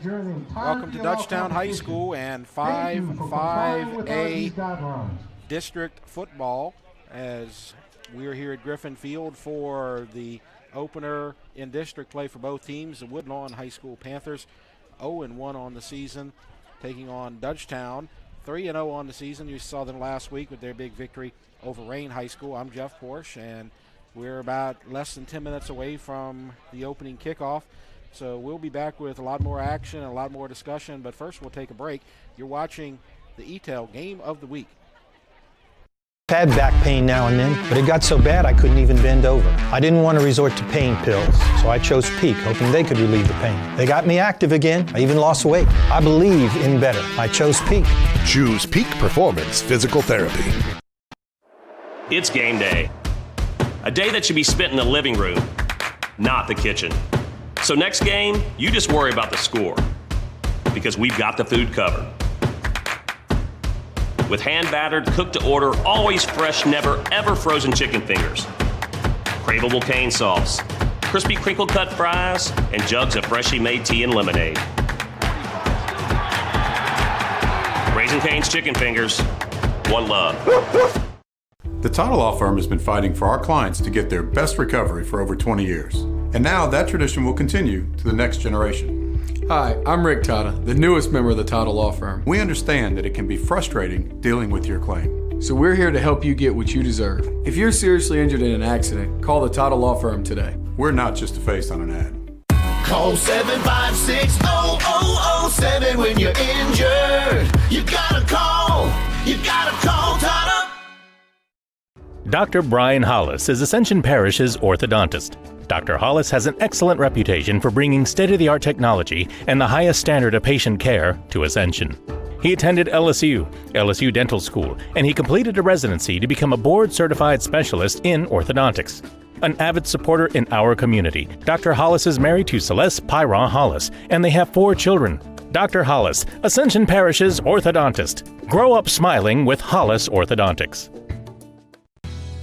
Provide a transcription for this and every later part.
Welcome to Dutchtown High School and 5A district football as we're here at Griffin Field for the opener in district play for both teams. The Woodlawn High School Panthers 0-1 on the season, taking on Dutchtown 3-0 on the season. You saw them last week with their big victory over Rain High School. I'm Jeff Porsche, and we're about less than 10 minutes away from the opening kickoff. So we'll be back with a lot more action and a lot more discussion, but first we'll take a break. You're watching the Eatel Game of the Week. I've had back pain now and then, but it got so bad I couldn't even bend over. I didn't want to resort to pain pills, so I chose BUICK, hoping they could relieve the pain. They got me active again. I even lost weight. I believe in better. I chose BUICK. Choose BUICK Performance Physical Therapy. It's game day. A day that should be spent in the living room, not the kitchen. So next game, you just worry about the score, because we've got the food covered. With hand-battered, cooked-to-order, always fresh, never ever frozen chicken fingers, craveable cane sauce, crispy crinkle-cut fries, and jugs of freshly made tea and lemonade. Raising Cane's Chicken Fingers, one love. The title law firm has been fighting for our clients to get their best recovery for over 20 years. And now that tradition will continue to the next generation. Hi, I'm Rick Tata, the newest member of the Tata Law Firm. We understand that it can be frustrating dealing with your claim. So we're here to help you get what you deserve. If you're seriously injured in an accident, call the Tata Law Firm today. We're not just a face on an ad. Call 756-0007 when you're injured. You gotta call Tata. Dr. Brian Hollis is Ascension Parish's orthodontist. Dr. Hollis has an excellent reputation for bringing state-of-the-art technology and the highest standard of patient care to Ascension. He attended LSU Dental School, and he completed a residency to become a board-certified specialist in orthodontics. An avid supporter in our community, Dr. Hollis is married to Celeste Pyron Hollis, and they have 4 children. Dr. Hollis, Ascension Parish's orthodontist. Grow up smiling with Hollis Orthodontics.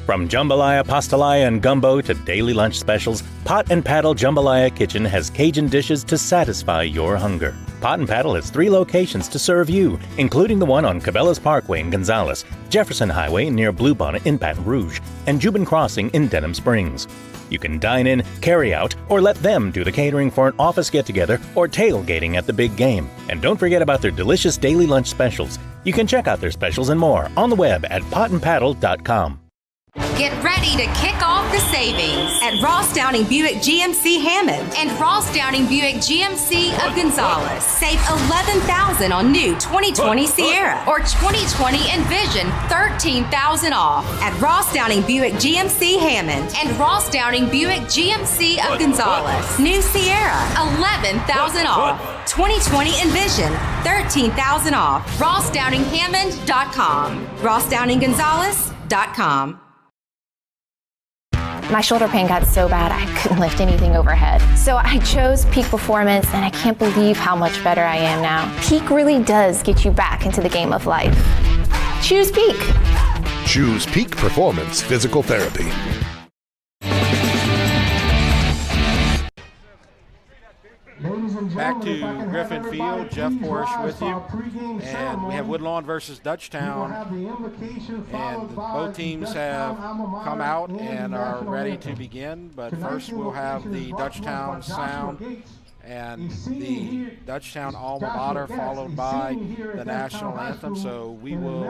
From jambalaya, pastalaya, and gumbo to daily lunch specials, Pot and Paddle Jambalaya Kitchen has Cajun dishes to satisfy your hunger. Pot and Paddle has 3 locations to serve you, including the one on Cabela's Parkway in Gonzales, Jefferson Highway near Bluebonnet in Baton Rouge, and Jubin Crossing in Denham Springs. You can dine in, carry out, or let them do the catering for an office get-together or tailgating at the big game. And don't forget about their delicious daily lunch specials. You can check out their specials and more on the web at potandpaddle.com. Get ready to kick off the savings at Ross Downing Buick GMC Hammond and Ross Downing Buick GMC of Gonzales. Save $11,000 on new 2020 Sierra or 2020 Envision, $13,000 off at Ross Downing Buick GMC Hammond and Ross Downing Buick GMC of Gonzales. New Sierra, $11,000 off. 2020 Envision, $13,000 off. RossDowningHammond.com. RossDowningGonzales.com. My shoulder pain got so bad I couldn't lift anything overhead. So I chose BUICK Performance, and I can't believe how much better I am now. BUICK really does get you back into the game of life. Choose BUICK. Choose BUICK Performance Physical Therapy. Back to Griffin Field, Jeff Porsche with you, and we have Woodlawn versus Dutchtown, and both teams have come out and are ready to begin, but first we'll have the Dutchtown sound and the Dutchtown alma mater followed by the national anthem, so we will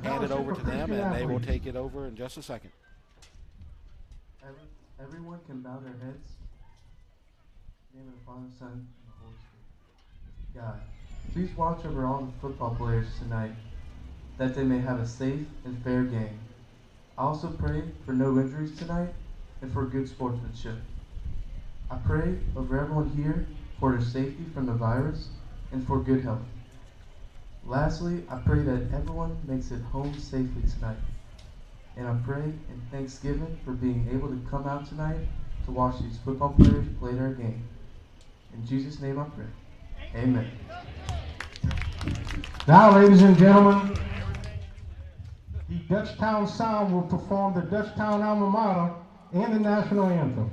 hand it over to them and they will take it over in just a second. Everyone can bow their heads. In the name of the Father, Son, and the Holy Spirit. God, please watch over all the football players tonight, that they may have a safe and fair game. I also pray for no injuries tonight and for good sportsmanship. I pray over everyone here for their safety from the virus and for good health. Lastly, I pray that everyone makes it home safely tonight. And I pray in thanksgiving for being able to come out tonight to watch these football players play their game. In Jesus' name I pray. Amen. Now, ladies and gentlemen, the Dutchtown Sound will perform the Dutchtown alma mater and the national anthem.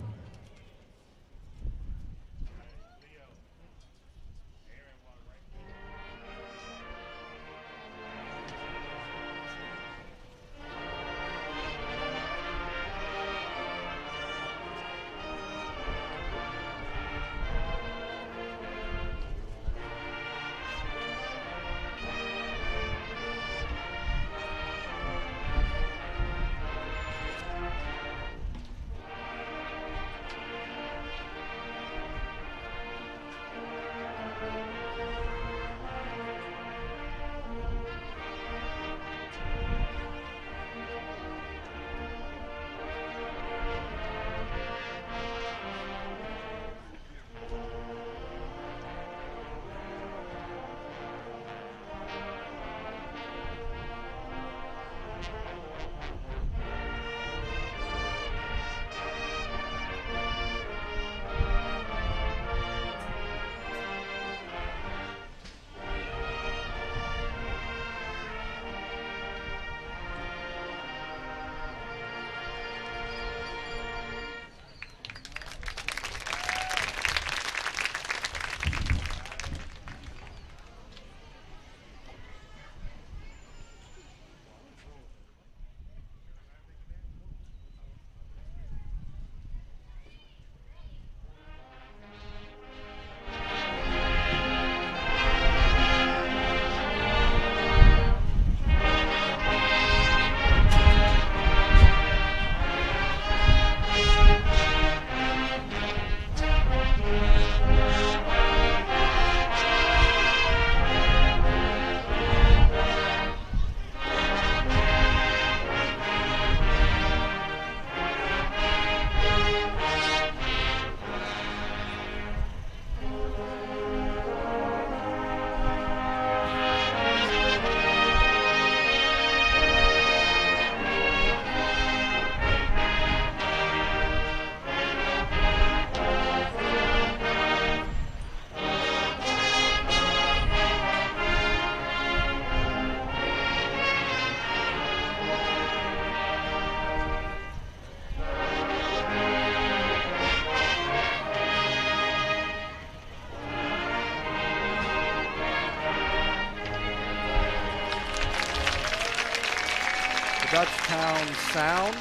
Dutchtown Sound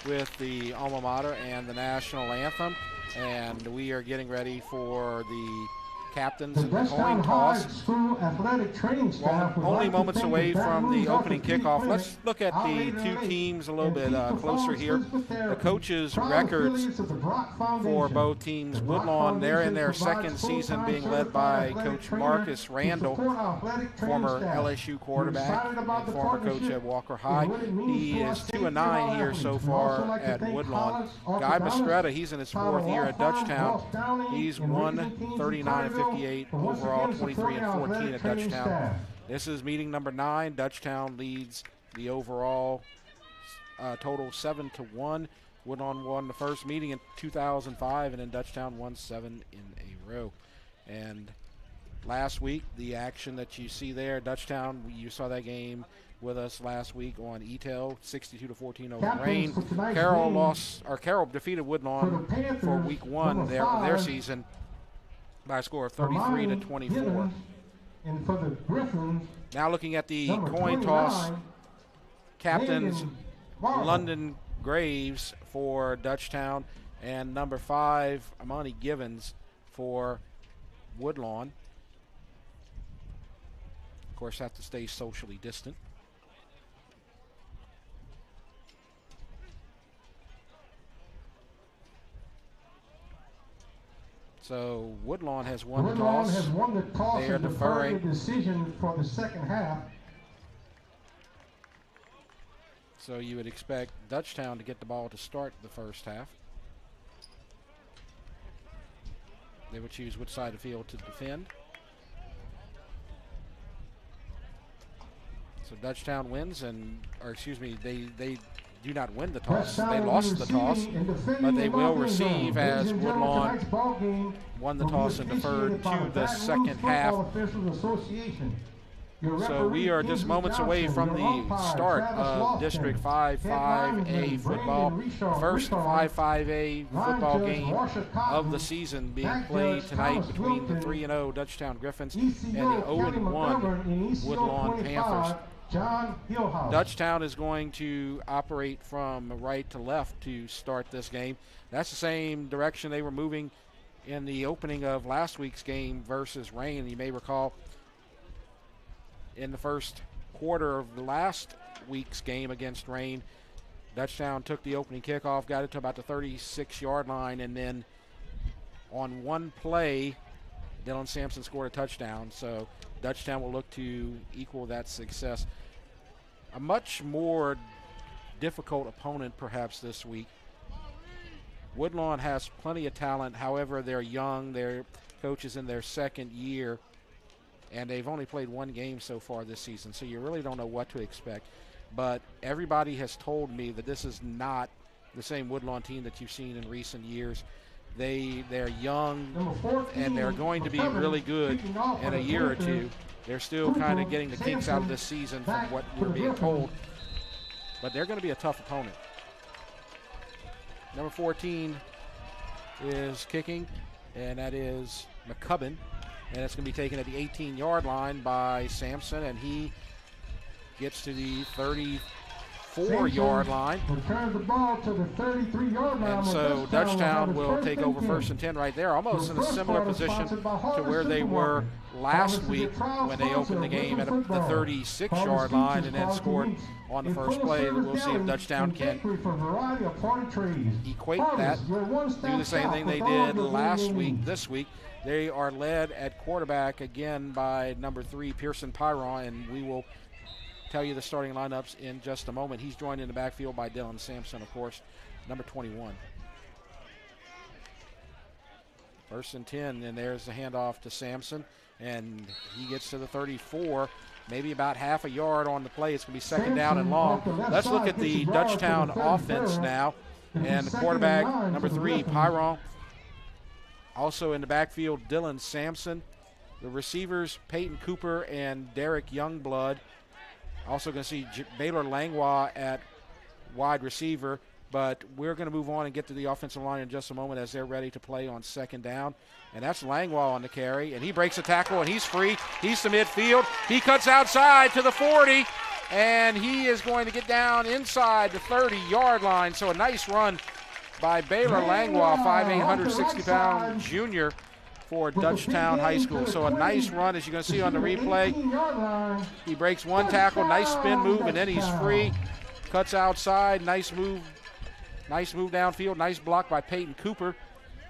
with the alma mater and the national anthem. And we are getting ready for the captains and the coin toss. Only moments away from the opening kickoff. Let's look at the two teams a little bit closer here. The coaches' records for both teams. Woodlawn, they're in their second season being led by Coach Marcus Randall, former LSU quarterback and former coach at Walker High. He is 2-9 here so far at Woodlawn. Guy Mastretta, he's in his fourth year at Dutchtown. He's won 39-58 overall, 23-14 at Dutchtown. This is meeting number 9. Dutchtown leads the overall total 7-1. Woodlawn won the first meeting in 2005, and then Dutchtown won 7 in a row. And last week, the action that you see there, Dutchtown, you saw that game with us last week on Eatel, 62-14 over Rain. Carroll defeated Woodlawn for week 1 their season by a score of 33-24. And for the Griffins, now looking at the coin toss, captains London Graves for Dutchtown and number 5 Amani Givens for Woodlawn. Of course, have to stay socially distant. So Woodlawn has won the toss. Woodlawn has won the toss. They are deferring the decision for the second half. So you would expect Dutchtown to get the ball to start the first half. They would choose which side of the field to defend. So Dutchtown wins, they do not win the toss. They lost the toss, but they will receive as Woodlawn won the toss and deferred to the second half. So we are just moments away from the start of District 5-5A football. First 5-5A football game of the season being played tonight between the 3-0 Dutchtown Griffins and the 0-1 Woodlawn Panthers. Dutchtown is going to operate from right to left to start this game. That's the same direction they were moving in the opening of last week's game versus Rain. You may recall in the first quarter of the last week's game against Rain, Dutchtown took the opening kickoff, got it to about the 36-yard line, and then on one play, Dylan Sampson scored a touchdown. So Dutchtown will look to equal that success. A much more difficult opponent perhaps this week. Woodlawn has plenty of talent. However, they're young. Their coach is in their second year, and they've only played one game so far this season, so you really don't know what to expect. But everybody has told me that this is not the same Woodlawn team that you've seen in recent years. They're young, and they're going to be really good in a year or two. They're still kind of getting the kinks out of this season from what we're being told. But they're going to be a tough opponent. Number 14 is kicking, and that is McCubbin. And it's going to be taken at the 18-yard line by Sampson, and he gets to the 34-yard line. Returns the ball to the 33-yard line. And so Dutchtown will take over 1st and 10 right there, almost in a similar position to where they were last week when they opened the game at the 36-yard line and then scored on the first play. We'll see if Dutchtown can equate that, do the same thing they did last week, this week. They are led at quarterback again by number 3, Pearson Pyron, and we will tell you the starting lineups in just a moment. He's joined in the backfield by Dylan Sampson, of course, number 21. 1st and 10, and there's the handoff to Sampson, and he gets to the 34, maybe about half a yard on the play. It's going to be second down and long. Let's look at the Dutchtown offense now, and the quarterback, number 3, Pyron. Also in the backfield, Dylan Sampson. The receivers, Peyton Cooper and Derek Youngblood. Also going to see Baylor Langlois at wide receiver, but we're going to move on and get to the offensive line in just a moment as they're ready to play on second down. And that's Langlois on the carry, and he breaks a tackle, and he's free. He's to midfield. He cuts outside to the 40, and he is going to get down inside the 30-yard line. So a nice run by Baylor Langlois, 5'8", 160-pound junior for Dutchtown High School. So a nice run, as you're going to see on the replay. He breaks one tackle, nice spin move, and then he's free. Cuts outside, nice move downfield, nice block by Peyton Cooper.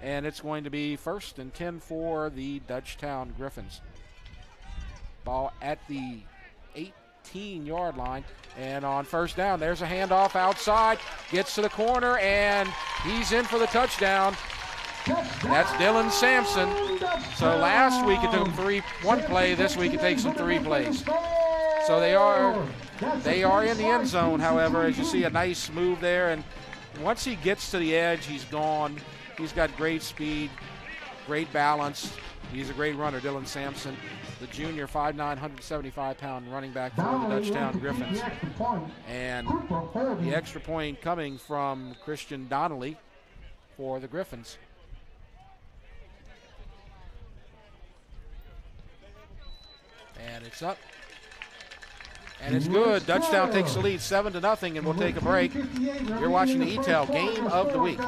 And it's going to be 1st and 10 for the Dutchtown Griffins. Ball at the 18-yard line. And on first down, there's a handoff outside. Gets to the corner, and he's in for the touchdown. That's Dylan Sampson. So last week it took him one play. This week it takes him 3 plays. So they are in the end zone, however, as you see a nice move there. And once he gets to the edge, he's gone. He's got great speed, great balance. He's a great runner, Dylan Sampson, the junior, 5'9", 175-pound running back for the Dutchtown Griffins. And the extra point coming from Christian Donnelly for the Griffins. And it's up. And it's good. Dutchtown takes the lead 7-0, and we'll take a break. You're watching the Eatel Game of the Week.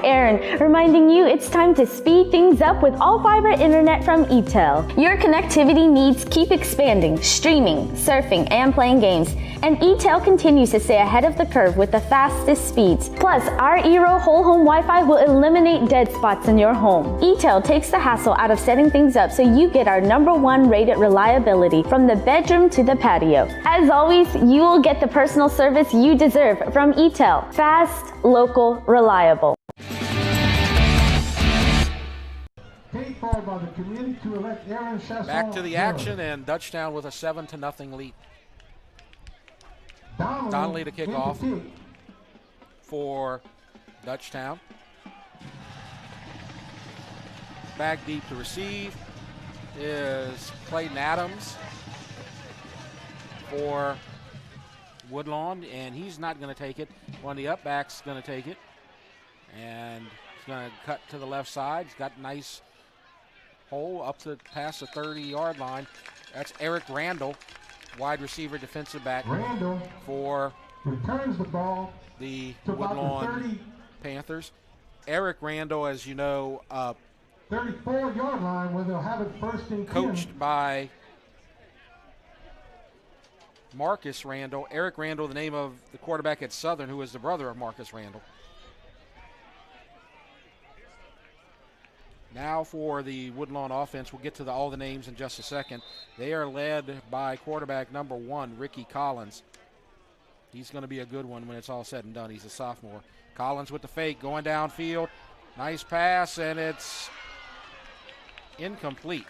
Aaron, reminding you it's time to speed things up with all-fiber internet from Eatel. Your connectivity needs keep expanding, streaming, surfing, and playing games. And Eatel continues to stay ahead of the curve with the fastest speeds. Plus, our Eero whole home Wi-Fi will eliminate dead spots in your home. Eatel takes the hassle out of setting things up so you get our #1 rated reliability from the bedroom to the patio. As always, you will get the personal service you deserve from Eatel. Fast, local, reliable. Back to the action, and Dutchtown with a 7-0 lead. Donnelly to kick off for Dutchtown. Back deep to receive is Clayton Adams for Woodlawn, and he's not going to take it. One of the upbacks is going to take it, and he's going to cut to the left side. He's got a nice hole up to past the 30-yard line. That's Eric Randall, wide receiver, defensive back for returns the ball the Woodlawn Panthers. Eric Randall, as you know, 34-yard line where they'll have it 1st and 10. Coached by Marcus Randall. Eric Randall, the name of the quarterback at Southern, who is the brother of Marcus Randall. Now for the Woodlawn offense, we'll get to all the names in just a second. They are led by quarterback number 1, Ricky Collins. He's going to be a good one when it's all said and done. He's a sophomore. Collins with the fake, going downfield. Nice pass, and it's incomplete.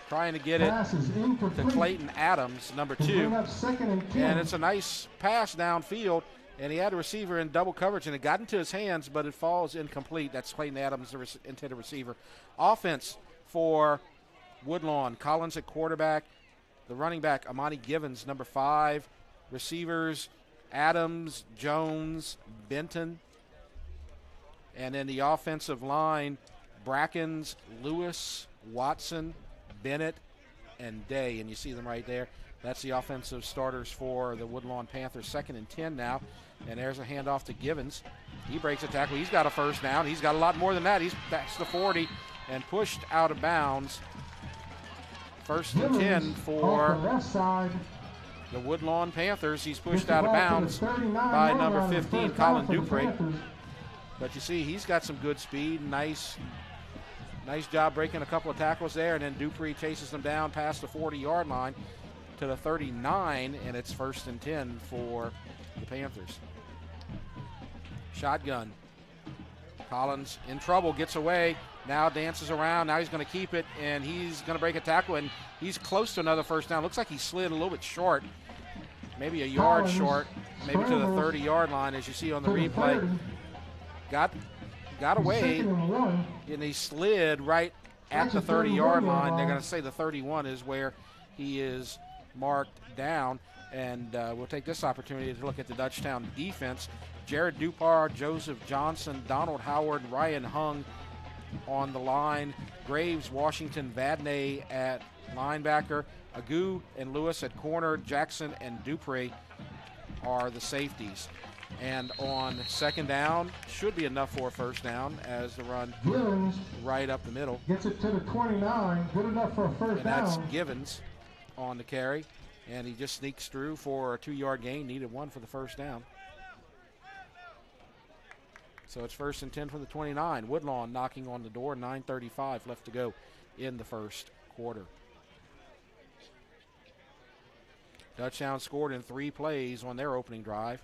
Trying to get it to Clayton Adams, number 2. And it's a nice pass downfield. And he had a receiver in double coverage, and it got into his hands, but it falls incomplete. That's Clayton Adams, the intended receiver. Offense for Woodlawn. Collins at quarterback. The running back, Amani Givens, number 5. Receivers, Adams, Jones, Benton. And then the offensive line, Brackens, Lewis, Watson, Bennett, and Day. And you see them right there. That's the offensive starters for the Woodlawn Panthers. 2nd and 10 now. And there's a handoff to Givens. He breaks a tackle. He's got a first down. He's got a lot more than that. He's past the 40 and pushed out of bounds. 1st and 10 for the Woodlawn Panthers. He's pushed out of bounds by number 15, Colin Dupree. But you see, he's got some good speed. Nice job breaking a couple of tackles there. And then Dupree chases them down past the 40-yard line to the 39, and it's 1st and 10 for the Panthers. Shotgun. Collins in trouble, gets away, now dances around, now he's going to keep it, and he's going to break a tackle, and he's close to another first down. Looks like he slid a little bit short, maybe a yard short, maybe to the 30-yard line, as you see on the replay. Got away, and he slid right at the 30-yard line. They're going to say the 31 is where he is marked down, and we'll take this opportunity to look at the Dutchtown defense. Jared Dupar, Joseph Johnson, Donald Howard, Ryan Hung on the line, Graves, Washington, Vadney at linebacker, Agu and Lewis at corner. Jackson and Dupree are the safeties. And on second down, should be enough for a first down as the run Givens right up the middle. gets it to the 29, good enough for a first And down. that's Givens on the carry. And he just sneaks through for a 2-yard gain, needed one for the first down. So it's 1st and 10 from the 29. Woodlawn knocking on the door, 9:35 left to go in the first quarter. Dutchtown scored in 3 plays on their opening drive.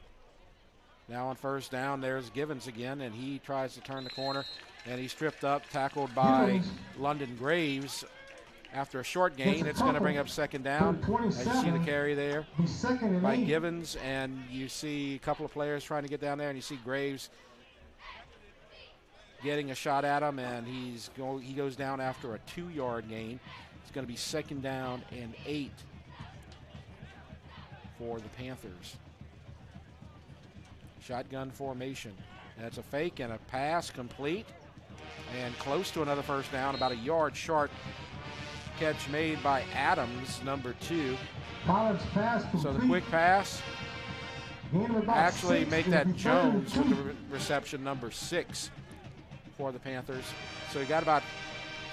Now on first down, there's Givens again, and he tries to turn the corner, and he's tripped up, tackled by London Graves. After a short gain, it's going to bring up second down. As you see the carry there by Givens, and you see a couple of players trying to get down there, and you see Graves getting a shot at him, and he goes down after a 2-yard gain. It's going to be second down and 8 for the Panthers. Shotgun formation. That's a fake and a pass complete, and close to another first down, about a yard short. Catch made by Adams, number 2. So the quick pass, actually make that Jones with the reception, number 6 for the Panthers. So he got about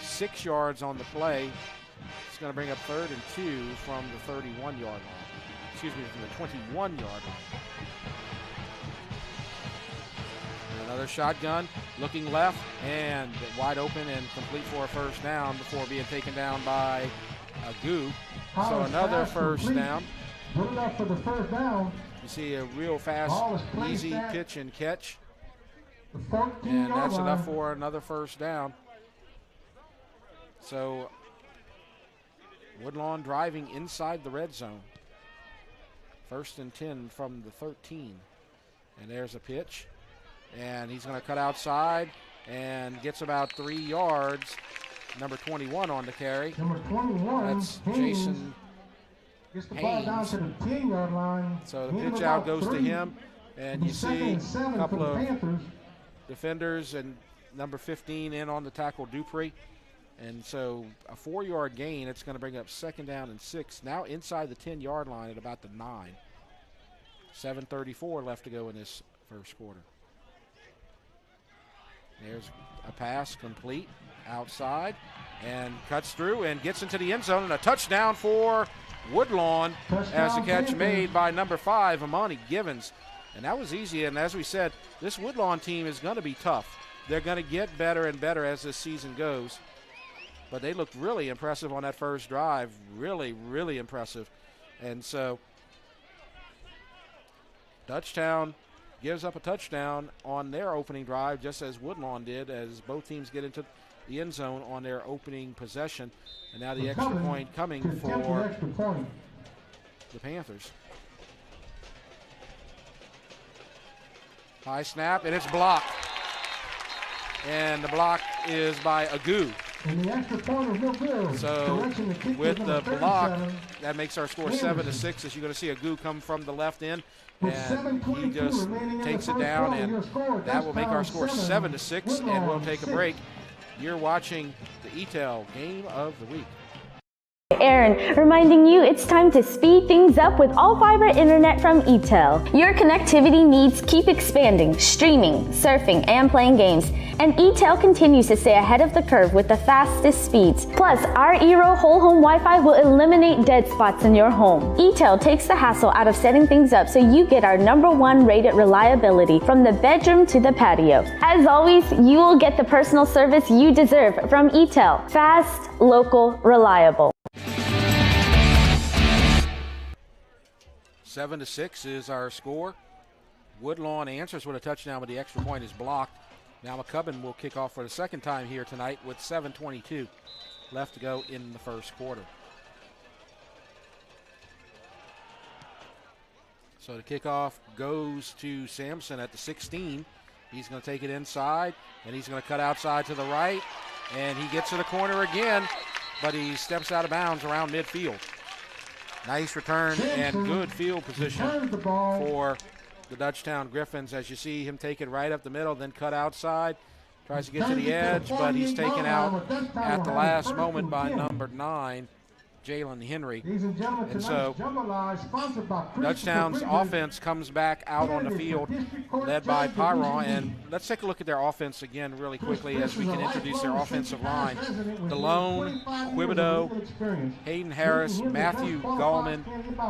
6 yards on the play. It's going to bring up 3rd and 2 from the 31-yard line. Excuse me, from the 21-yard line. Another shotgun, looking left, and wide open and complete for a first down before being taken down by Agu. So another first down. Good enough for the first down. You see a real fast, easy pitch and catch. And that's enough for another first down. So Woodlawn driving inside the red zone. 1st and 10 from the 13. And there's a pitch. And he's going to cut outside and gets about 3 yards. Number 21 on the carry. Number 21. That's Jason gets the ball down to the 10-yard line. So the pitch out goes to him. And you see a couple of defenders and number 15 in on the tackle, Dupree. And so a 4-yard gain. It's going to bring up second down and 6. Now inside the 10-yard line at about the 9. 7:34 left to go in this first quarter. There's a pass complete outside and cuts through and gets into the end zone, and a touchdown for Woodlawn as the catch made by number 5, Amani Givens. And that was easy, and as we said, this Woodlawn team is going to be tough. They're going to get better and better as this season goes. But they looked really impressive on that first drive, really, really impressive. And so Dutchtown gives up a touchdown on their opening drive, just as Woodlawn did, as both teams get into the end zone on their opening possession. And now the extra point coming for the Panthers. High snap, and it's blocked. And the block is by Agu. And the extra point is no good. So with the block, that makes our score 7-6, as you're going to see Agu come from the left end. And he just takes it down, and that will make our score 7-6, and we'll take a break. You're watching the Eatel Game of the Week. Aaron, reminding you it's time to speed things up with all-fiber internet from Eatel. Your connectivity needs keep expanding, streaming, surfing, and playing games. And Eatel continues to stay ahead of the curve with the fastest speeds. Plus, our Eero whole home Wi-Fi will eliminate dead spots in your home. Eatel takes the hassle out of setting things up so you get our #1 rated reliability from the bedroom to the patio. As always, you will get the personal service you deserve from Eatel. Fast, local, reliable. 7-6 is our score. Woodlawn answers with a touchdown, but the extra point is blocked. Now McCubbin will kick off for the second time here tonight with 7:22 left to go in the first quarter. So the kickoff goes to Sampson at the 16. He's going to take it inside, and he's going to cut outside to the right, and he gets to the corner again, but he steps out of bounds around midfield. Nice return and good field position for the Dutchtown Griffins, as you see him take it right up the middle, then cut outside. Tries to get to the edge, but he's taken out at the last moment by number 9, Jalen Henry. Ladies and gentlemen, And tonight's so Jambalaya is sponsored by Dutchtown's offense comes back out on the field, led by Pyron. And let's take a look at their offense again really quickly as we can introduce their offensive line. DeLone, Quibido, Hayden Harris, Matthew Gallman,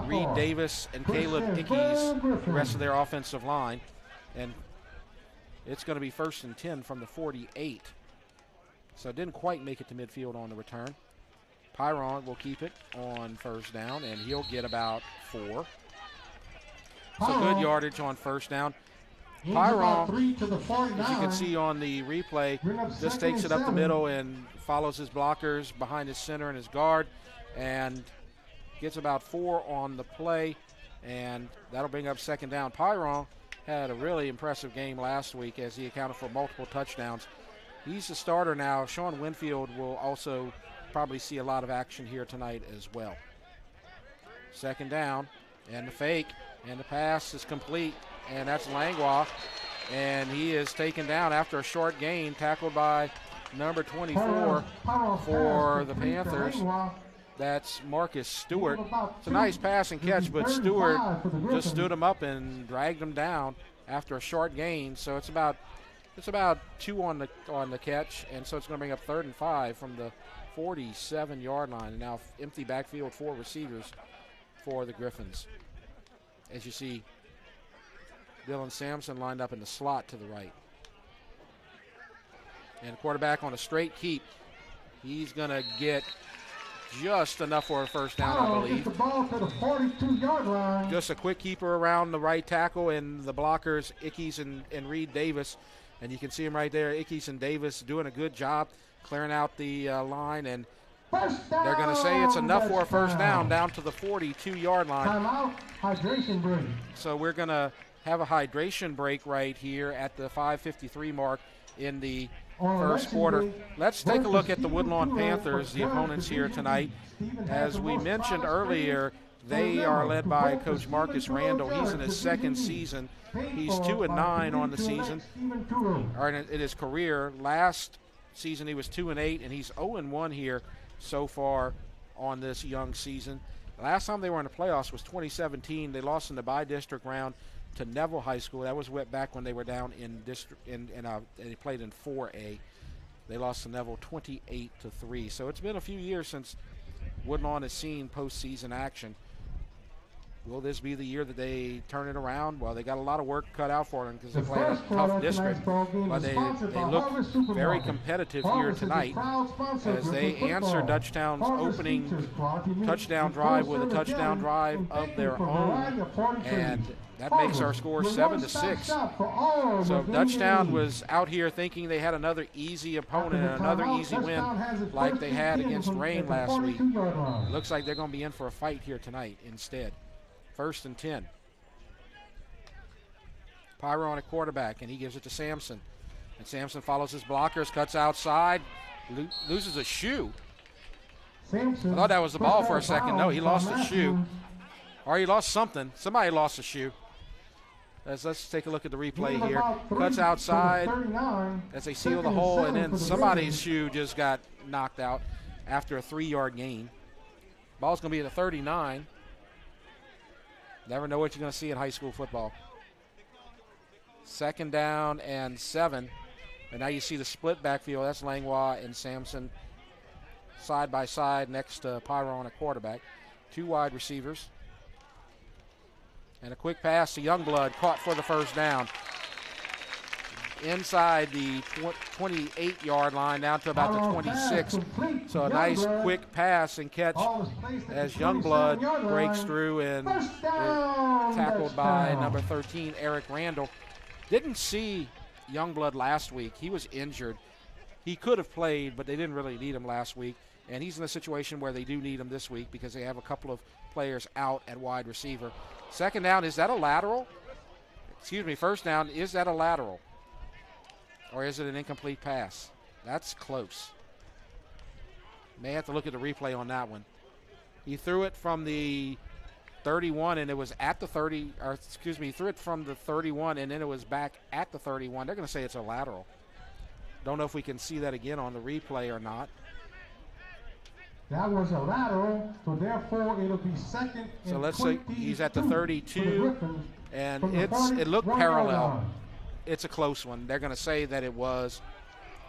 Reed Davis, and Caleb Ickes, the rest of their offensive line. And it's going to be 1st and 10 from the 48. So it didn't quite make it to midfield on the return. Pyron will keep it on 1st down, and he'll get about 4. So good yardage on 1st down. Pyron, as you can see on the replay, just takes it up the middle and follows his blockers behind his center and his guard, and gets about 4 on the play, and that'll bring up 2nd down. Pyron had a really impressive game last week as he accounted for multiple touchdowns. He's the starter now. Sean Winfield will also probably see a lot of action here tonight as well. 2nd down, and the fake, and the pass is complete, and that's Langlois, and he is taken down after a short gain, tackled by number 24 for the Panthers. That's Marcus Stewart. It's a nice pass and catch, but Stewart just stood him up and dragged him down after a short gain. So it's about 2 on the catch, and so it's going to bring up 3rd and 5 from the 47-yard line. And now empty backfield, 4 receivers for the Griffins. As you see, Dylan Sampson lined up in the slot to the right. And the quarterback on a straight keep. He's going to get just enough for a 1st down, I believe. The ball to the 42-yard line. Just a quick keeper around the right tackle, and the blockers, Ickes and Reed Davis. And you can see him right there, Ickes and Davis doing a good job clearing out the line. And they're going to say it's enough for a 1st down to the 42-yard line. Timeout, hydration break. So we're going to have a hydration break right here at the 5:53 mark in the 1st quarter. Let's take a look at the Woodlawn Panthers, the opponents here tonight. As we mentioned earlier, they are led by Coach Marcus Randall. He's in his 2nd season. He's 2-9 on the season, or in his career. Last season he was 2-8, and he's 0-1 here so far on this young season. Last time they were in the playoffs was 2017. They lost in the by-district round to Neville High School. That was back when they were down in district, they played in 4A. They lost to Neville 28-3. So it's been a few years since Woodlawn has seen postseason action. Will this be the year that they turn it around? Well, they got a lot of work cut out for them because they play in a tough district. But they look very competitive here tonight as they answer Dutchtown's opening touchdown drive with a touchdown drive of their own. And that makes our score 7-6. So Dutchtown was out here thinking they had another easy opponent and another easy win like they had against Rain last week. It looks like they're going to be in for a fight here tonight instead. 1st and 10. Pyron at quarterback, and he gives it to Sampson. And Sampson follows his blockers, cuts outside, loses a shoe. I thought that was the ball for a second. No, he lost a shoe. Or he lost something. Somebody lost a shoe. Let's take a look at the replay here. Cuts outside as they seal the hole, and then somebody's shoe just got knocked out after a 3-yard gain. Ball's going to be at the 39. Never know what you're going to see in high school football. 2nd down and 7. And now you see the split backfield. That's Langlois and Sampson side by side next to Pyron at quarterback. 2 wide receivers. And a quick pass to Youngblood, caught for the 1st down. Inside the 28-yard line, down to about the 26. So a nice quick pass and catch as Youngblood breaks through and tackled by number 13, Eric Randall. Didn't see Youngblood last week. He was injured. He could have played, but they didn't really need him last week. And he's in a situation where they do need him this week because they have a couple of players out at wide receiver. 2nd down, is that a lateral? Excuse me, 1st down, is that a lateral? Or is it an incomplete pass? That's close. May have to look at the replay on that one. He threw it from the 31, and it was at the 30, or excuse me, he threw it from the 31, and then it was back at the 31. They're going to say it's a lateral. Don't know if we can see that again on the replay or not. That was a lateral, so therefore it'll be second. So and let's say 22 he's at the for 32, Griffins and from the it looked 31 parallel. yard line. It's a close one. They're going to say that it was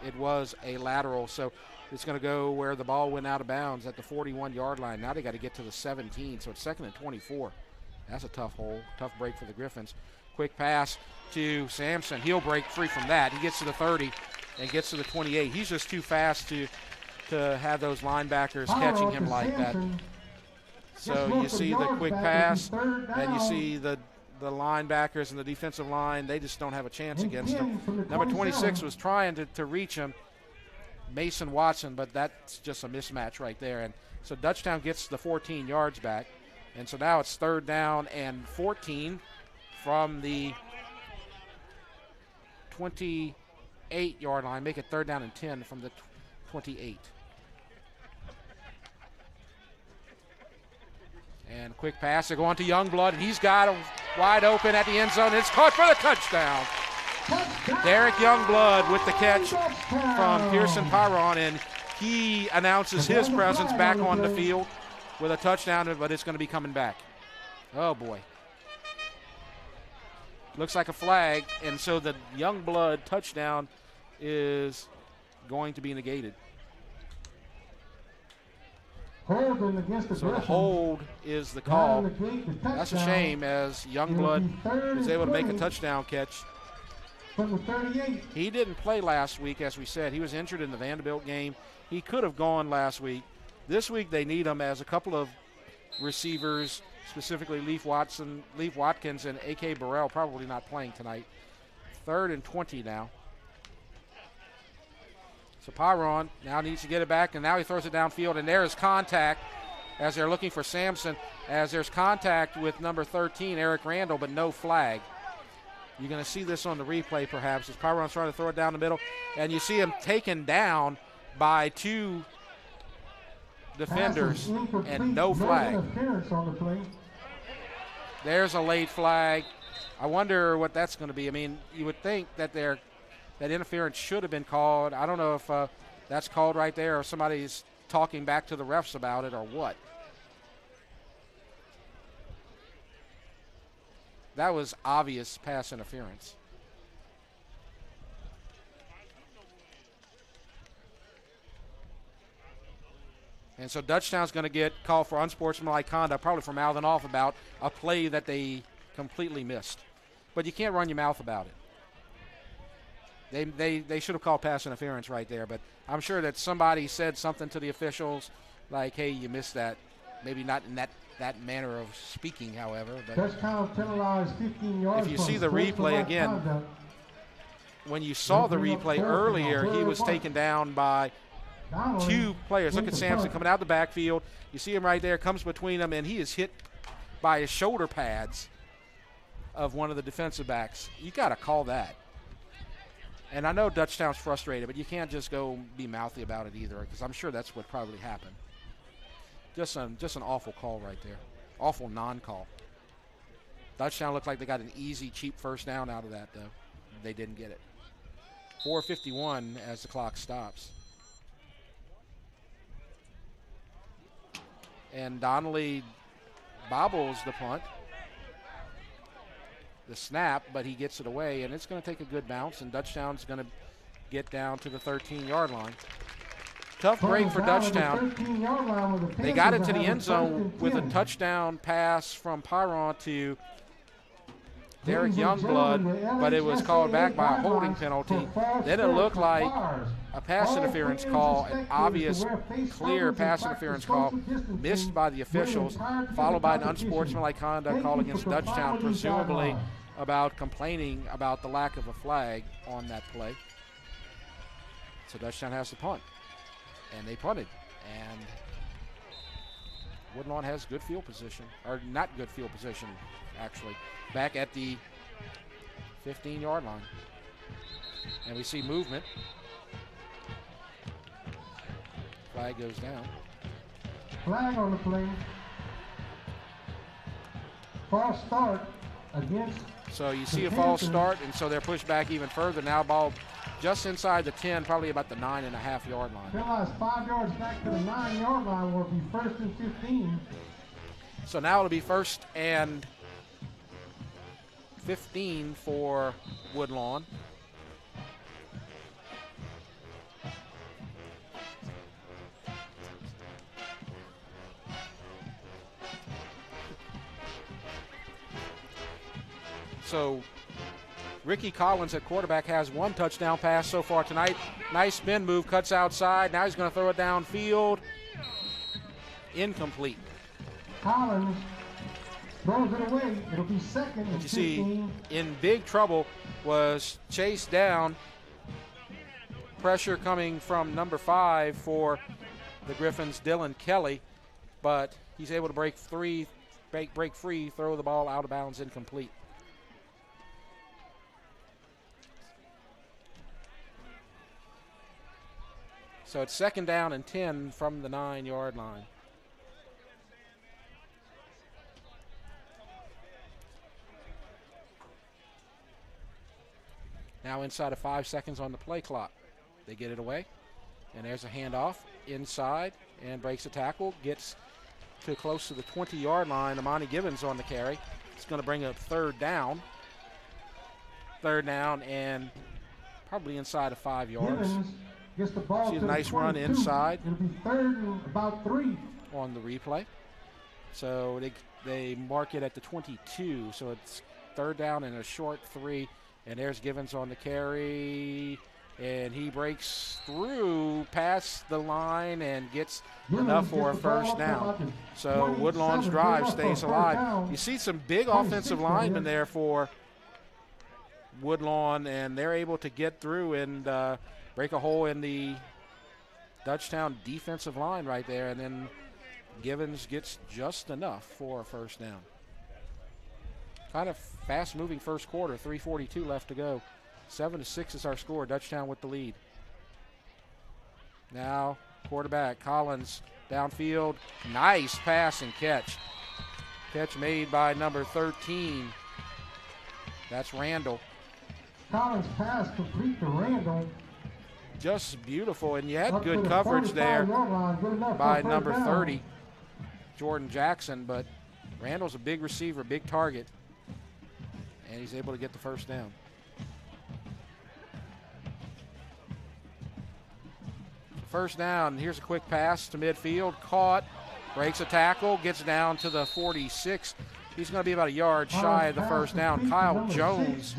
a lateral. So it's going to go where the ball went out of bounds at the 41-yard line. Now they got to get to the 17, so it's second and 24. That's a tough hole, tough break for the Griffins. Quick pass to Sampson. He'll break free from that. He gets to the 30 and gets to the 28. He's just too fast to have those linebackers catching him like that. So you see the quick pass, and you see the linebackers and the defensive line. They just don't have a chance against him. Number 26 was trying to reach him, Mason Watson, but that's just a mismatch right there. And so Dutchtown gets the 14 yards back. And so now it's 3rd down and 14 from the 28-yard line. Make it 3rd down and 10 from the 28. And quick pass. They're going to Youngblood, and he's got him wide open at the end zone. It's caught for the touchdown. Derek Youngblood with the catch from Pearson Pyron, and he announces his presence back on the field with a touchdown, but it's going to be coming back. Oh, boy. Looks like a flag, and so the Youngblood touchdown is going to be negated. So the hold is the call. That's a shame, as Youngblood is able to make a touchdown catch. From the 38. He didn't play last week, as we said. He was injured in the Vanderbilt game. He could have gone last week. This week they need him as a couple of receivers, specifically Leaf Watkins and A.K. Burrell, probably not playing tonight. 3rd and 20 now. So Pyron now needs to get it back, and now he throws it downfield, and there is contact as they're looking for Sampson, as there's contact with number 13, Eric Randall, but no flag. You're going to see this on the replay perhaps as Pyron's trying to throw it down the middle, and you see him taken down by 2 defenders and no flag. There's a late flag. I wonder what that's going to be. I mean, you would think that that interference should have been called. I don't know if that's called right there or somebody's talking back to the refs about it or what. That was obvious pass interference. And so Dutchtown's going to get called for unsportsmanlike conduct, probably for mouthing off about a play that they completely missed. But you can't run your mouth about it. They should have called pass interference right there, but I'm sure that somebody said something to the officials like, hey, you missed that. Maybe not in that manner of speaking, however. But if you see the replay again, when you saw the replay earlier, he was taken down by 2 players. Look at Sampson coming out the backfield. You see him right there, comes between them, and he is hit by his shoulder pads of one of the defensive backs. You got to call that. And I know Dutchtown's frustrated, but you can't just go be mouthy about it either, because I'm sure that's what probably happened. Just an awful call right there. Awful non-call. Dutchtown looked like they got an easy, cheap first down out of that, though. They didn't get it. 4:51 as the clock stops. And Donnelly bobbles the punt. The snap, but he gets it away, and it's going to take a good bounce, and Dutchtown's going to get down to the 13-yard line. Tough break for Dutchtown. They got into the end zone with a touchdown pass from Pyron to Derek Youngblood, but it was called back by a holding penalty. Then it looked like a pass interference call, an obvious, clear pass interference call, missed by the officials, followed by an unsportsmanlike conduct call against Dutchtown, presumably about complaining about the lack of a flag on that play. So Dutchtown has to punt, and they punted. And Woodlawn has good field position, or not good field position, actually, back at the 15-yard line. And we see movement. Flag goes down. Flag on the play. False start against. So you see a false start, and so they're pushed back even further. Now ball just inside the 10, probably about the 9.5-yard line. Realize 5 yards back to the 9-yard line will be 1st and 15. So now it'll be 1st and 15 for Woodlawn. So Ricky Collins at quarterback has 1 touchdown pass so far tonight. Nice spin move, cuts outside. Now he's going to throw it downfield. Incomplete. Collins throws it away. It'll be 2nd and 15. You see, in big trouble was chased down. Pressure coming from number 5 for the Griffins, Dylan Kelly, but he's able to break free, throw the ball out of bounds, incomplete. So it's 2nd down and 10 from the 9-yard line. Now inside of 5 seconds on the play clock. They get it away. And there's a handoff inside and breaks a tackle. Gets to close to the 20-yard line. Amani Gibbons on the carry. It's going to bring up 3rd down. 3rd down and probably inside of 5 yards. Gibbons gets the ball. See a to nice the run 22. inside. It'll be 3rd and about 3 on the replay. So they mark it at the 22. So it's 3rd down and a short 3. And there's Givens on the carry. And he breaks through past the line and gets enough for a 1st down. So Woodlawn's drive stays alive. You see some big offensive linemen there for Woodlawn, and they're able to get through and break a hole in the Dutchtown defensive line right there. And then Givens gets just enough for a 1st down. Kind of fast-moving first quarter, 3:42 left to go. 7-6 is our score. Dutchtown with the lead. Now, quarterback Collins downfield. Nice pass and catch. Catch made by number 13. That's Randall. Collins pass complete to Randall. Just beautiful, and you had good coverage there by number 30, Jordan Jackson, but Randall's a big receiver, big target, and he's able to get the 1st down. First down, here's a quick pass to midfield, caught, breaks a tackle, gets down to the 46. He's going to be about a yard shy of the 1st down. Kyle Jones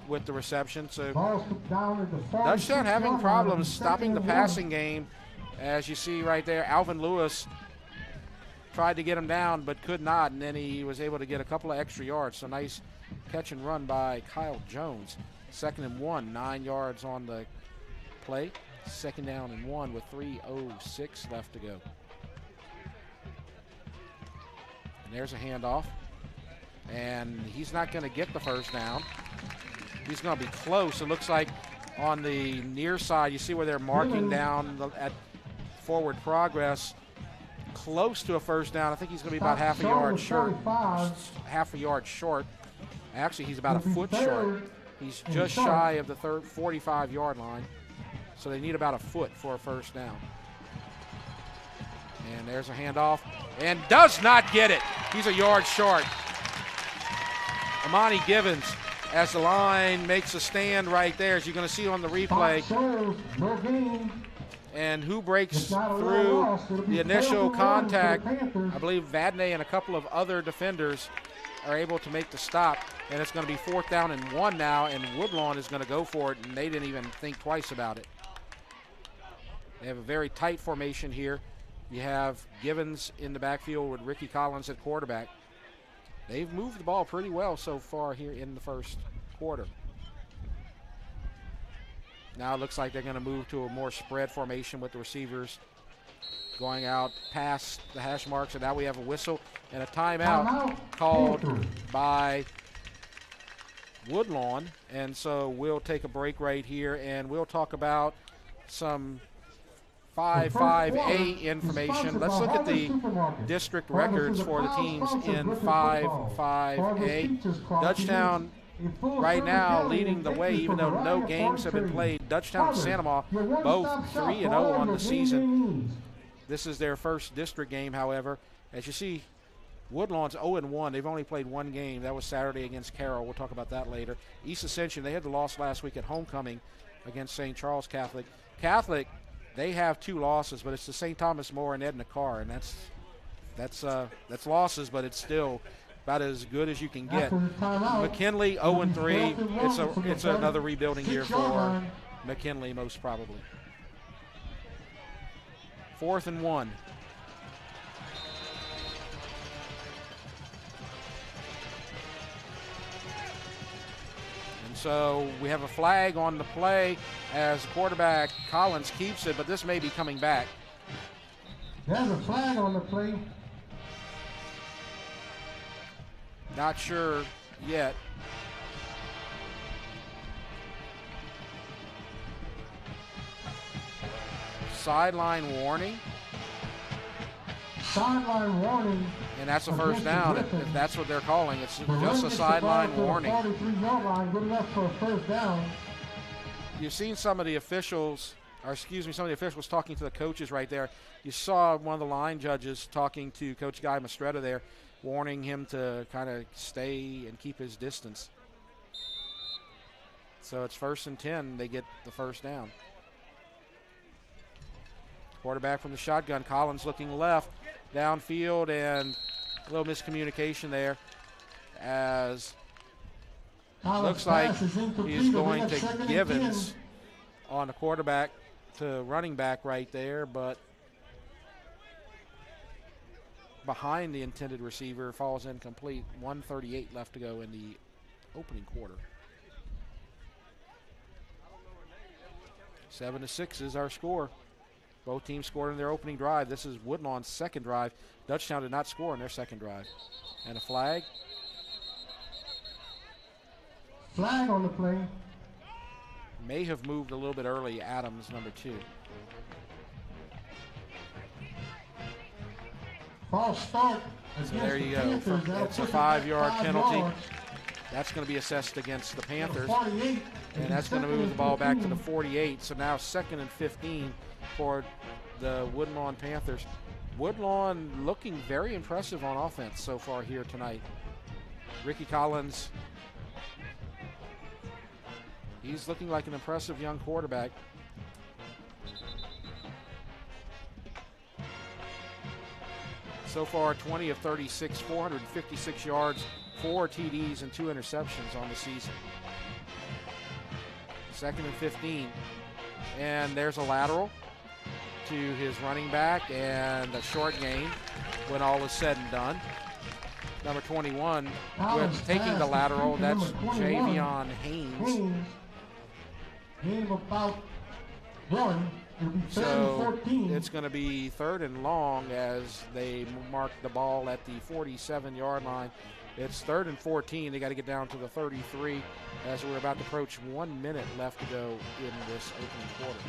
with the reception. So Dutchtown having problems stopping the passing game. As you see right there, Alvin Lewis tried to get him down but could not, and then he was able to get a couple of extra yards. So nice catch and run by Kyle Jones. 2nd and 1, 9 yards on the play. 2nd down and 1 with 3:06 left to go. And there's a handoff. And he's not going to get the 1st down. He's going to be close. It looks like on the near side, you see where they're marking down at forward progress. Close to a 1st down. I think he's going to be about half a yard short. Half a yard short. Actually, he's about a foot short. He's just shy of the 45-yard line. So they need about a foot for a 1st down. And there's a handoff. And does not get it. He's a yard short. Amani Givens, as the line makes a stand right there, as you're going to see on the replay. And who breaks through the initial contact? I believe Vadney and a couple of other defenders are able to make the stop. And it's going to be 4th down and 1 now, and Woodlawn is going to go for it, and they didn't even think twice about it. They have a very tight formation here. You have Givens in the backfield with Ricky Collins at quarterback. They've moved the ball pretty well so far here in the 1st quarter. Now it looks like they're going to move to a more spread formation with the receivers going out past the hash marks, and now we have a whistle and a timeout called by Woodlawn. And so we'll take a break right here, and we'll talk about some 5-5A information. Let's look at the district records for the teams in 5-5A. Dutchtown right now leading the way, even though no games have been played. Dutchtown and Sanama both 3-0 on the season. This is their first district game, however. As you see, Woodlawn's 0-1. They've only played one game. That was Saturday against Carroll. We'll talk about that later. East Ascension, they had the loss last week at homecoming against St. Charles Catholic. Catholic, they have 2 losses, but it's to St. Thomas More and Edna Carr, and that's losses, but it's still about as good as you can get. McKinley 0-3. It's another rebuilding year for McKinley, most probably. 4th and 1. And so we have a flag on the play as quarterback Collins keeps it, but this may be coming back. There's a flag on the play. Not sure yet. Sideline warning. Sideline warning. And that's a first down, if that's what they're calling. It's just a sideline warning. 43-yard line, good enough for a first down. You've seen some of the officials, talking to the coaches right there. You saw one of the line judges talking to Coach Guy Mastretta there, warning him to kind of stay and keep his distance. So it's 1st and 10. They get the first down. Quarterback from the shotgun. Collins looking left, downfield, and a little miscommunication there as looks like he's going to Givens on the quarterback to running back right there, but behind the intended receiver, falls incomplete. 1:38 left to go in the opening quarter. 7-6 is our score. Both teams scored in their opening drive. This is Woodlawn's second drive. Dutchtown did not score in their second drive. And a flag. Flag on the play. May have moved a little bit early, Adams, number 2. False start. So there you go. It's a 5-yard penalty. That's going to be assessed against the Panthers. And that's going to move the ball back to the 48. So now 2nd and 15 for the Woodlawn Panthers. Woodlawn looking very impressive on offense so far here tonight. Ricky Collins, he's looking like an impressive young quarterback. So far, 20 of 36, 456 yards, 4 TDs, and 2 interceptions on the season. 2nd and 15. And there's a lateral to his running back and a short gain when all is said and done. Number 21, with taking the lateral, that's Javion Haynes. Game about 1. So it's going to be 3rd and long as they mark the ball at the 47-yard line. It's 3rd and 14. They got to get down to the 33 as we're about to approach 1 minute left to go in this opening quarter.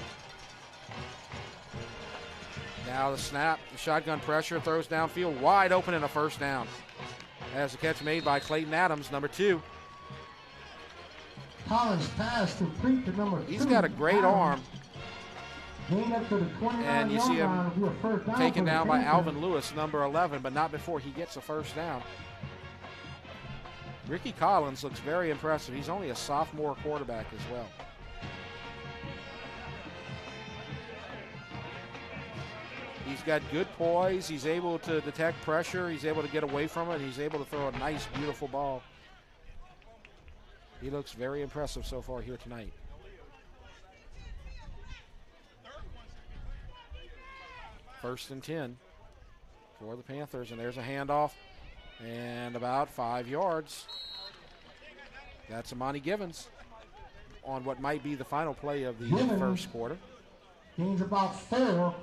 Now the snap, the shotgun pressure, throws downfield, wide open and a first down. As the catch made by Clayton Adams, number 2. Collins pass to Creek to number 2. He's got a great arm. Up to the 29 and you see him down taken down by Alvin Lewis, number 11, but not before he gets a first down. Ricky Collins looks very impressive. He's only a sophomore quarterback as well. He's got good poise. He's able to detect pressure. He's able to get away from it. He's able to throw a nice, beautiful ball. He looks very impressive so far here tonight. First and 10 for the Panthers, and there's a handoff and about 5 yards. That's Amani Givens on what might be the final play of the first quarter. Gains about 4.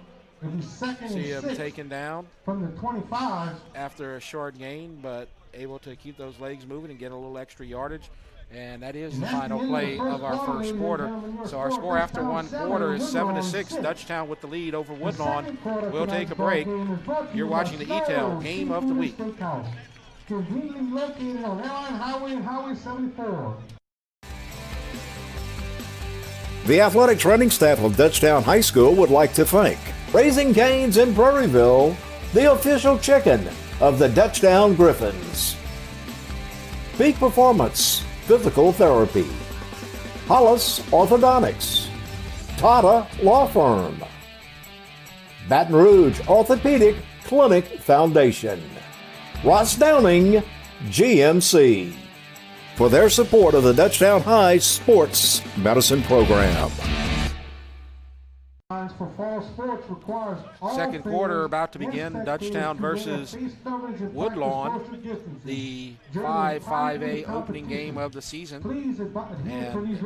It'll be 2nd and 6. See him taken down from the 25 after a short gain, but able to keep those legs moving and get a little extra yardage. And that is the final play of our first quarter. So our score after 1 quarter is 7-6. Dutchtown with the lead over Woodlawn. We'll take a break. You're watching the Eatel Game of the Week. conveniently located on Airline Highway and Highway 74. The athletics running staff of Dutchtown High School would like to thank Raising Cane's in Prairieville, the official chicken of the Dutchtown Griffins. Peak Performance Physical Therapy, Hollis Orthodontics, Tata Law Firm, Baton Rouge Orthopedic Clinic Foundation, Ross Downing GMC, for their support of the Dutchtown High Sports Medicine Program. For fall sports requires Second quarter about to begin. Dutchtown versus Woodlawn, the 5-5A opening game of the season. And with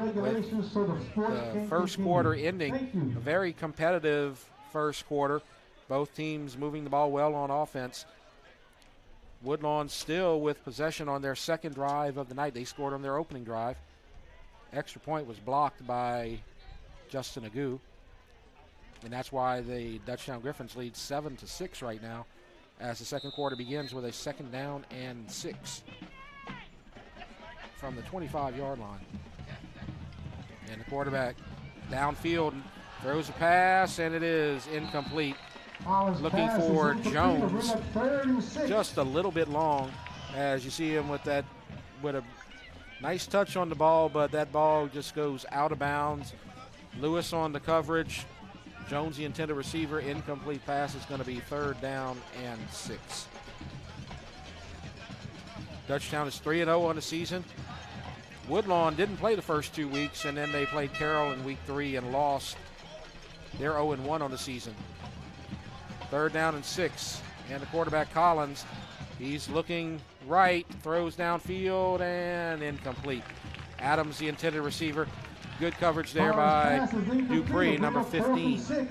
the first quarter ending, a very competitive first quarter. Both teams moving the ball well on offense. Woodlawn still with possession on their second drive of the night. They scored on their opening drive. Extra point was blocked by Justin Agu. And that's why the Dutchtown Griffins lead 7-6 right now as the second quarter begins with a 2nd down and 6 from the 25-yard line. And the quarterback downfield throws a pass, and it is incomplete. Looking for Jones, just a little bit long, as you see him with a nice touch on the ball, but that ball just goes out of bounds. Lewis on the coverage. Jones, the intended receiver. Incomplete pass is going to be 3rd down and 6. Dutchtown is 3-0 on the season. Woodlawn didn't play the first 2 weeks, and then they played Carroll in week 3 and lost. They're 0-1 on the season. 3rd down and 6. And the quarterback, Collins, he's looking right, throws downfield, and incomplete. Adams, the intended receiver. Good coverage there by Dupree, number 15.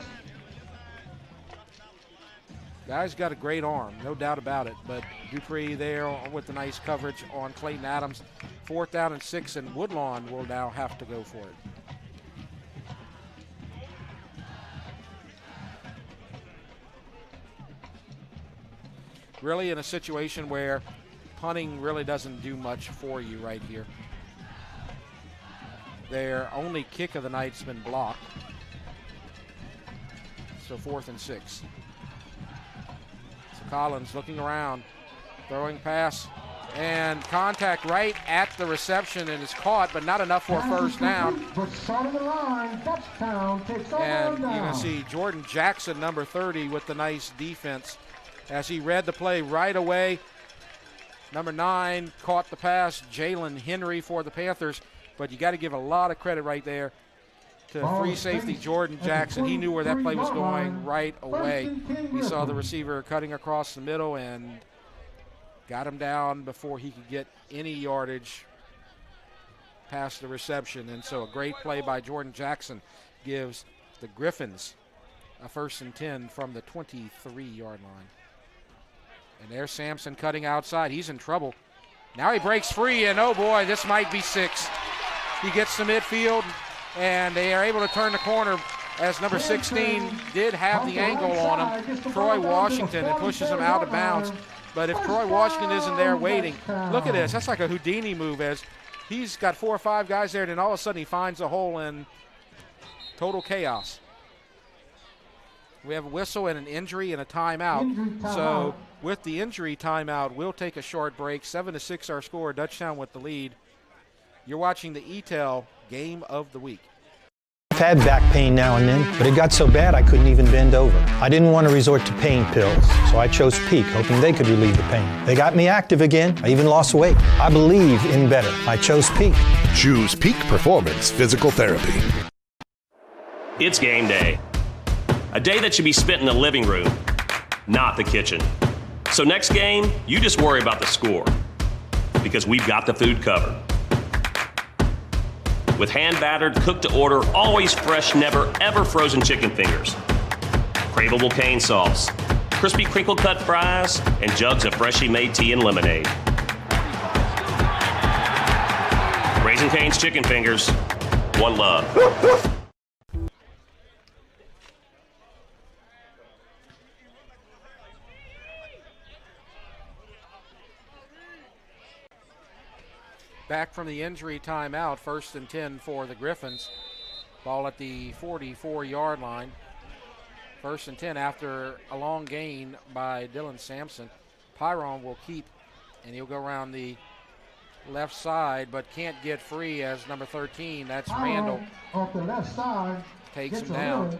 Guy's got a great arm, no doubt about it, but Dupree there with the nice coverage on Clayton Adams. 4th down and 6, and Woodlawn will now have to go for it. Really in a situation where punting really doesn't do much for you right here. Their only kick of the night's been blocked. So 4th and 6. So Collins looking around, throwing pass, and contact right at the reception, and is caught, but not enough for a 1st down. And you're going to see Jordan Jackson, number 30, with the nice defense as he read the play right away. Number 9 caught the pass, Jalen Henry for the Panthers. But you got to give a lot of credit right there to free safety Jordan Jackson. He knew where that play was going right away. He saw the receiver cutting across the middle and got him down before he could get any yardage past the reception. And so a great play by Jordan Jackson gives the Griffins a 1st and 10 from the 23-yard line. And there's Sampson cutting outside. He's in trouble. Now he breaks free, and oh boy, this might be 6. He gets to midfield, and they are able to turn the corner as number 16 did have the angle on him, Troy Washington, and pushes him out of bounds. But if Troy Washington isn't there waiting, look at this. That's like a Houdini move, as he's got 4 or 5 guys there, and then all of a sudden he finds a hole in total chaos. We have a whistle and an injury and a timeout. So with the injury timeout, we'll take a short break. 7-6 our score. Dutchtown with the lead. You're watching the Eatel Game of the Week. I've had back pain now and then, but it got so bad I couldn't even bend over. I didn't want to resort to pain pills, so I chose Peak, hoping they could relieve the pain. They got me active again. I even lost weight. I believe in better. I chose Peak. Choose Peak Performance Physical Therapy. It's game day. A day that should be spent in the living room, not the kitchen. So next game, you just worry about the score, because we've got the food covered. With hand-battered, cooked-to-order, always fresh, never, ever frozen chicken fingers, craveable cane sauce, crispy crinkle-cut fries, and jugs of freshly made tea and lemonade. Raising Cane's Chicken Fingers, one love. back from the injury timeout. 1st and 10 for the Griffins. Ball at the 44-yard line. 1st and 10 after a long gain by Dylan Sampson. Pyron will keep, and he'll go around the left side, but can't get free as number 13. That's Randall. Off the left side. Takes him down.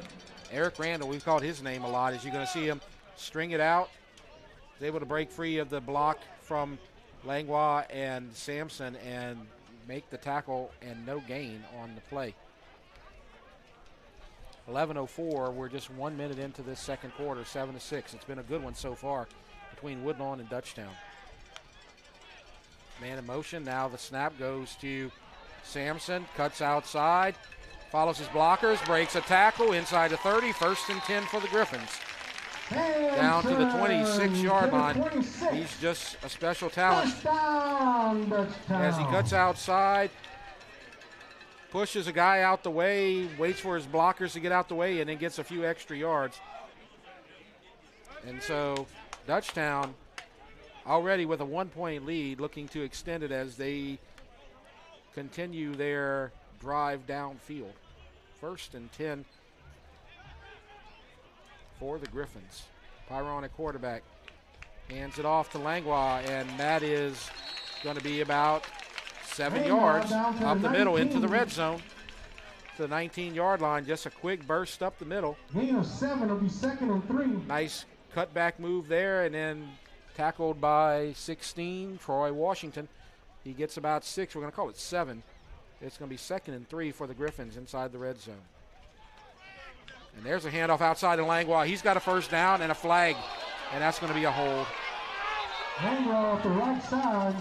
Eric Randall, we've called his name a lot, as you're going to see him string it out. He's able to break free of the block from Langlois and Sampson and make the tackle, and no gain on the play. 11:04, we're just 1 minute into this second quarter, 7-6. It's been a good one so far between Woodlawn and Dutchtown. Man in motion, now the snap goes to Sampson, cuts outside, follows his blockers, breaks a tackle inside the 30, 1st and 10 for the Griffins. Down to the 26-yard line. He's just a special talent. As he cuts outside, pushes a guy out the way, waits for his blockers to get out the way, and then gets a few extra yards. And so Dutchtown already with a 1-point lead, looking to extend it as they continue their drive downfield. 1st and 10 for the Griffins. Pyron at quarterback. Hands it off to Langlois, and that is going to be about 7 yards up the middle into the red zone. To the 19-yard line, just a quick burst up the middle. Gain of 7 will be 2nd and 3. Nice cutback move there, and then tackled by 16, Troy Washington. He gets about 6. We're going to call it 7. It's going to be 2nd and 3 for the Griffins inside the red zone. And there's a handoff outside to Langlois. He's got a 1st down and a flag, and that's going to be a hold. Langlois at the right side.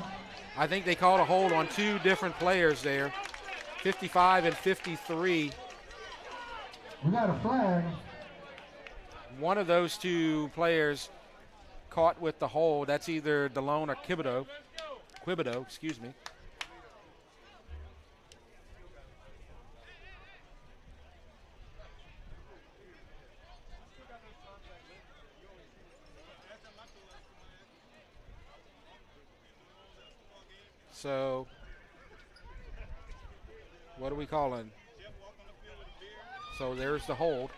I think they called a hold on 2 different players there, 55 and 53. We got a flag. One of those 2 players caught with the hold. That's either DeLone or Quibido, excuse me. So, what are we calling? So there's the hold.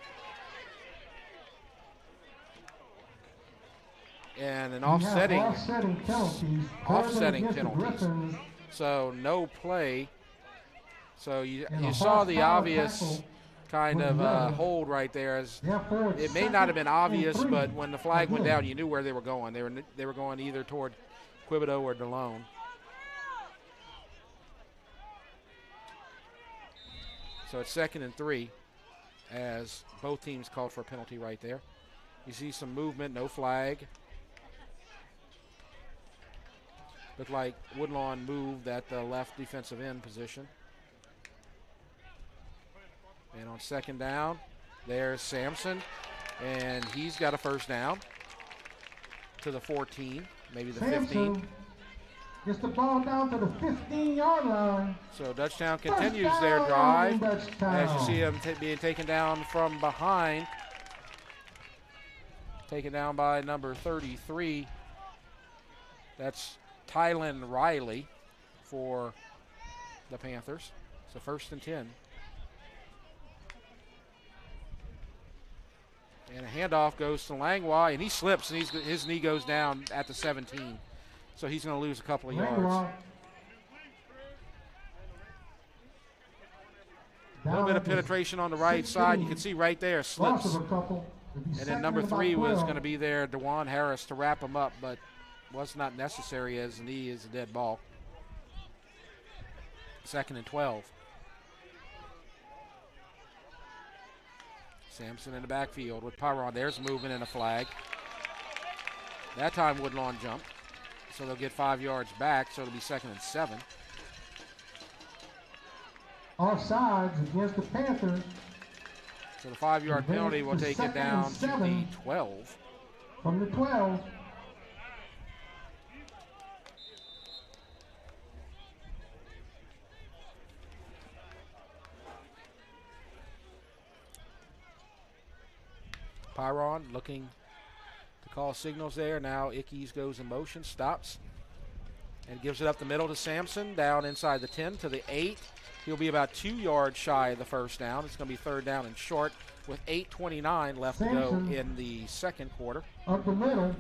And an offsetting penalties. So no play. So you saw the obvious kind of hold right there. As it may not have been obvious, but when the flag went down, you knew where they were going. They were going either toward Quibido or DeLone. So it's 2nd and 3 as both teams called for a penalty right there. You see some movement, no flag. Looked like Woodlawn moved at the left defensive end position. And on 2nd down, there's Sampson, and he's got a 1st down to the 14, maybe the 15. Gets the ball down to the 15-yard line. So Dutchtown continues their drive. As you see him being taken down from behind. Taken down by number 33. That's Tylen Riley for the Panthers. So 1st and 10. And a handoff goes to Langlois, and he slips, and his knee goes down at the 17. So he's going to lose a couple of yards. A little bit of penetration on the right side. You can see right there, slips. And then number 3 was going to be there, DeJuan Harris, to wrap him up, but was not necessary as the knee is a dead ball. 2nd and 12. Sampson in the backfield with Pyron. There's movement and a flag. That time Woodlawn jumped. So they'll get 5 yards back, so it'll be 2nd and 7. Offsides against the Panthers. So the 5-yard penalty will take it down to the 12. From the 12. Pyron looking to call signals there. Now Ickes goes in motion, stops, and gives it up the middle to Sampson, down inside the 10 to the 8. He'll be about 2 yards shy of the first down. It's going to be third down and short with 8:29 left to go in the second quarter. Up the middle.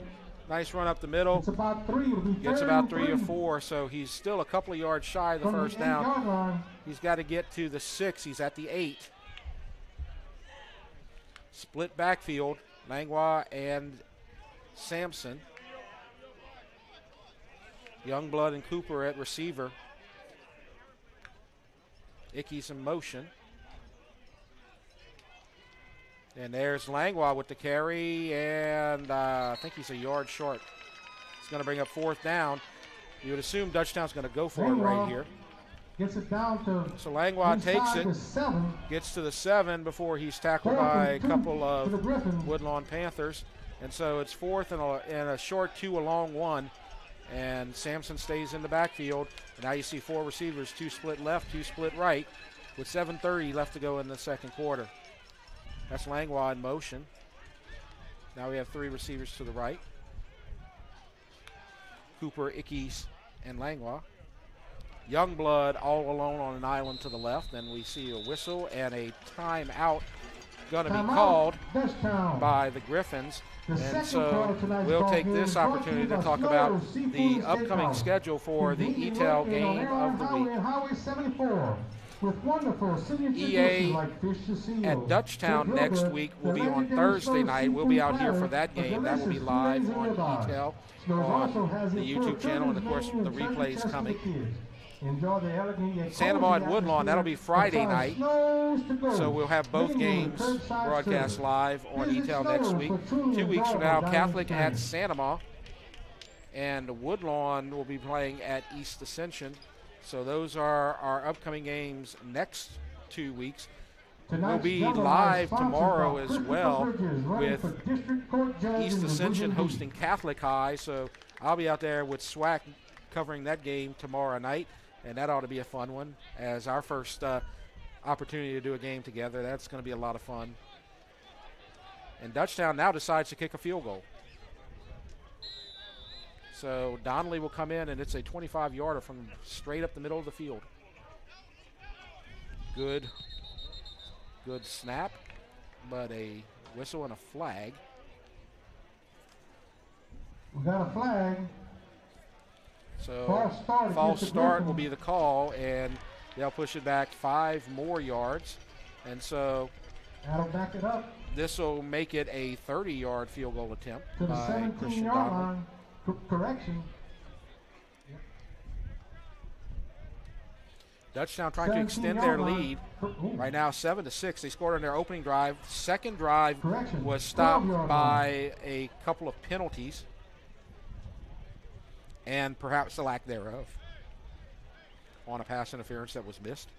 Nice run up the middle. It's about 3. It'll be Gets about 3 or 4, so he's still a couple of yards shy of the first down. He's got to get to the 6. He's at the 8. Split backfield, Langlois and Sampson. Youngblood and Cooper at receiver. Ickey's in motion. And there's Langlois with the carry, and I think he's a yard short. He's going to bring up fourth down. You would assume Dutchtown's going to go for it right here. Gets it down to. So Langlois takes it, gets to the 7 before he's tackled by a couple of Woodlawn Panthers. And so it's fourth and a short 2, a long 1. And Sampson stays in the backfield. And now you see 4 receivers, 2 split left, 2 split right, with 7:30 left to go in the second quarter. That's Langlois in motion. Now we have 3 receivers to the right. Cooper, Ickes, and Langlois. Youngblood all alone on an island to the left. Then we see a whistle and a timeout going to be called by the Griffins. And so we'll take this opportunity to talk about the upcoming schedule for the Eatel game of the week. EA at Dutchtown next week will be on Thursday night. We'll be out here for that game. That will be live on Eatel on the YouTube channel, and of course the replays coming. Santa Maria at Woodlawn, that'll be Friday night. So we'll have both games broadcast live on Eatel next week. 2 weeks from now, Catholic at Santa Maria, and Woodlawn will be playing at East Ascension. So those are our upcoming games next 2 weeks. We'll be live tomorrow as well with East Ascension hosting Catholic High. So I'll be out there with SWAC covering that game tomorrow night, and that ought to be a fun one as our first opportunity to do a game together. That's going to be a lot of fun. And Dutchtown now decides to kick a field goal. So Donnelly will come in, and it's a 25-yarder from straight up the middle of the field. Good snap, but a whistle and a flag. We got a flag. So false start will be the call, and they'll push it back 5 more yards. And so that'll back it up. This will make it a 30-yard field goal attempt to the by Christian Donnelly. Correction. Dutchtown trying to extend their lead. Right now 7-6. They scored on their opening drive. Second drive was stopped by a couple of penalties and perhaps the lack thereof on a pass interference that was missed.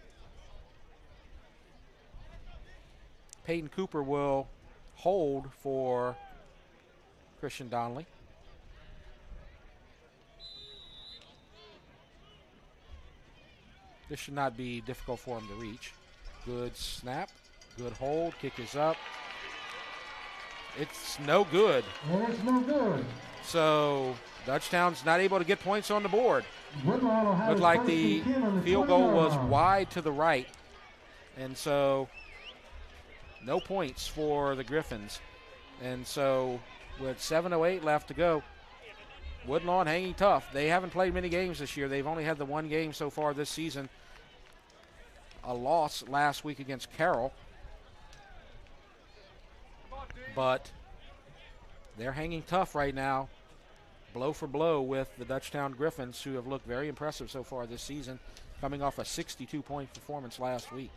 Peyton Cooper will hold for Christian Donnelly. This should not be difficult for him to reach. Good snap, good hold, kick is up. It's no good. It's no good. So Dutchtown's not able to get points on the board. Looked like the field goal was wide to the right. And so no points for the Griffins. And so with 7:08 left to go, Woodlawn hanging tough. They haven't played many games this year. They've only had the 1 game so far this season. A loss last week against Carroll. But they're hanging tough right now, blow for blow with the Dutchtown Griffins, who have looked very impressive so far this season, coming off a 62-point performance last week.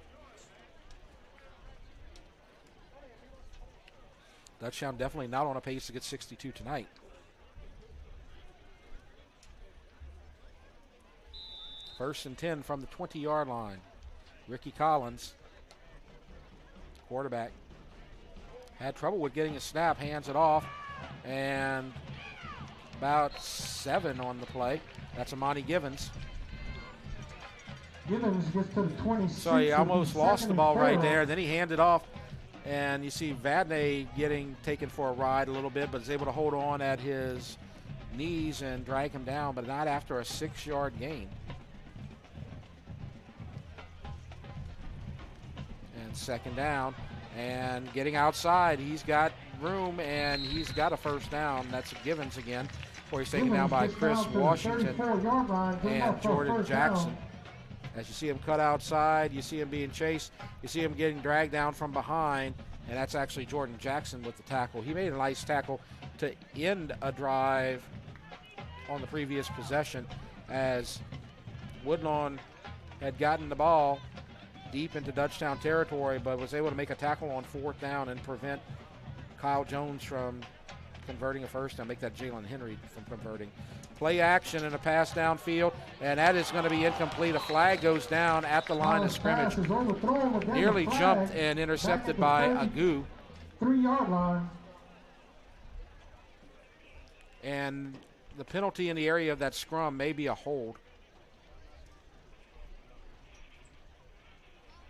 Dutchtown definitely not on a pace to get 62 tonight. First and 10 from the 20-yard line. Ricky Collins, quarterback, had trouble with getting a snap, hands it off, and about 7 on the play. That's Amani Givens. Givens gets to the 26. So he almost lost the ball right there. Then he handed off, and you see Vadney getting taken for a ride a little bit, but is able to hold on at his knees and drag him down, but not after a 6-yard gain. And second down, and getting outside, he's got room, and he's got a first down. That's Givens again, where he's taken down by Chris Washington and Jordan Jackson. As you see him cut outside, you see him being chased, you see him getting dragged down from behind, and that's actually Jordan Jackson with the tackle. He made a nice tackle to end a drive on the previous possession, as Woodlawn had gotten the ball deep into Dutchtown territory, but was able to make a tackle on 4th down and prevent Kyle Jones from converting a first down, make that Jalen Henry from converting. Play action and a pass downfield, and that is going to be incomplete. A flag goes down at the line of scrimmage. Nearly jumped and intercepted by Agu. 3-yard line. And the penalty in the area of that scrum may be a hold.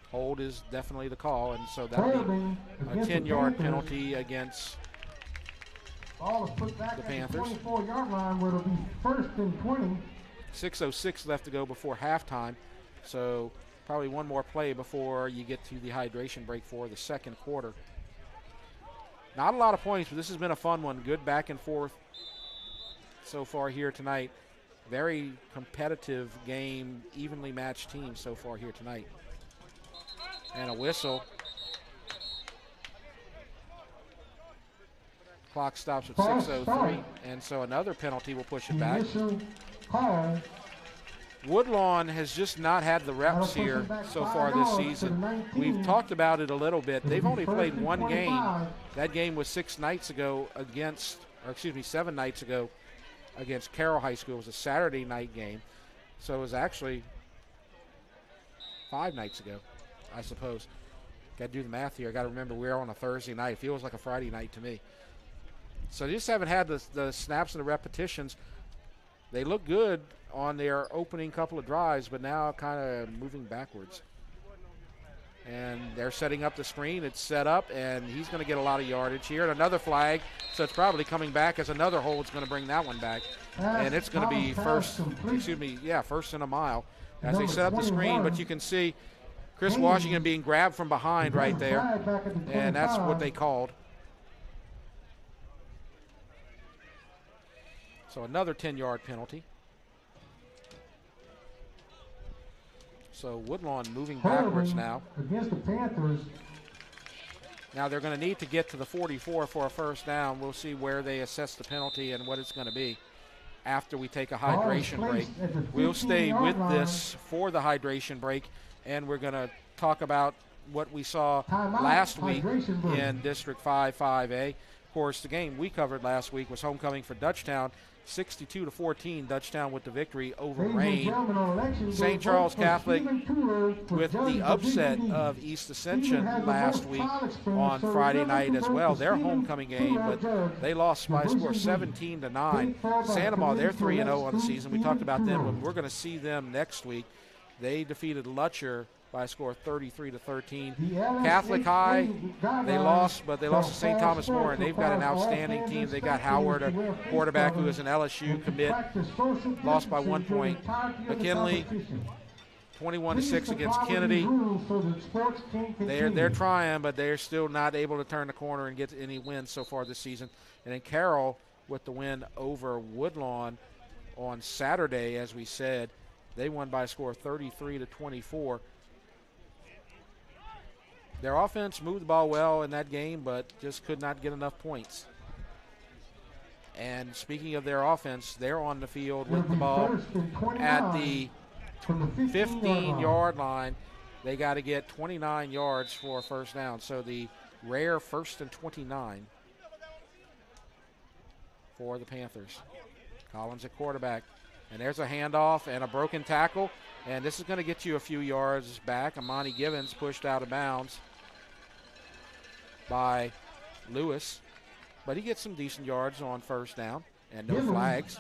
Hold is definitely the call, and so that'll be a 10-yard penalty against Ball is put back the at Panthers. the 24-yard line, where it'll be 1st and 20. 6:06 left to go before halftime, so probably one more play before you get to the hydration break for the second quarter. Not a lot of points, but this has been a fun one. Good back and forth so far here tonight. Very competitive game, evenly matched team so far here tonight. And a whistle. Clock stops at 6:03, and so another penalty will push it back. Woodlawn has just not had the reps here so far this season. We've talked about it a little bit. They've only played one game. That game was 7 nights ago against Carroll High School. It was a Saturday night game. So it was actually 5 nights ago, I suppose. Got to do the math here. I got to remember we're on a Thursday night. It feels like a Friday night to me. So they just haven't had the snaps and the repetitions. They look good on their opening couple of drives, but now kind of moving backwards. And they're setting up the screen. It's set up, and he's going to get a lot of yardage here. And another flag, so it's probably coming back as another hold's going to bring that one back. And it's going to be first and a mile as they set up the screen. But you can see Chris Washington being grabbed from behind right there, and that's what they called. So another 10-yard penalty. So Woodlawn moving backwards now. Against the Panthers. Now they're going to need to get to the 44 for a first down. We'll see where they assess the penalty and what it's going to be after we take a hydration break. We'll stay with this for the hydration break, and we're going to talk about what we saw last week in District 5-5A. Of course, the game we covered last week was homecoming for Dutchtown. 62-14, Dutchtown with the victory over Rain. St. Charles Catholic with the upset of East Ascension last week on Friday night as well. Their homecoming game, but they lost by a score 17-9. Santa Ma, they're 3-0 on the season. We talked about them, but we're going to see them next week. They defeated Lutcher by a score of 33-13. Catholic High, they lost, but they lost to St. Thomas More, and they've got an outstanding team. They got Howard, a quarterback who is an LSU commit, lost by 1 point. McKinley, 21-6 against Kennedy. They're trying, but they're still not able to turn the corner and get any wins so far this season. And then Carroll with the win over Woodlawn on Saturday, as we said. They won by a score of 33-24. Their offense moved the ball well in that game, but just could not get enough points. And speaking of their offense, they're on the field with the ball at the 15-yard line. They got to get 29 yards for a first down. So the rare 1st and 29 for the Panthers. Collins at quarterback. And there's a handoff and a broken tackle. And this is going to get you a few yards back. Amani Givens pushed out of bounds by Lewis. But he gets some decent yards on first down and no flags.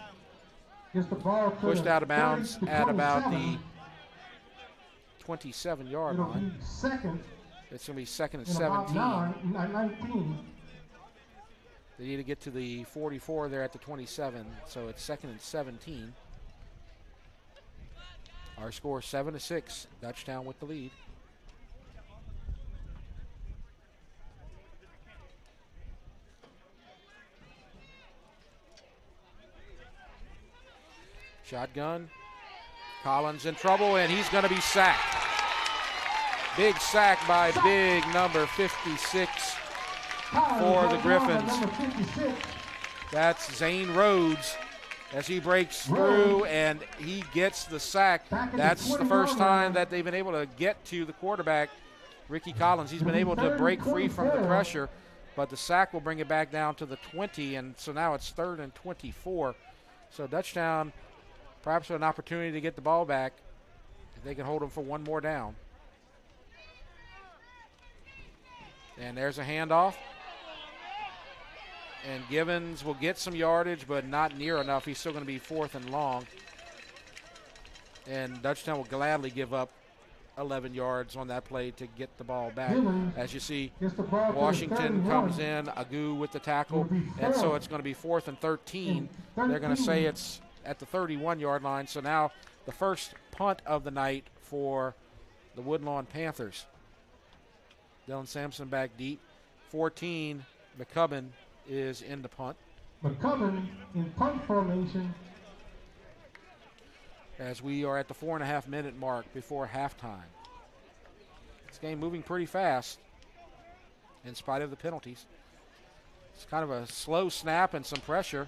Pushed out of bounds at about the 27-yard line. It's going to be 2nd and 17. They need to get to the 44 there at the 27, so it's 2nd and 17. Our score 7-6. Dutchtown with the lead. Shotgun. Collins in trouble, and he's going to be sacked. Big sack by big number 56 for the Griffins. That's Zane Rhodes as he breaks through, and he gets the sack. That's the first time that they've been able to get to the quarterback, Ricky Collins. He's been able to break free from the pressure, but the sack will bring it back down to the 20, and so now it's 3rd and 24. So Dutchtown perhaps an opportunity to get the ball back if they can hold them for one more down. And there's a handoff. And Givens will get some yardage, but not near enough. He's still going to be 4th and long. And Dutchtown will gladly give up 11 yards on that play to get the ball back. As you see, Washington comes in, Agu with the tackle, and so it's going to be 4th and 13. They're going to say it's at the 31-yard line. So now the first punt of the night for the Woodlawn Panthers. Dylan Sampson back deep. 14, McCubbin is in the punt. McCubbin in punt formation. As we are at the 4.5-minute mark before halftime. This game moving pretty fast in spite of the penalties. It's kind of a slow snap and some pressure.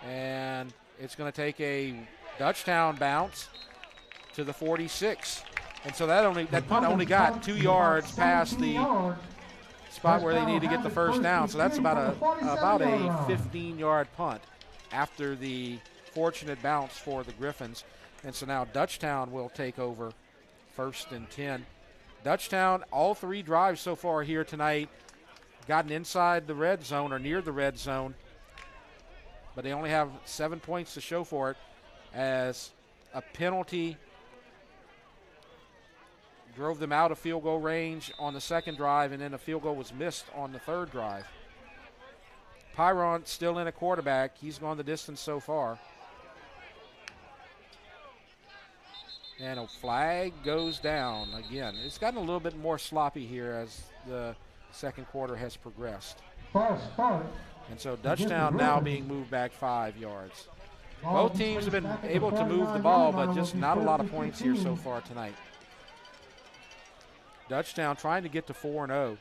And it's going to take a Dutchtown bounce to the 46. And so that punt only got 2 yards past the spot where they need to get the first down. So that's about a 15-yard punt after the fortunate bounce for the Griffins. And so now Dutchtown will take over 1st and 10. Dutchtown, all 3 drives so far here tonight, gotten inside the red zone or near the red zone. But they only have 7 points to show for it, as a penalty drove them out of field goal range on the 2nd drive, and then a field goal was missed on the 3rd drive. Pyron still in a quarterback. He's gone the distance so far. And a flag goes down again. It's gotten a little bit more sloppy here as the 2nd quarter has progressed. And so Dutchtown now being moved back 5 yards. Both teams have been able to move the ball, but just not a lot of points here so far tonight. Dutchtown trying to get to 4-0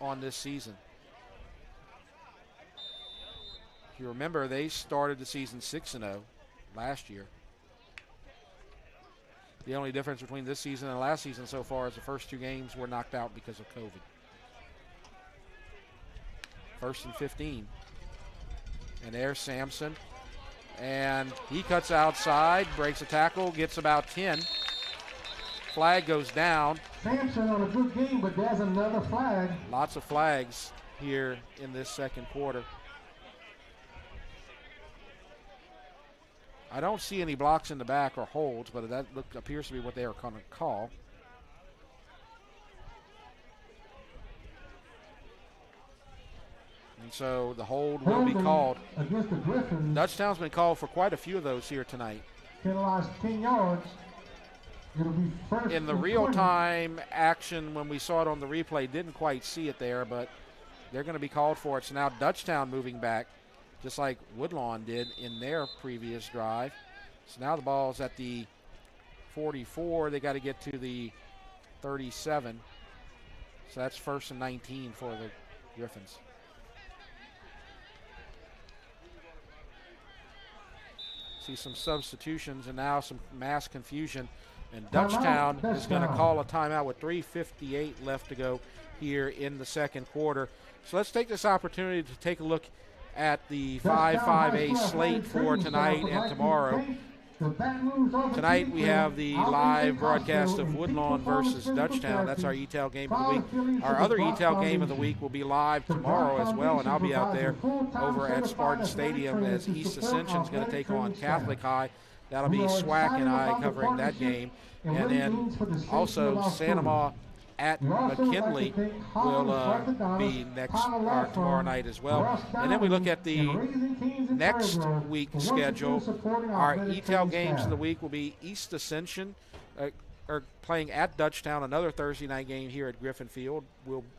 on this season. If you remember, they started the season 6-0 last year. The only difference between this season and last season so far is the first 2 games were knocked out because of COVID. 1st and 15. And there's Sampson. And he cuts outside, breaks a tackle, gets about 10. Flag goes down. Sampson on a good game, but there's another flag. Lots of flags here in this 2nd quarter. I don't see any blocks in the back or holds, but that appears to be what they are going to call. And so the hold will be called. Against the Griffins. Dutchtown's been called for quite a few of those here tonight. Penalized 10 yards. It'll be 1st in the real-time action, when we saw it on the replay, didn't quite see it there, but they're going to be called for it. So now Dutchtown moving back, just like Woodlawn did in their previous drive. So now the ball's at the 44. They got to get to the 37. So that's 1st and 19 for the Griffins. See some substitutions and now some mass confusion. And Dutchtown is going to call a timeout with 3:58 left to go here in the 2nd quarter. So let's take this opportunity to take a look at the 5-5A slate for tonight and tomorrow. Tonight we have the live broadcast of Woodlawn versus Dutchtown. That's our Eatel game of the week. Our other Eatel game of the week will be live tomorrow as well, and I'll be out there over at Spartan Stadium as East Ascension is going to take on Catholic High. That'll be Swack and I covering that game. And then also Santa at McKinley will be tomorrow night as well. And then we look at the next week schedule. Our Eatel games of the week will be East Ascension are playing at Dutchtown, another Thursday night game here at Griffin Field.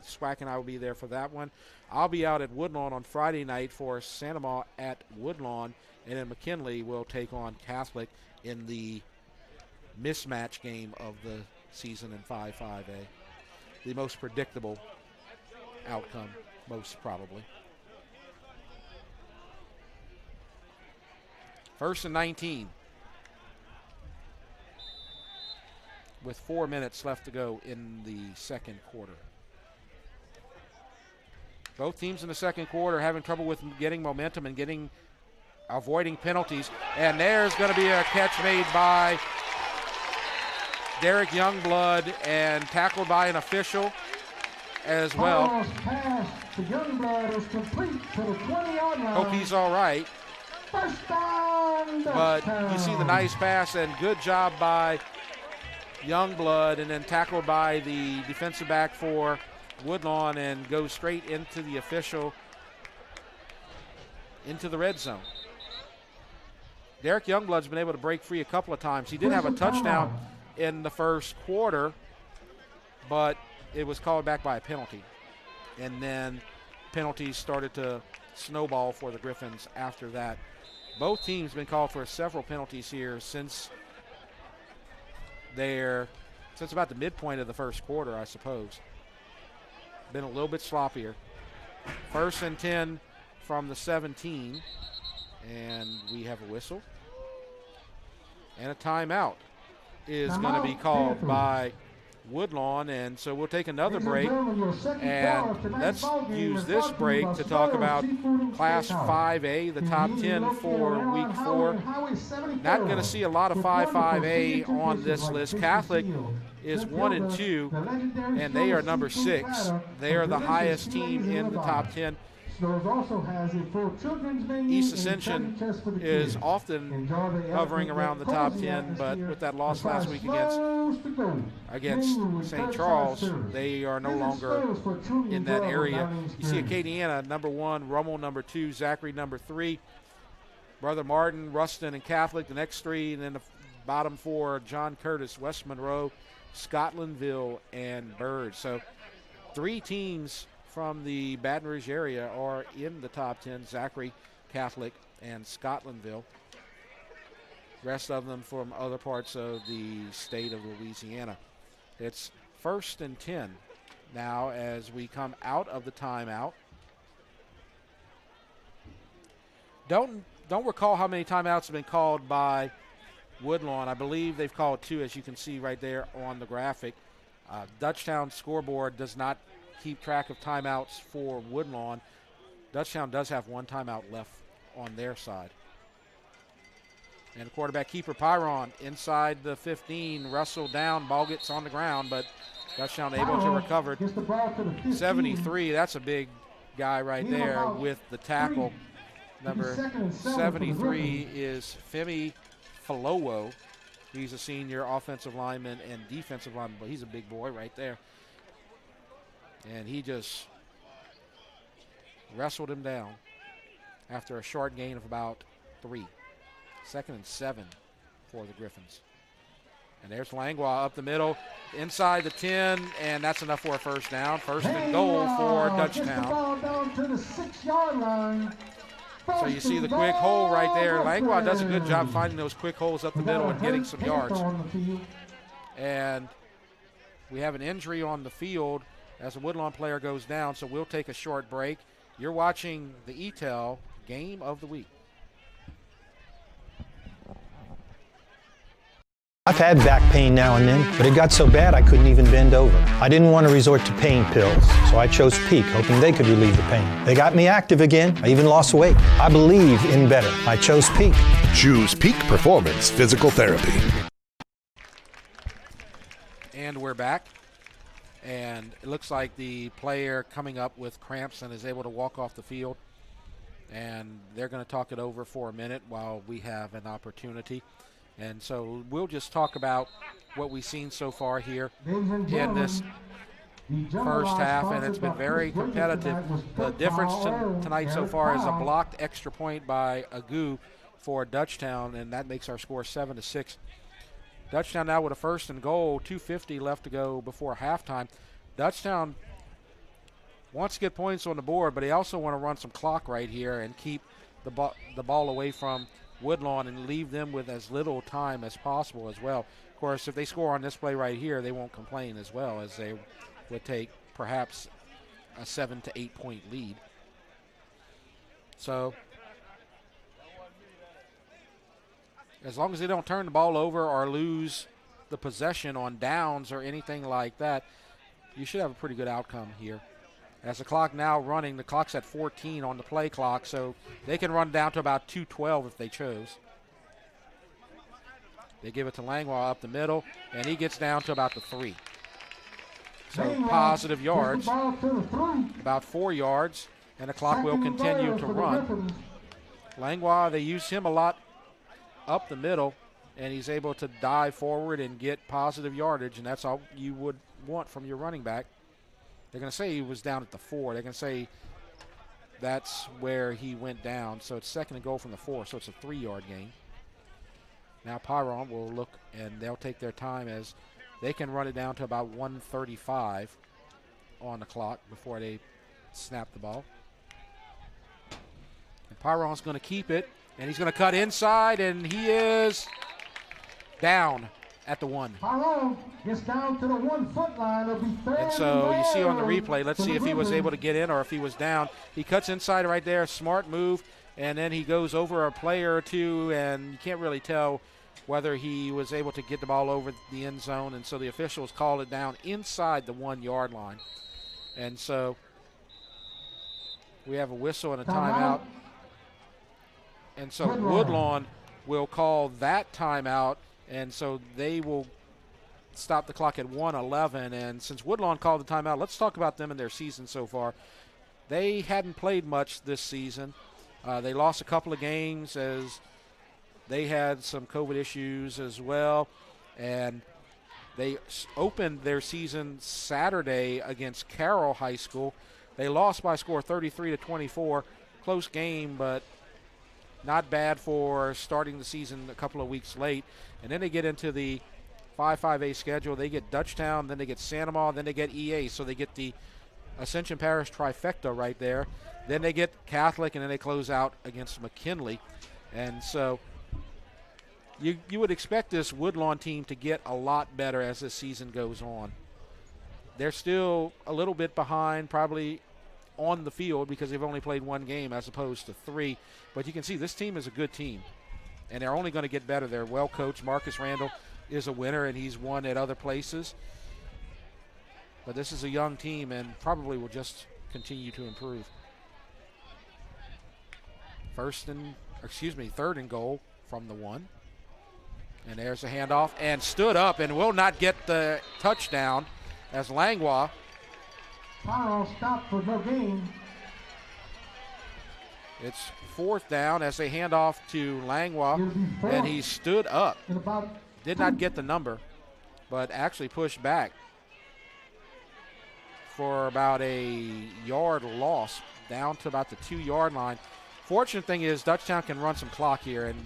Swack and I will be there for that one. I'll be out at Woodlawn on Friday night for Santa Ma at Woodlawn, and then McKinley will take on Catholic in the mismatch game of the season in 5-5A. The most predictable outcome, most probably. 1st and 19. With 4 minutes left to go in the second quarter. Both teams in the second quarter having trouble with getting momentum and avoiding penalties. And there's going to be a catch made by Derek Youngblood and tackled by an official as well. Hope he's all right. But you see the nice pass and good job by Youngblood, and then tackled by the defensive back for Woodlawn and goes straight into the official into the red zone. Derek Youngblood's been able to break free a couple of times. He did have a touchdown in the first quarter, but it was called back by a penalty. And then penalties started to snowball for the Griffins after that. Both teams been called for several penalties here since about the midpoint of the first quarter, I suppose. Been a little bit sloppier. 1st and 10 from the 17, and we have a whistle. And a timeout is going to be called by Woodlawn, and so we'll take another break, and let's use this break to talk about Class 5A, the top 10 for Week 4. Not going to see a lot of 5A on this list. Catholic is 1 and 2, and they are number 6. They are the highest team in the top 10. East Ascension is often hovering around the top 10, but with that loss last week against St. Charles, they are no longer in that area. You see Acadiana number 1, Rummel number 2, Zachary number 3, Brother Martin, Ruston, and Catholic the next 3, and then the bottom 4, John Curtis, West Monroe, Scotlandville, and Byrd. So 3 teams from the Baton Rouge area are in the top 10, Zachary, Catholic, and Scotlandville. Rest of them from other parts of the state of Louisiana. It's 1st and 10 now as we come out of the timeout. Don't recall how many timeouts have been called by Woodlawn. I believe they've called 2, as you can see right there on the graphic. Dutchtown scoreboard does not keep track of timeouts for Woodlawn. Dutchtown does have 1 timeout left on their side. And quarterback keeper Pyron inside the 15, wrestled down, ball gets on the ground, but Dutchtown able to recover. 73, that's a big guy right there with the tackle. Number 73 is Femi Falowo. He's a senior offensive lineman and defensive lineman, but he's a big boy right there. And he just wrestled him down after a short gain of about 3. 2nd and 7 for the Griffins. And there's Langlois up the middle, inside the 10, and that's enough for a first down. 1st and goal for Dutchtown. Down to the 6-yard line. So you see the quick hole right there. Langlois does a good job finding those quick holes up the middle and getting some yards. And we have an injury on the field as a Woodlawn player goes down, so we'll take a short break. You're watching the Eatel Game of the Week. I've had back pain now and then, but it got so bad I couldn't even bend over. I didn't want to resort to pain pills, so I chose BUICK, hoping they could relieve the pain. They got me active again. I even lost weight. I believe in better. I chose BUICK. Choose BUICK Performance Physical Therapy. And we're back. And it looks like the player coming up with cramps and is able to walk off the field. And they're going to talk it over for a minute while we have an opportunity. And so we'll just talk about what we've seen so far here in this first half, and it's been very competitive. The difference tonight so far is a blocked extra point by Agu for Dutchtown, and that makes our score 7-6. Dutchtown now with a 1st and goal, 2:50 left to go before halftime. Dutchtown wants to get points on the board, but they also want to run some clock right here and keep the ball away from Woodlawn and leave them with as little time as possible as well. Of course, if they score on this play right here, they won't complain as well, as they would take perhaps a 7 to 8 point lead. So as long as they don't turn the ball over or lose the possession on downs or anything like that, you should have a pretty good outcome here. As the clock now running, the clock's at 14 on the play clock, so they can run down to about 2:12 if they chose. They give it to Langlois up the middle, and he gets down to about the 3. So positive yards, about 4 yards, and the clock will continue to run. Langlois, they use him a lot up the middle, and he's able to dive forward and get positive yardage, and that's all you would want from your running back. They're going to say he was down at the 4. They're going to say that's where he went down. So it's 2nd and goal from the 4, so it's a 3-yard gain. Now Pyron will look, and they'll take their time as they can run it down to about 1:35 on the clock before they snap the ball. And Pyron's going to keep it, and he's going to cut inside, and he is down at the 1. Pyron gets down to the 1-foot line. It'll be 3rd and so you see on the replay, let's see if he was able to get in or if he was down. He cuts inside right there, smart move, and then he goes over a player or two, and you can't really tell whether he was able to get the ball over the end zone, and so the officials call it down inside the 1-yard line. And so we have a whistle and a timeout. And so Woodlawn will call that timeout, and so they will stop the clock at 1:11. And since Woodlawn called the timeout, let's talk about them and their season so far. They hadn't played much this season. They lost a couple of games as they had some COVID issues as well. And they opened their season Saturday against Carroll High School. They lost by a score 33-24. Close game, but not bad for starting the season a couple of weeks late. And then they get into the 5-5A schedule. They get Dutchtown, then they get Santa Maria, then they get EA. So they get the Ascension Parish trifecta right there. Then they get Catholic, and then they close out against McKinley. And so you would expect this Woodlawn team to get a lot better as this season goes on. They're still a little bit behind, probably on the field, because they've only played 1 game as opposed to 3. But you can see this team is a good team, and they're only going to get better. They're well coached. Marcus Randall is a winner, and he's won at other places. But this is a young team and probably will just continue to improve. 3rd and goal from the 1. And there's a handoff, and stood up and will not get the touchdown as Langlois. Pyron stopped for no gain. It's 4th down as they hand off to Langlois, and he stood up. Did not get the number, but actually pushed back for about a yard loss down to about the 2-yard line. Fortunate thing is Dutchtown can run some clock here, and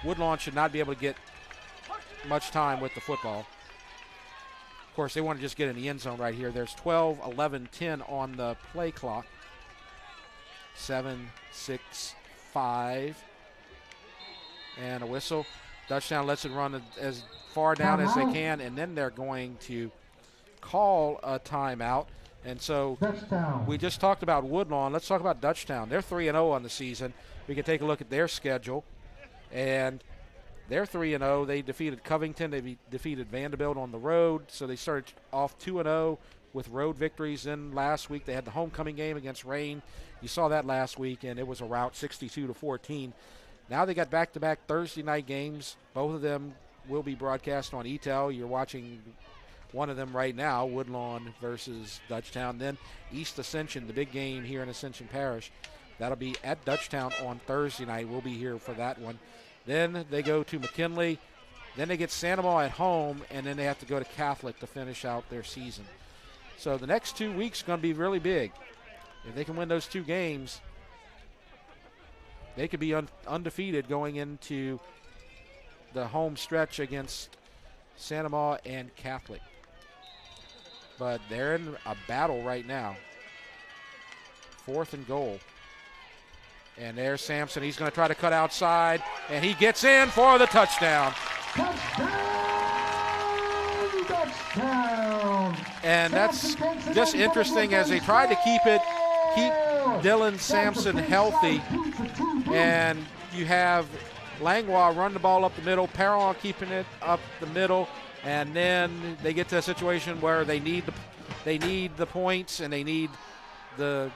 Woodlawn should not be able to get much time with the football. Of course, they want to just get in the end zone right here. There's 12, 11, 10 on the play clock. 7, 6, 5. And a whistle. Dutchtown lets it run as far down as they can, and then they're going to call a timeout. And so we just talked about Woodlawn. Let's talk about Dutchtown. They're 3-0 on the season. We can take a look at their schedule. And they're 3-0. They defeated Covington. They defeated Vanderbilt on the road. So they started off 2-0 with road victories. Then last week they had the homecoming game against Rain. You saw that last week, and it was a rout, 62-14. Now they got back-to-back Thursday night games. Both of them will be broadcast on Eatel. You're watching one of them right now, Woodlawn versus Dutchtown. Then East Ascension, the big game here in Ascension Parish. That'll be at Dutchtown on Thursday night. We'll be here for that one. Then they go to McKinley. Then they get Santa Maria at home, and then they have to go to Catholic to finish out their season. So the next 2 weeks are going to be really big. If they can win those 2 games, they could be undefeated going into the home stretch against Santa Maria and Catholic. But they're in a battle right now. 4th and goal. And there's Sampson. He's going to try to cut outside, and he gets in for the touchdown. Touchdown! And that's just interesting as they tried to keep Dylan Sampson healthy. And you have Langlois run the ball up the middle, Perron keeping it up the middle, and then they get to a situation where they need the points and they need the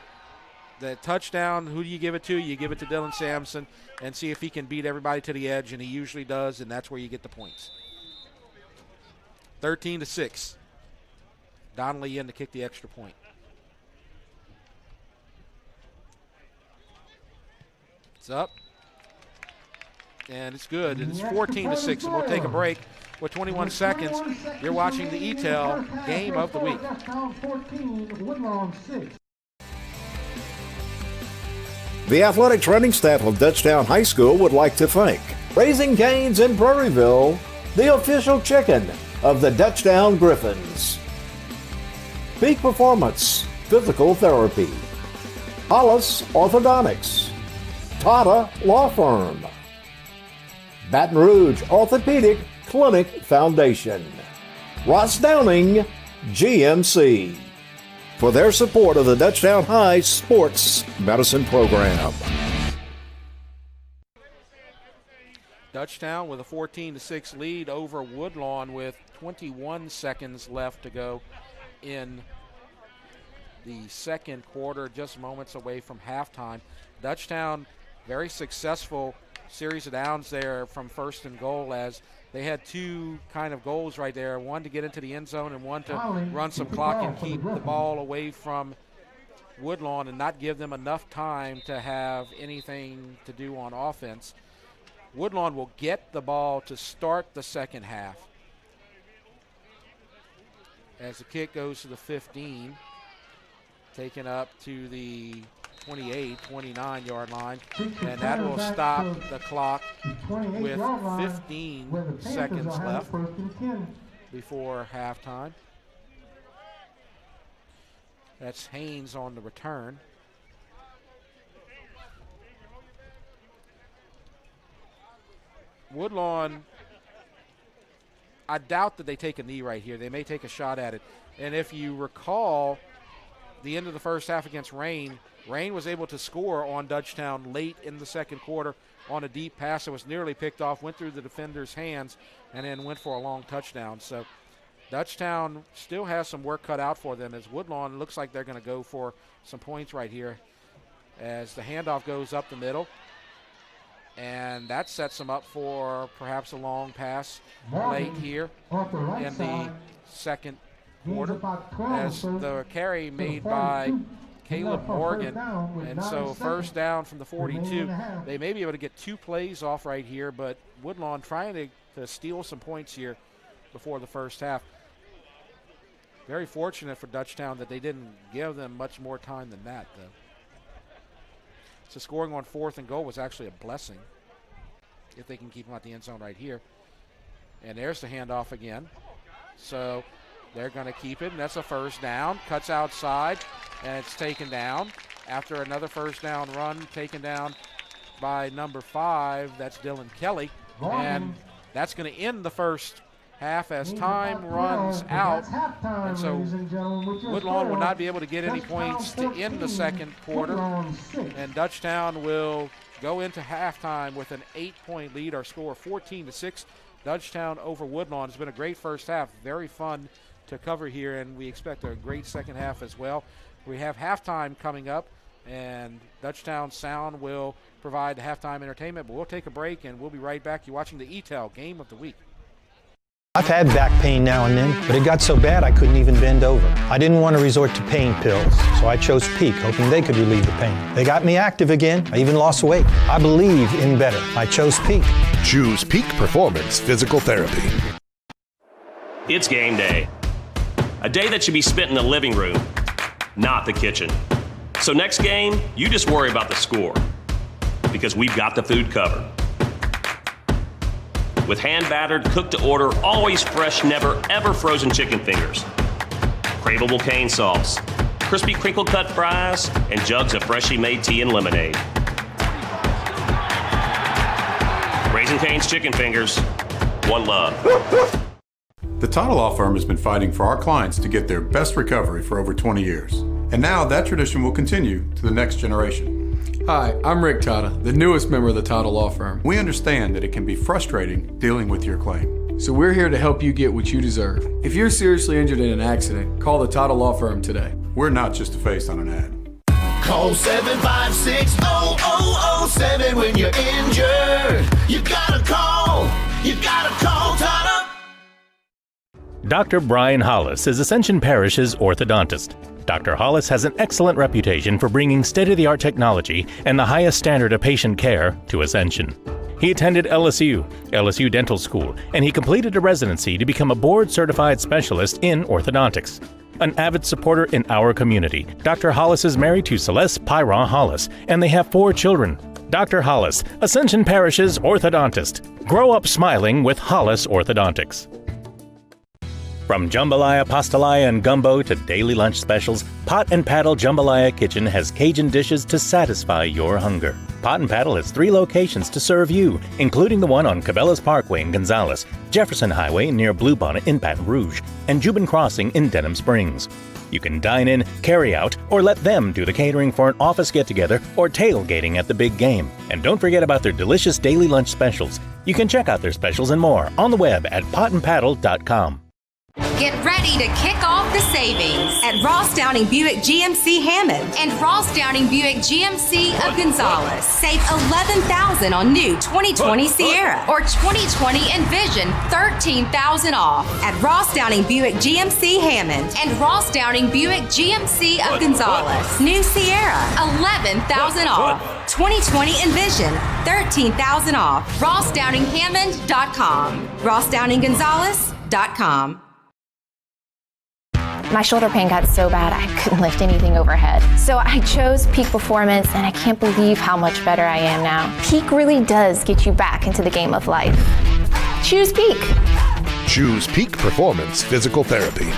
touchdown. Who do you give it to? You give it to Dylan Sampson and see if he can beat everybody to the edge, and he usually does, and that's where you get the points. 13-6. Donnelly in to kick the extra point. It's up. And it's good. And it's 14-6, and we'll take a break with 21 seconds. You're watching the Eatel Game of the Week. The athletic training staff of Dutchtown High School would like to thank Raising Cane's in Prairieville, the official chicken of the Dutchtown Griffins. Peak Performance Physical Therapy. Hollis Orthodontics. Tata Law Firm. Baton Rouge Orthopedic Clinic Foundation. Ross Downing GMC. For their support of the Dutchtown High Sports Medicine Program. Dutchtown with a 14-6 lead over Woodlawn with 21 seconds left to go in the second quarter, just moments away from halftime. Dutchtown, very successful series of downs there from 1st and goal, as they had 2 kind of goals right there, one to get into the end zone and one to run some clock and keep the ball away from Woodlawn and not give them enough time to have anything to do on offense. Woodlawn will get the ball to start the second half as the kick goes to the 15, taken up to the 28, 29-yard line, and that will stop the clock with 15 seconds left before halftime. That's Haynes on the return. Woodlawn, I doubt that they take a knee right here. They may take a shot at it. And if you recall the end of the first half against Rain was able to score on Dutchtown late in the second quarter on a deep pass that was nearly picked off, went through the defender's hands, and then went for a long touchdown. So Dutchtown still has some work cut out for them, as Woodlawn looks like they're going to go for some points right here as the handoff goes up the middle. And that sets them up for perhaps a long pass late here in the second quarter, as the carry made by Caleb Morgan. And so first down from the 42. They may be able to get 2 plays off right here, but Woodlawn trying to steal some points here before the first half. Very fortunate for Dutchtown that they didn't give them much more time than that, though. So scoring on 4th and goal was actually a blessing if they can keep them at the end zone right here. And there's the handoff again. So they're going to keep it, and that's a first down. Cuts outside, and it's taken down. After another first down run, taken down by number 5. That's Dylan Kelly. And that's going to end the first half as time runs out. And so Woodlawn will not be able to get any points to end the second quarter. And Dutchtown will go into halftime with an 8-point lead. Our score 14-6. Dutchtown over Woodlawn. It's been a great first half. Very fun to cover here, and we expect a great second half as well. We have halftime coming up, and Dutchtown Sound will provide the halftime entertainment. But we'll take a break, and we'll be right back. You're watching the Eatel Game of the Week. I've had back pain now and then, but it got so bad I couldn't even bend over. I didn't want to resort to pain pills, so I chose PEAK, hoping they could relieve the pain. They got me active again. I even lost weight. I believe in better. I chose PEAK. Choose PEAK Performance Physical Therapy. It's game day. A day that should be spent in the living room, not the kitchen. So next game, you just worry about the score, because we've got the food covered. With hand-battered, cooked-to-order, always fresh, never, ever frozen chicken fingers, craveable cane sauce, crispy crinkle-cut fries, and jugs of freshly made tea and lemonade. Raising Cane's Chicken Fingers, one love. The Title Law Firm has been fighting for our clients to get their best recovery for over 20 years. And now that tradition will continue to the next generation. Hi, I'm Rick Tata, the newest member of the Title Law Firm. We understand that it can be frustrating dealing with your claim. So we're here to help you get what you deserve. If you're seriously injured in an accident, call the Title Law Firm today. We're not just a face on an ad. Call 756-0007 when you're injured. You gotta call Tata. Dr. Brian Hollis is Ascension Parish's orthodontist. Dr. Hollis has an excellent reputation for bringing state-of-the-art technology and the highest standard of patient care to Ascension. He attended LSU Dental School, and he completed a residency to become a board-certified specialist in orthodontics. An avid supporter in our community, Dr. Hollis is married to Celeste Pyron Hollis, and they have 4 children. Dr. Hollis, Ascension Parish's orthodontist. Grow up smiling with Hollis Orthodontics. From jambalaya, pastalaya, and gumbo to daily lunch specials, Pot and Paddle Jambalaya Kitchen has Cajun dishes to satisfy your hunger. Pot and Paddle has 3 locations to serve you, including the one on Cabela's Parkway in Gonzales, Jefferson Highway near Bluebonnet in Baton Rouge, and Jubin Crossing in Denham Springs. You can dine in, carry out, or let them do the catering for an office get-together or tailgating at the big game. And don't forget about their delicious daily lunch specials. You can check out their specials and more on the web at potandpaddle.com. Get ready to kick off the savings at Ross Downing Buick GMC Hammond and Ross Downing Buick GMC of Gonzales. Save $11,000 on new 2020 Sierra or 2020 Envision, $13,000 off at Ross Downing Buick GMC Hammond and Ross Downing Buick GMC of Gonzales. New Sierra, $11,000 off. 2020 Envision, $13,000 off. RossDowningHammond.com. RossDowningGonzales.com. My shoulder pain got so bad I couldn't lift anything overhead. So I chose Peak Performance, and I can't believe how much better I am now. Peak really does get you back into the game of life. Choose Peak. Choose Peak Performance Physical Therapy.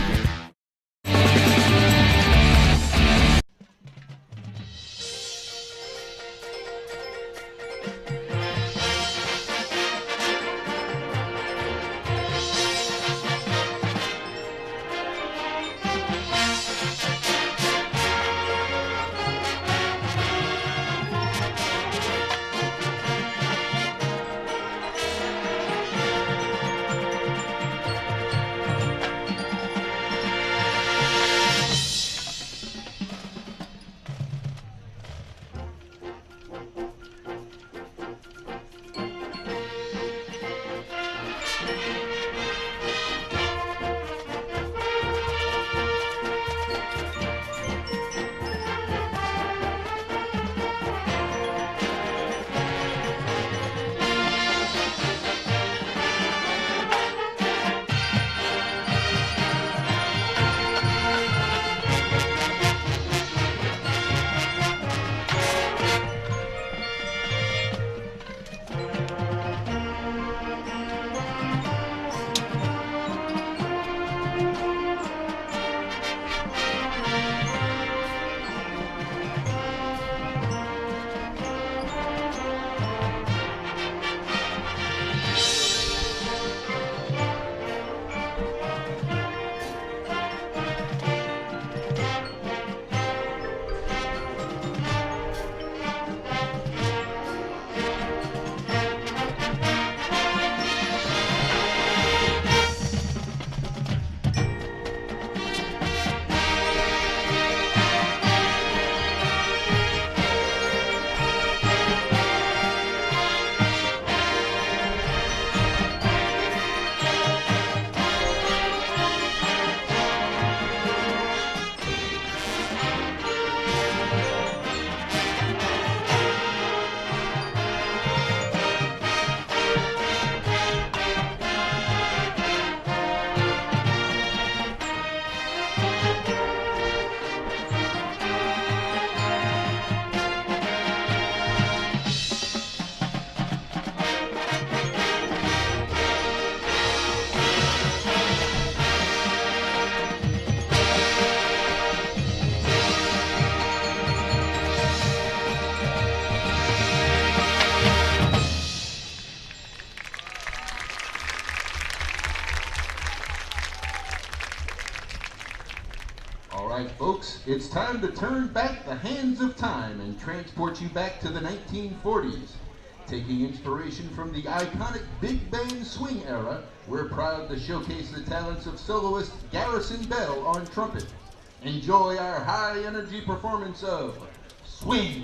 right, folks, it's time to turn back the hands of time and transport you back to the 1940s. Taking inspiration from the iconic big band swing era, we're proud to showcase the talents of soloist Garrison Bell on trumpet. Enjoy our high-energy performance of Swing.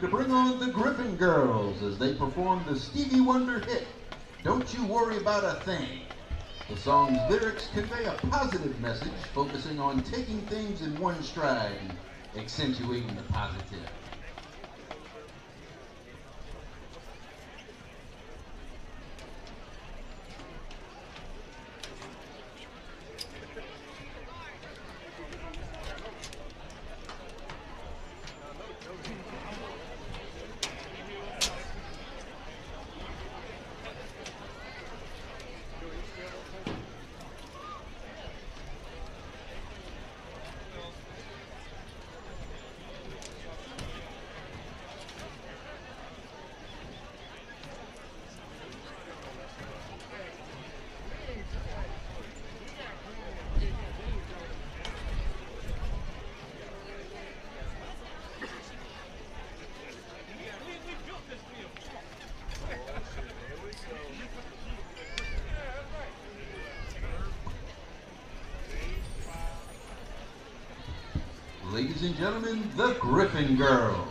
To bring on the Griffin Girls as they perform the Stevie Wonder hit, Don't You Worry About a Thing. The song's lyrics convey a positive message focusing on taking things in one stride and accentuating the positive. Ladies and gentlemen, the Griffin Girls.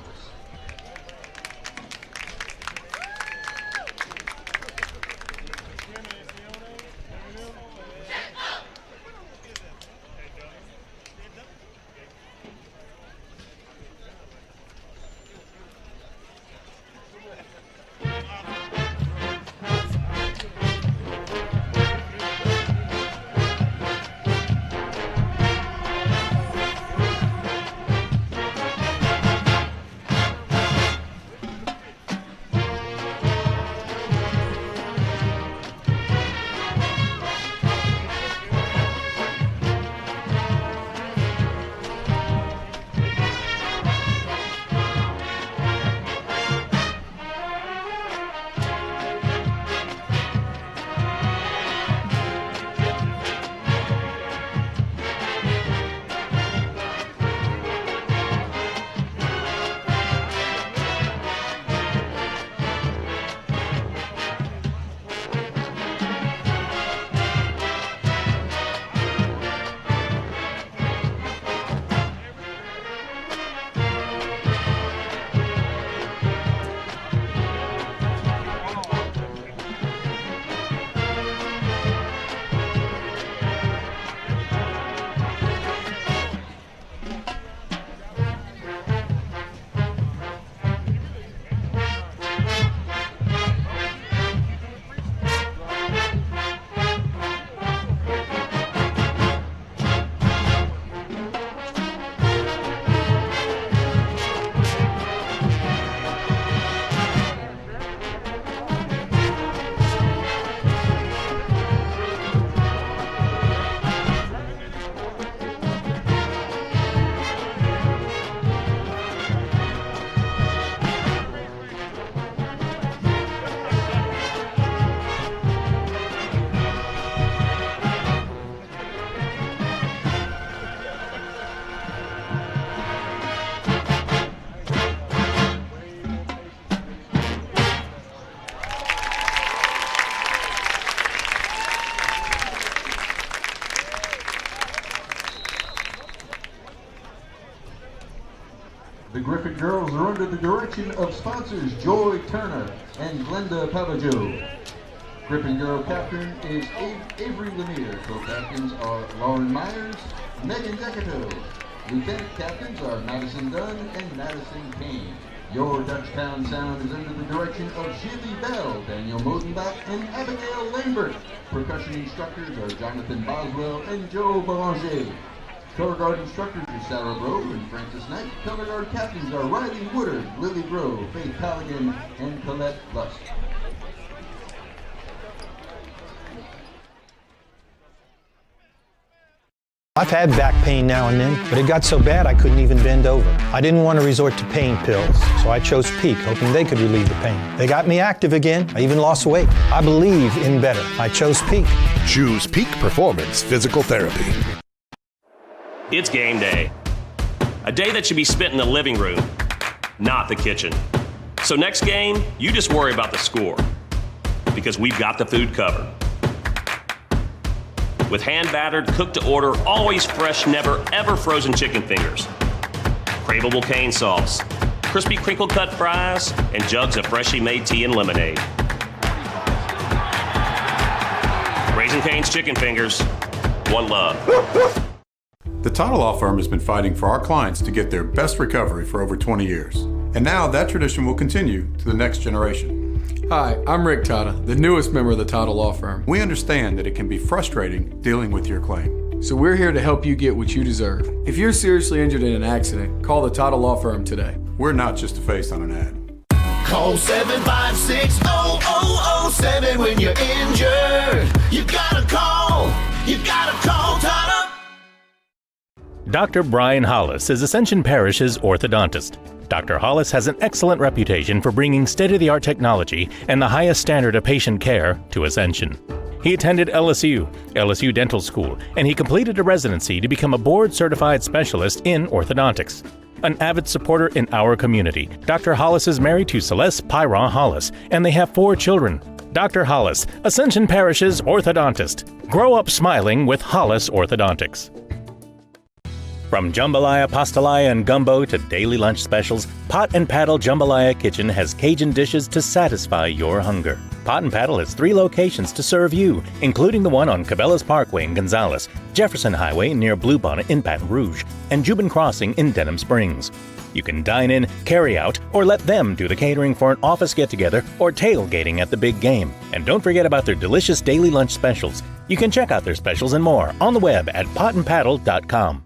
Griffin girls are under the direction of sponsors Joy Turner and Glenda Pavajo. Griffin girl captain is Avery Lemire. Co-captains are Lauren Myers, Megan Decato. Lieutenant captains are Madison Dunn and Madison Kane. Your Dutchtown sound is under the direction of Shivy Bell, Daniel Modenbach, and Abigail Lambert. Percussion instructors are Jonathan Boswell and Joe Belanger. Color guard instructors are Sarah Grove and Francis Knight. Color guard captains are Riley Woodard, Lily Grove, Faith Halligan, and Colette Lust. I've had back pain now and then, but it got so bad I couldn't even bend over. I didn't want to resort to pain pills, so I chose PEAK, hoping they could relieve the pain. They got me active again. I even lost weight. I believe in better. I chose PEAK. Choose Peak Performance Physical Therapy. It's game day. A day that should be spent in the living room, not the kitchen. So next game, you just worry about the score, because we've got the food covered. With hand-battered, cooked-to-order, always fresh, never-ever frozen chicken fingers, craveable cane sauce, crispy crinkle-cut fries, and jugs of freshly made tea and lemonade. Raising Cane's Chicken Fingers, one love. The Tata Law Firm has been fighting for our clients to get their best recovery for over 20 years. And now that tradition will continue to the next generation. Hi, I'm Rick Tata, the newest member of the Tata Law Firm. We understand that it can be frustrating dealing with your claim. So we're here to help you get what you deserve. If you're seriously injured in an accident, call the Tata Law Firm today. We're not just a face on an ad. Call 756-0007 when you're injured. You gotta call Tata. Dr. Brian Hollis is Ascension Parish's orthodontist. Dr. Hollis has an excellent reputation for bringing state-of-the-art technology and the highest standard of patient care to Ascension. He attended LSU Dental School, and he completed a residency to become a board-certified specialist in orthodontics. An avid supporter in our community, Dr. Hollis is married to Celeste Pyron Hollis, and they have 4 children. Dr. Hollis, Ascension Parish's orthodontist. Grow up smiling with Hollis Orthodontics. From jambalaya, pastalaya, and gumbo to daily lunch specials, Pot and Paddle Jambalaya Kitchen has Cajun dishes to satisfy your hunger. Pot and Paddle has 3 locations to serve you, including the one on Cabela's Parkway in Gonzales, Jefferson Highway near Bluebonnet in Baton Rouge, and Jubin Crossing in Denham Springs. You can dine in, carry out, or let them do the catering for an office get-together or tailgating at the big game. And don't forget about their delicious daily lunch specials. You can check out their specials and more on the web at potandpaddle.com.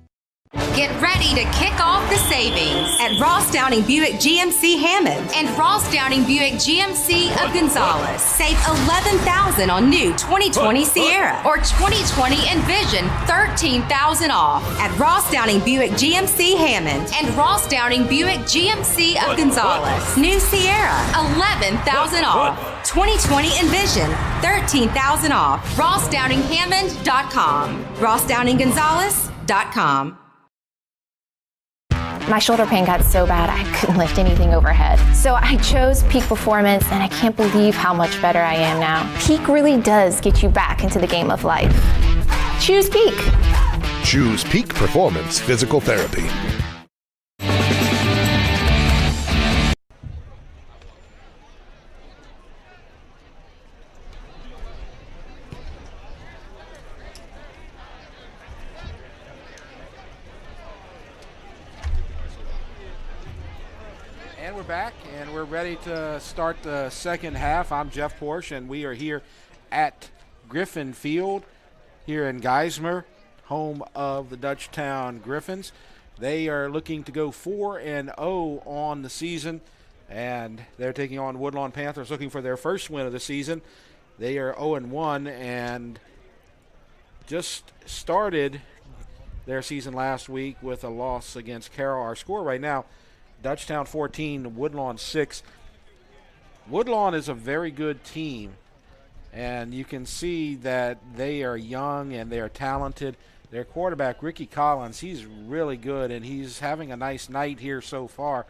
Get ready to kick off the savings at Ross Downing Buick GMC Hammond and Ross Downing Buick GMC of Gonzales. Save $11,000 on new 2020 Sierra or 2020 Envision, $13,000 off at Ross Downing Buick GMC Hammond and Ross Downing Buick GMC of Gonzales. New Sierra, $11,000 off. 2020 Envision, $13,000 off. RossDowningHammond.com. RossDowningGonzales.com. My shoulder pain got so bad I couldn't lift anything overhead. So I chose PEAK Performance, and I can't believe how much better I am now. PEAK really does get you back into the game of life. Choose PEAK. Choose Peak Performance Physical Therapy. And we're back, and we're ready to start the second half. I'm Jeff Porsche, and we are here at Griffin Field here in Geismar, home of the Dutchtown Griffins. They are looking to go 4-0 on the season, and they're taking on Woodlawn Panthers, looking for their first win of the season. They are 0-1 and just started their season last week with a loss against Carroll. Our score right now, Dutchtown 14, Woodlawn 6. Woodlawn is a very good team, and you can see that they are young and they are talented. Their quarterback, Ricky Collins, he's really good, and he's having a nice night here so far.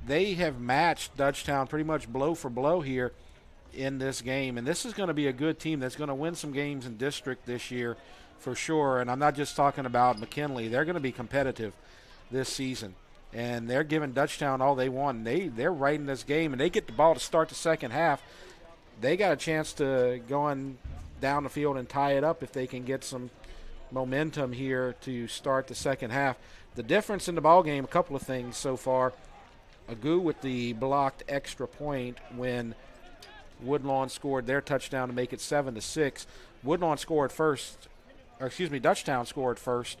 They have matched Dutchtown pretty much blow for blow here in this game, and this is going to be a good team that's going to win some games in district this year for sure, and I'm not just talking about McKinley. They're going to be competitive this season. and they're giving Dutchtown all they want. They're right in this game, and they get the ball to start the second half. They got a chance to go on down the field and tie it up if they can get some momentum here to start the second half. The difference in the ball game, a couple of things so far. Agu with the blocked extra point when Woodlawn scored their touchdown to make it 7-6. Woodlawn scored first, Dutchtown scored first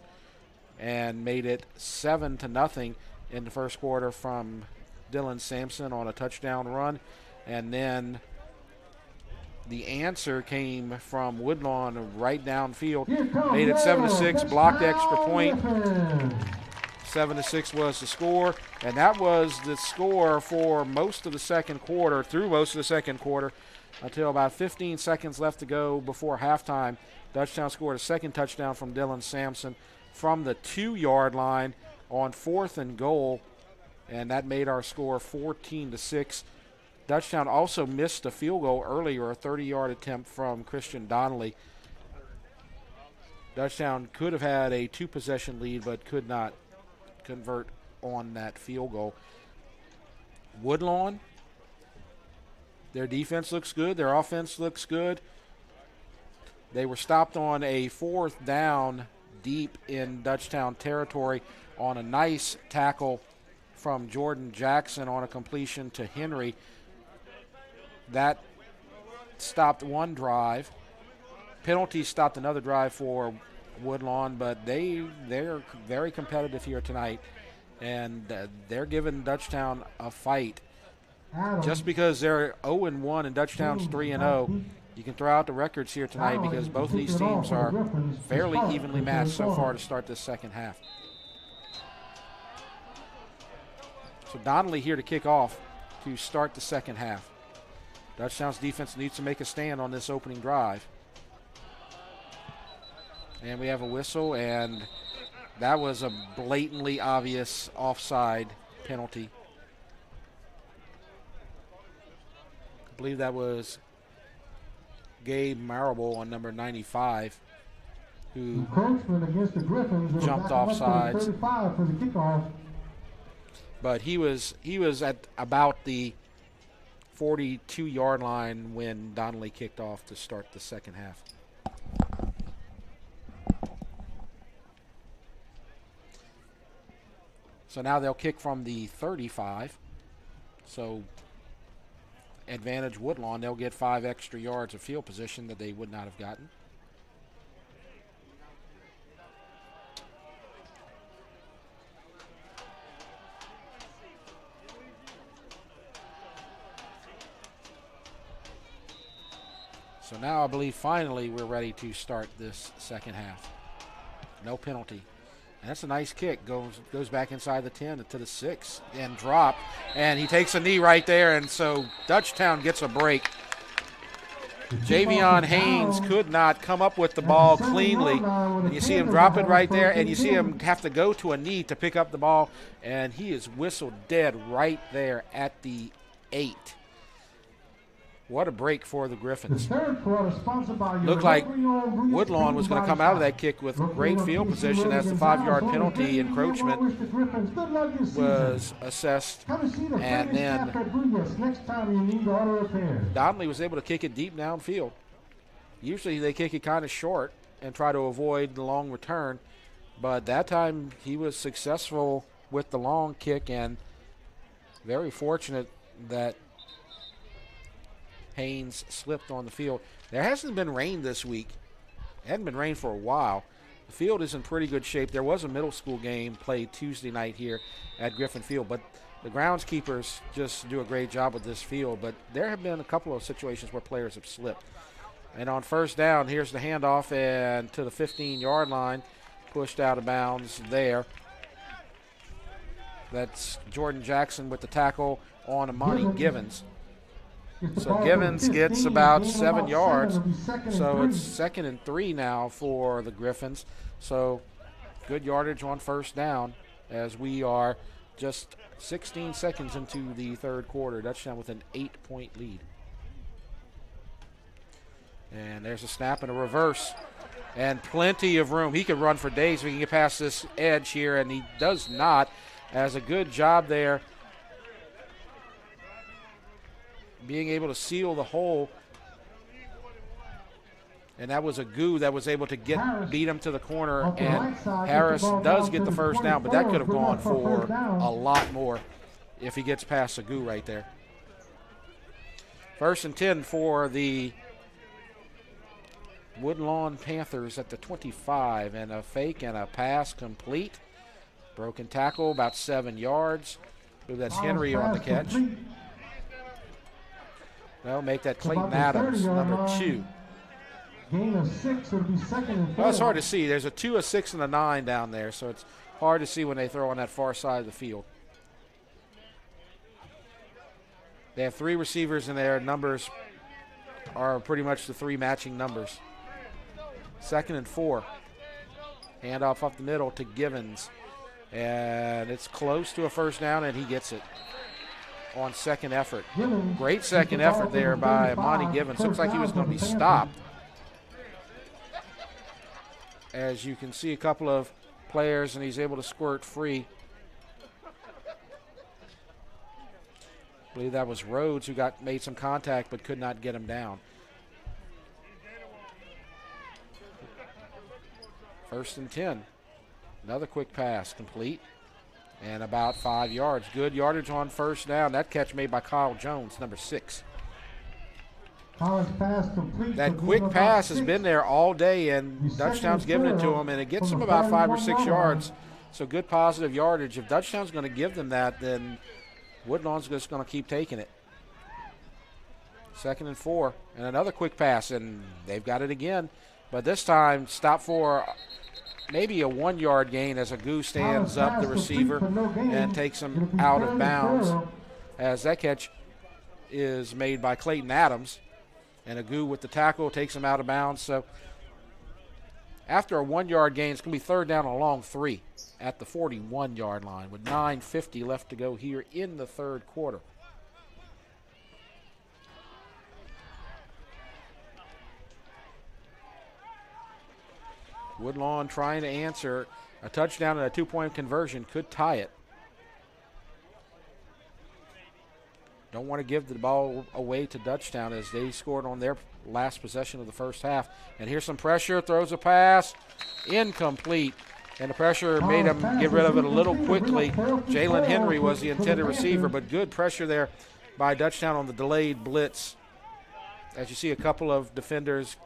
and made it 7-0 in the first quarter from Dylan Sampson on a touchdown run. And then the answer came from Woodlawn right downfield, made it 7-6, blocked extra point. 7-6 was the score, and that was the score for most of the second quarter, through most of the second quarter, until about 15 seconds left to go before halftime. Dutchtown scored a second touchdown from Dylan Sampson from the 2-yard line on 4th and goal, and that made our score 14-6. Dutchtown also missed a field goal earlier, a 30-yard attempt from Christian Donnelly. Dutchtown could have had a 2-possession lead but could not convert on that field goal. Woodlawn, their defense looks good. Their offense looks good. They were stopped on a 4th down deep in Dutchtown territory on a nice tackle from Jordan Jackson on a completion to Henry. That stopped one drive. Penalty stopped another drive for Woodlawn, but they're very competitive here tonight, and they're giving Dutchtown a fight. Just because they're 0-1 and Dutchtown's 3-0, you can throw out the records here tonight because both of these teams are fairly evenly matched so far to start this second half. So Donnelly here to kick off to start the second half. Dutchtown's defense needs to make a stand on this opening drive. And we have a whistle, and that was a blatantly obvious offside penalty. I believe that was Gabe Marable on number 95 who jumped off sides. For the kickoff. But he was at about the 42-yard line when Donnelly kicked off to start the second half. So now they'll kick from the 35. So advantage Woodlawn. They'll get 5 extra yards of field position that they would not have gotten. So now I believe finally we're ready to start this second half. No penalty. And that's a nice kick. Goes back inside the 10 to the 6 and drop. And he takes a knee right there, and so Dutchtown gets a break. Javion Haynes could not come up with the ball cleanly. And you see him drop it right there, and you see him have to go to a knee to pick up the ball, and he is whistled dead right there at the 8. What a break for the Griffins. Looked like Woodlawn was going to come out of that kick with great field position as the 5-yard penalty encroachment was assessed. And then Donnelly was able to kick it deep downfield. Usually they kick it kind of short and try to avoid the long return. But that time he was successful with the long kick, and very fortunate that Haynes slipped on the field. There hasn't been rain this week. It hadn't been rain for a while. The field is in pretty good shape. There was a middle school game played Tuesday night here at Griffin Field, but the groundskeepers just do a great job with this field. But there have been a couple of situations where players have slipped. And on first down, here's the handoff and to the 15-yard line, pushed out of bounds there. That's Jordan Jackson with the tackle on Amani Givens. So Givens gets about 7 yards. So it's 2nd and 3 now for the Griffins. So good yardage on first down as we are just 16 seconds into the third quarter. Dutchtown with an 8-point lead. And there's a snap and a reverse. And plenty of room. He could run for days if he can get past this edge here, and he does not. has a good job there being able to seal the hole. And that was a Goo that was able to beat him to the corner, and Harris does get the first down, but that could have gone for a lot more if he gets past a Goo right there. 1st and 10 for the Woodlawn Panthers at the 25, and a fake and a pass complete. Broken tackle, about 7 yards. I believe that's Henry on the catch. They'll make that Clayton Adams, number 2. Gain of 6 would be 2nd and 4. Well, it's hard to see. There's a 2, a 6, and a 9 down there, so it's hard to see when they throw on that far side of the field. They have 3 receivers in there. Numbers are pretty much the 3 matching numbers. 2nd and 4. Handoff up the middle to Givens. And it's close to a first down, and he gets it on second effort. Great second effort there by Monty Givens. Looks like he was going to be stopped. As you can see, a couple of players, and he's able to squirt free. I believe that was Rhodes who made some contact but could not get him down. 1st and 10. Another quick pass, complete, and about 5 yards. Good yardage on first down. That catch made by Kyle Jones, number 6. That quick pass has been there all day, and Dutchtown's giving it to him, and it gets them about 5 or 6 yards. So good positive yardage. If Dutchtown's going to give them that, then Woodlawn's just going to keep taking it. 2nd and 4, and another quick pass, and they've got it again. But this time, stop for maybe a 1-yard gain as a Goo stands up the receiver and takes him out of bounds, as that catch is made by Clayton Adams. And a Goo with the tackle takes him out of bounds. So after a 1-yard gain, it's going to be 3rd down and a long 3 at the 41-yard line with 9:50 left to go here in the 3rd quarter. Woodlawn trying to answer. A touchdown and a 2-point conversion could tie it. Don't want to give the ball away to Dutchtown as they scored on their last possession of the first half. And here's some pressure, throws a pass, incomplete. And the pressure made him get rid of it a little quickly. Jalen Henry was the intended receiver, but good pressure there by Dutchtown on the delayed blitz. As you see, a couple of defenders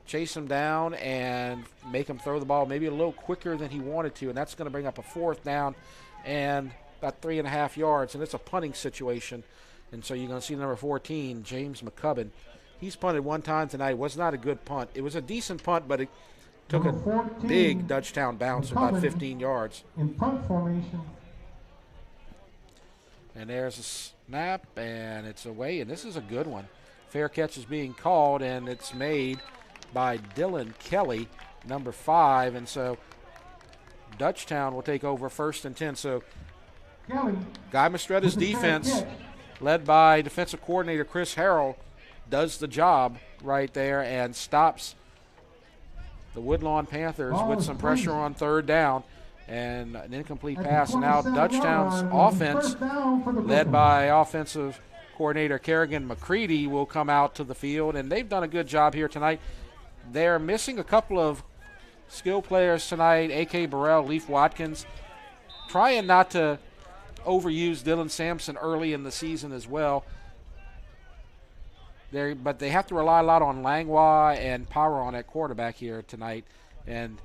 chase him down and make him throw the ball maybe a little quicker than he wanted to, and that's going to bring up a 4th down and about 3.5 yards, and it's a punting situation. And so you're going to see number 14, James McCubbin. He's punted one time tonight. It was not a good punt. It was a decent punt, but it took a big Dutchtown bounce, about 15 yards. In punt formation. And there's a snap, and it's away, and this is a good one. Fair catch is being called, and it's made by Dylan Kelly, number 5. And so Dutchtown will take over 1st and 10. So Guy Mastretta's defense, led by defensive coordinator Chris Harrell, does the job right there and stops the Woodlawn Panthers with some pressure on 3rd down and an incomplete pass. And now Dutchtown's offense, led by offensive coordinator Kerrigan McCready, will come out to the field, and they've done a good job here tonight. They're missing a couple of skill players tonight, A.K. Burrell, Leaf Watkins, trying not to overuse Dylan Sampson early in the season as well. But they have to rely a lot on Langlois and Power on that quarterback here tonight. And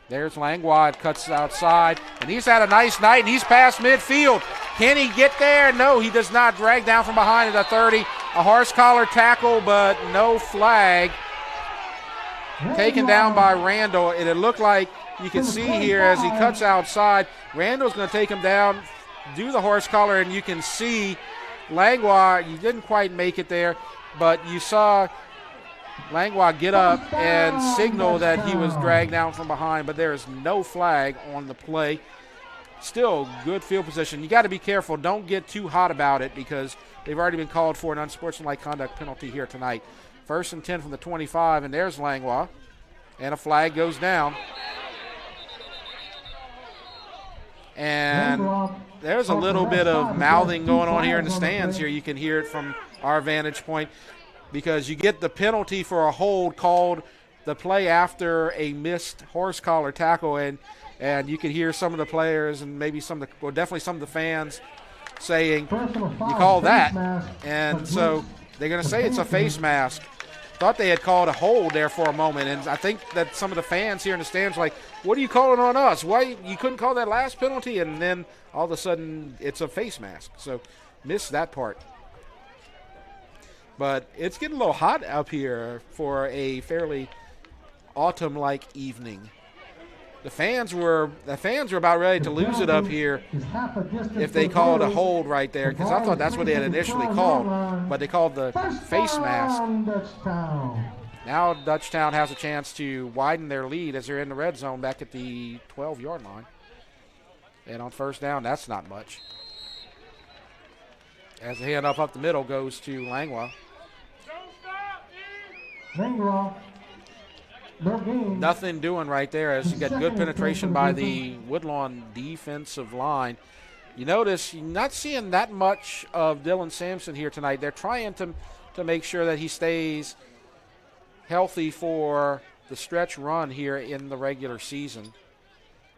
there's Langlois, cuts outside, and he's had a nice night, and he's past midfield. Can he get there? No, he does not. Drag down from behind at the 30. A horse collar tackle, but no flag. Taken down by Randall, and it looked like you can see here as he cuts outside, Randall's going to take him down, do the horse collar, and you can see Langlois, you didn't quite make it there, but you saw Langlois get up and signal that he was dragged down from behind, but there is no flag on the play. Still good field position. You got to be careful. Don't get too hot about it because they've already been called for an unsportsmanlike conduct penalty here tonight. 1st and 10 from the 25, and there's Langlois, and a flag goes down. And there's a little bit of mouthing going on here in the stands here. You can hear it from our vantage point because you get the penalty for a hold called the play after a missed horse collar tackle, and you can hear some of the players and maybe definitely some of the fans saying, you call that? And so they're going to say it's a face mask. Thought they had called a hold there for a moment, and I think that some of the fans here in the stands were like, what are you calling on us? Why you couldn't call that last penalty? And then all of a sudden it's a face mask. So missed that part. But it's getting a little hot up here for a fairly autumn-like evening. The fans were about ready to lose it up here if they called a hold right there, because I thought that's what they had initially called, but they called the face mask. Now Dutchtown has a chance to widen their lead as they're in the red zone back at the 12-yard line. And on first down, that's not much. As the handoff up the middle goes to Langlois. Nothing doing right there as you got good penetration by the Woodlawn defensive line. You notice you're not seeing that much of Dylan Sampson here tonight. They're trying to make sure that he stays healthy for the stretch run here in the regular season.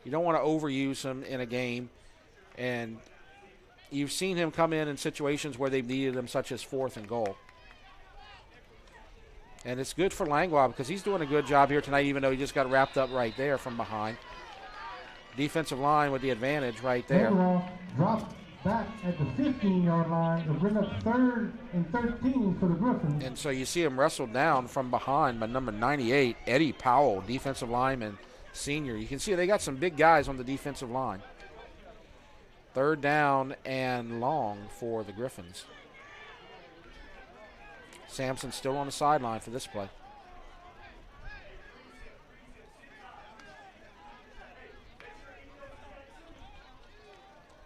You don't want to overuse him in a game, and you've seen him come in situations where they've needed him, such as 4th and goal. And it's good for Langlois because he's doing a good job here tonight, even though he just got wrapped up right there from behind. Defensive line with the advantage right there. Drop back at the 15-yard line to bring up 3rd and 13 for the Griffins. And so you see him wrestled down from behind by number 98, Eddie Powell, defensive lineman, senior. You can see they got some big guys on the defensive line. 3rd down and long for the Griffins. Sampson still on the sideline for this play.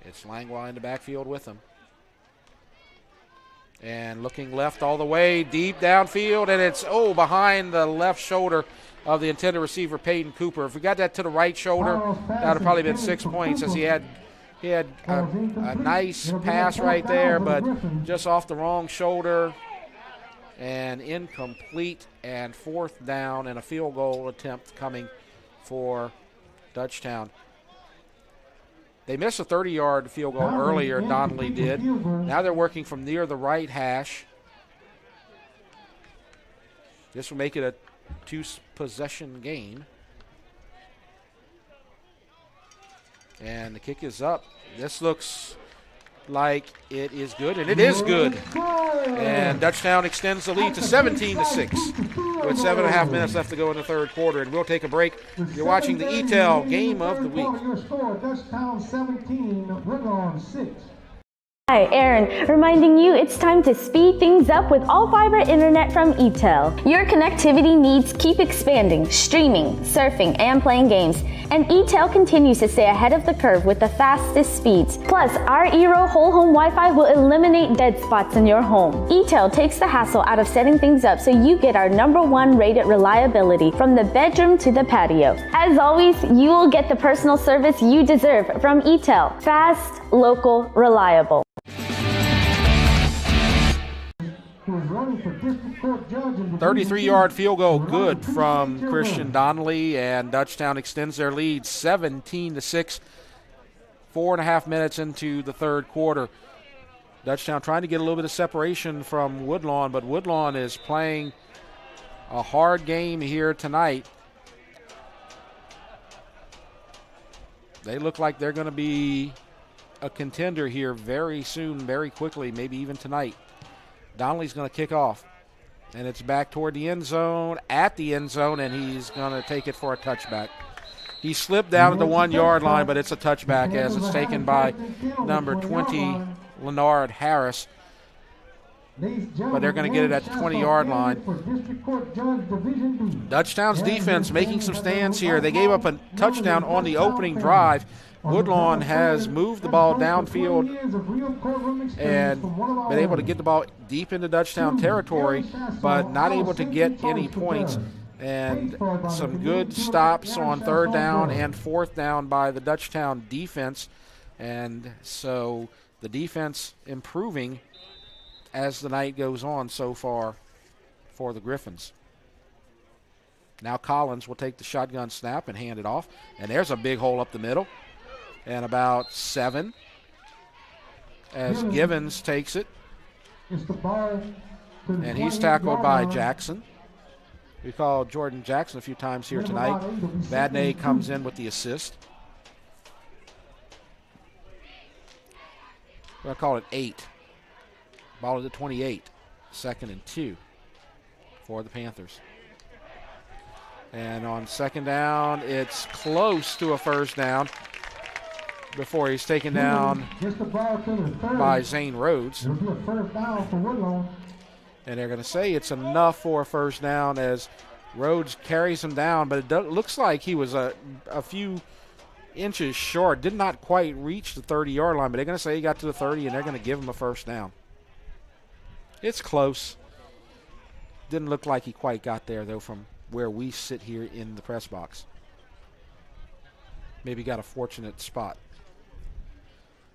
It's Langlois in the backfield with him. And looking left all the way, deep downfield, and it's, behind the left shoulder of the intended receiver, Peyton Cooper. If we got that to the right shoulder, that would have probably been 6 points, as he had a nice pass right there, but just off the wrong shoulder. And incomplete, and 4th down and a field goal attempt coming for Dutchtown. They missed a 30-yard field goal earlier, Donnelly did. Now they're working from near the right hash. This will make it a 2-possession game. And the kick is up. This looks like it is good, and it is good. And Dutchtown extends the lead to 17-6 with 7.5 minutes left to go in the 3rd quarter. And we'll take a break. You're watching the Eatel Game of the Week. Dutchtown 17, Woodlawn 6. Hi, Aaron, reminding you it's time to speed things up with all-fiber internet from Eatel. Your connectivity needs keep expanding, streaming, surfing, and playing games. And Eatel continues to stay ahead of the curve with the fastest speeds. Plus, our Eero whole home Wi-Fi will eliminate dead spots in your home. Eatel takes the hassle out of setting things up so you get our #1 rated reliability from the bedroom to the patio. As always, you will get the personal service you deserve from Eatel. Fast, local, reliable. 33-yard field goal good from Christian Donnelly, and Dutchtown extends their lead 17-6. 4.5 minutes into the 3rd quarter. Dutchtown trying to get a little bit of separation from Woodlawn, but Woodlawn is playing a hard game here tonight. They look like they're going to be a contender here very soon, very quickly, maybe even tonight. Donnelly's going to kick off, and it's back toward the end zone, at the end zone, and he's going to take it for a touchback. He slipped down at the 1-yard line, but it's a touchback as it's taken by number 20, Leonard Harris. But they're going to get it at the 20-yard line. Dutchtown's defense making some stands here. They gave up a touchdown on the opening drive. Woodlawn has moved the ball downfield and been able to get the ball deep into Dutchtown territory, but not able to get any points. And some good stops on third down and fourth down by the Dutchtown defense. And so the defense improving as the night goes on so far for the Griffins. Now Collins will take the shotgun snap and hand it off. And there's a big hole up the middle. And about 7 as Givens takes it. And he's tackled by Jackson. We called Jordan Jackson a few times here tonight. Vadnais comes in with the assist. We're going to call it 8. Ball at the 28. 2nd and 2 for the Panthers. And on second down, it's close to a first down before he's taken down by Zane Rhodes. And they're going to say it's enough for a first down as Rhodes carries him down, but it looks like he was a few inches short. Did not quite reach the 30-yard line, but they're going to say he got to the 30, and they're going to give him a first down. It's close. Didn't look like he quite got there, though, from where we sit here in the press box. Maybe got a fortunate spot.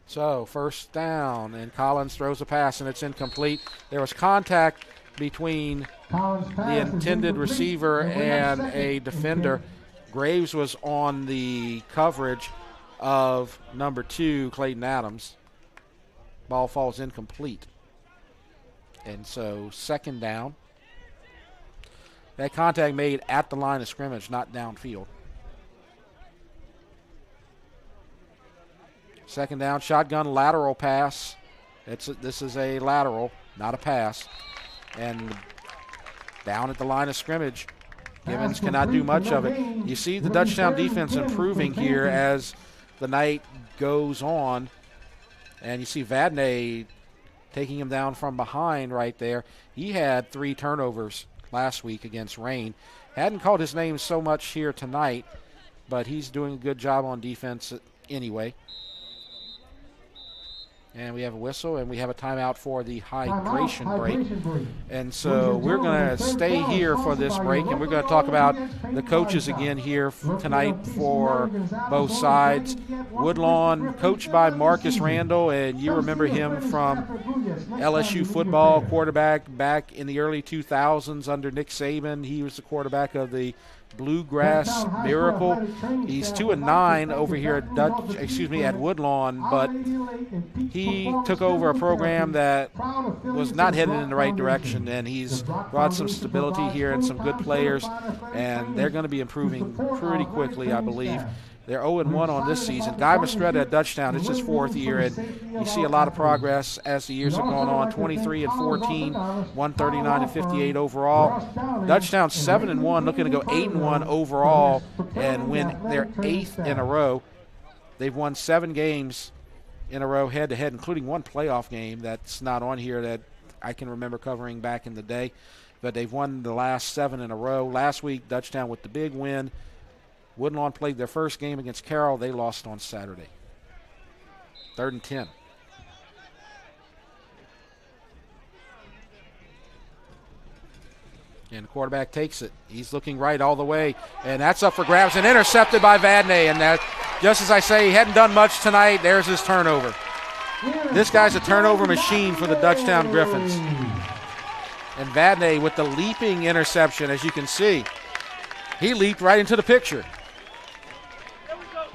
So first down, and Collins throws a pass, and it's incomplete. There was contact between the intended receiver and a defender. Graves was on the coverage of number 2, Clayton Adams. Ball falls incomplete. And so second down. That contact made at the line of scrimmage, not downfield. Second down, shotgun lateral pass. This is a lateral, not a pass. And down at the line of scrimmage, Givens cannot do much of it. You see the Dutchtown defense improving here as the night goes on. And you see Vadnais taking him down from behind right there. He had 3 turnovers last week against Rain. Hadn't called his name so much here tonight, but he's doing a good job on defense anyway. And we have a whistle, and we have a timeout for the hydration break. And so we're going to stay here for this break, and we're going to talk about the coaches again here tonight for both sides. Woodlawn, coached by Marcus Randall, and you remember him from LSU football, quarterback back in the early 2000s under Nick Saban. He was the quarterback of the Bluegrass Miracle. He's 2-9 over here at Woodlawn, but he took over a program that was not headed in the right direction, and he's brought some stability here and some good players, and they're going to be improving pretty quickly, I believe. They're 0-1 on this season. Guy Mastretta at Dutchtown, it's his 4th year, and you see a lot of progress as the years have gone on. 23-14, 139-58 overall. Dutchtown 7-1, looking to go 8-1 overall and win their 8th in a row. They've won 7 games in a row head-to-head, including 1 playoff game that's not on here that I can remember covering back in the day. But they've won the last 7 in a row. Last week, Dutchtown with the big win. Woodlawn played their first game against Carroll. They lost on Saturday. 3rd and 10. And the quarterback takes it. He's looking right all the way. And that's up for grabs and intercepted by Vadnais. And that, just as I say, he hadn't done much tonight. There's his turnover. This guy's a turnover machine for the Dutchtown Griffins. And Vadnais with the leaping interception, as you can see. He leaped right into the picture.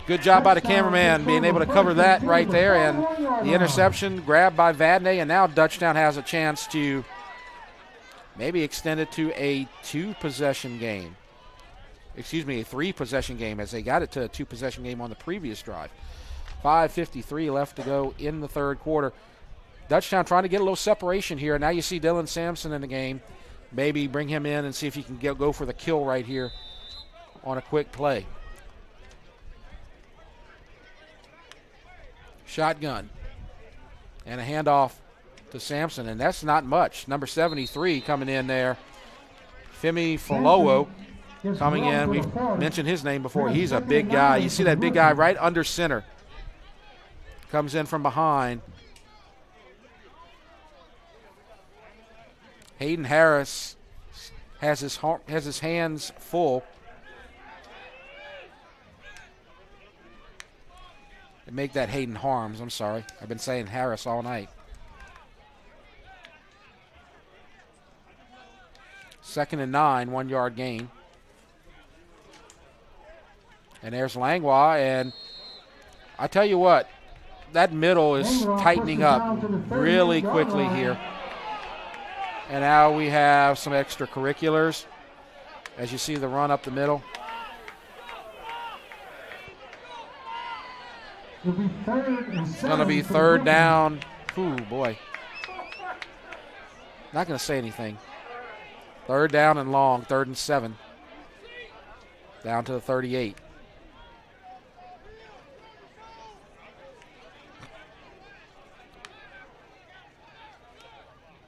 Good job by the cameraman being able to cover that right there. And the interception grabbed by Vadnais. And now Dutchtown has a chance to maybe extend it to a 2-possession game. Excuse me, a 3-possession game, as they got it to a 2-possession game on the previous drive. 5:53 left to go in the 3rd quarter. Dutchtown trying to get a little separation here. Now you see Dylan Sampson in the game. Maybe bring him in and see if he can go for the kill right here on a quick play. Shotgun. And a handoff to Sampson, and that's not much. Number 73 coming in there. Femi Falowo coming in. We've mentioned his name before. He's a big guy. You see that big guy right under center. Comes in from behind. Hayden Harris has his hands full. And make that Hayden Harms. I'm sorry. I've been saying Harris all night. 2nd and 9, 1 yard gain. And there's Langlois, and I tell you what, that middle is tightening up really quickly here. And now we have some extracurriculars. As you see the run up the middle. It's going to be 3rd down. Ooh, boy. Not going to say anything. 3rd down and long, 3rd and 7. Down to the 38.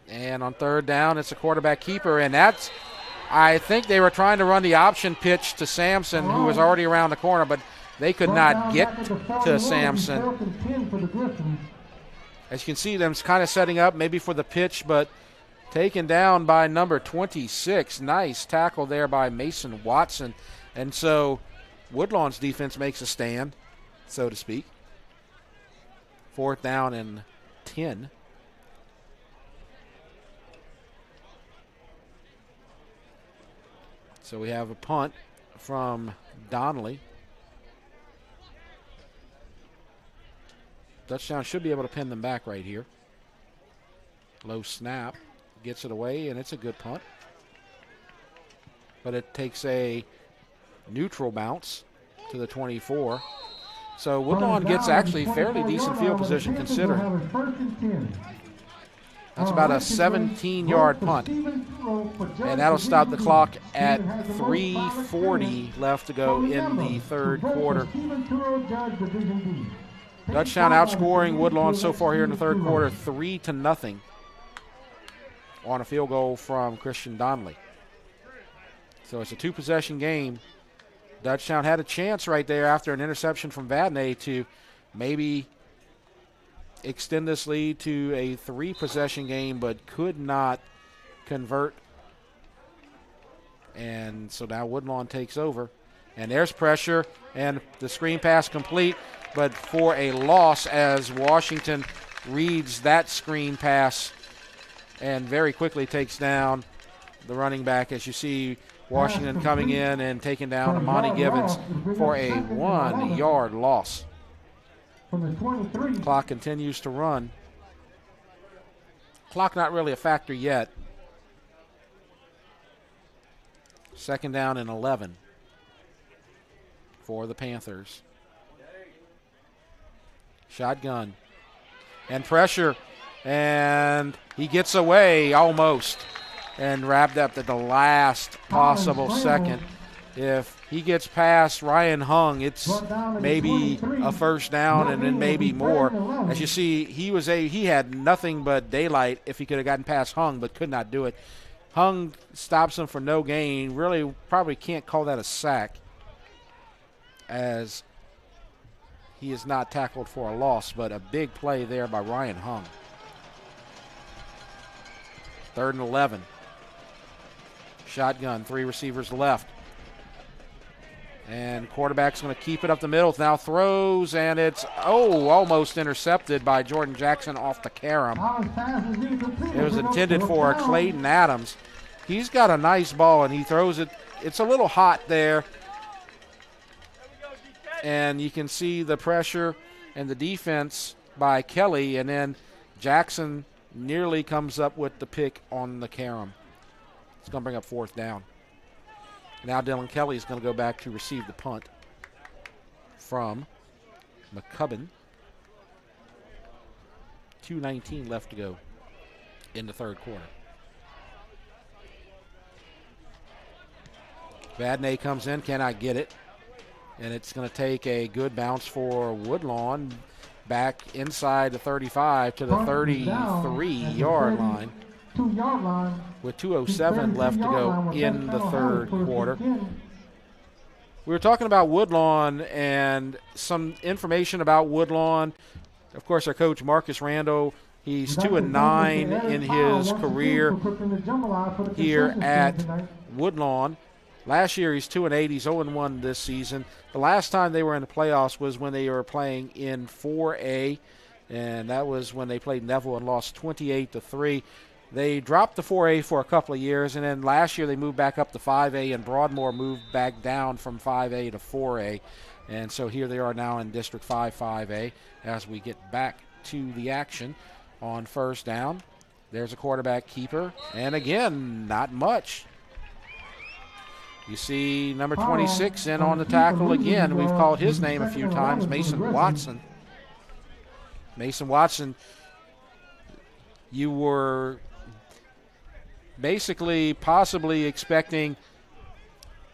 And on 3rd down, it's a quarterback keeper, and that's, I think they were trying to run the option pitch to Sampson, who was already around the corner, but they could not get to Sampson. As you can see, them kind of setting up maybe for the pitch, but taken down by number 26. Nice tackle there by Mason Watson. And so Woodlawn's defense makes a stand, so to speak. 4th down and 10. So we have a punt from Donnelly. Dutchtown should be able to pin them back right here. Low snap. Gets it away, and it's a good punt. But it takes a neutral bounce to the 24. So Woodlawn gets actually fairly decent field position considering. That's about a 17-yard punt. And that'll stop the clock at 3:40 left to go in the 3rd quarter. Dutchtown outscoring Woodlawn so far here in the 3rd quarter 3-0 on a field goal from Christian Donnelly. So it's a 2-possession game. Dutchtown had a chance right there after an interception from Vadnais to maybe extend this lead to a 3-possession game, but could not convert. And so now Woodlawn takes over. And there's pressure, and the screen pass complete, but for a loss as Washington reads that screen pass and very quickly takes down the running back. As you see, Washington coming in and taking down Amani Givens for a 1-yard loss. Clock continues to run. Clock not really a factor yet. 2nd down and 11 for the Panthers. Shotgun and pressure, and he gets away almost and wrapped up at the last possible second. If he gets past Ryan Hung, it's maybe a 1st down and then maybe more. As you see, he had nothing but daylight if he could have gotten past Hung, but could not do it. Hung stops him for no gain. Really probably can't call that a sack, as he is not tackled for a loss, but a big play there by Ryan Hung. 3rd and 11. Shotgun, 3 receivers left. And quarterback's going to keep it up the middle. Now throws, and it's, almost intercepted by Jordan Jackson off the carom. It was intended for Clayton Adams. He's got a nice ball, and he throws it. It's a little hot there. And you can see the pressure and the defense by Kelly, and then Jackson nearly comes up with the pick on the carom. It's going to bring up 4th down. Now Dylan Kelly is going to go back to receive the punt from McCubbin. 2:19 left to go in the 3rd quarter. Vadnais comes in, cannot get it. And it's going to take a good bounce for Woodlawn back inside the 35 to the 33-yard line. With 2:07 left to go in the 3rd quarter. We were talking about Woodlawn and some information about Woodlawn. Of course, our coach, Marcus Randall, He's 2-9 in his career here at Woodlawn. Last year he's 2-8. He's 0-1 this season. The last time they were in the playoffs was when they were playing in 4A, and that was when they played Neville and lost 28-3. They dropped the 4A for a couple of years, and then last year they moved back up to 5A, and Broadmoor moved back down from 5A to 4A. And so here they are now in District 5, 5A as we get back to the action on first down. There's a quarterback keeper, and again, not much. You see number 26 in on the tackle again. We've called his name a few times, Mason Watson. Mason Watson, you were basically possibly expecting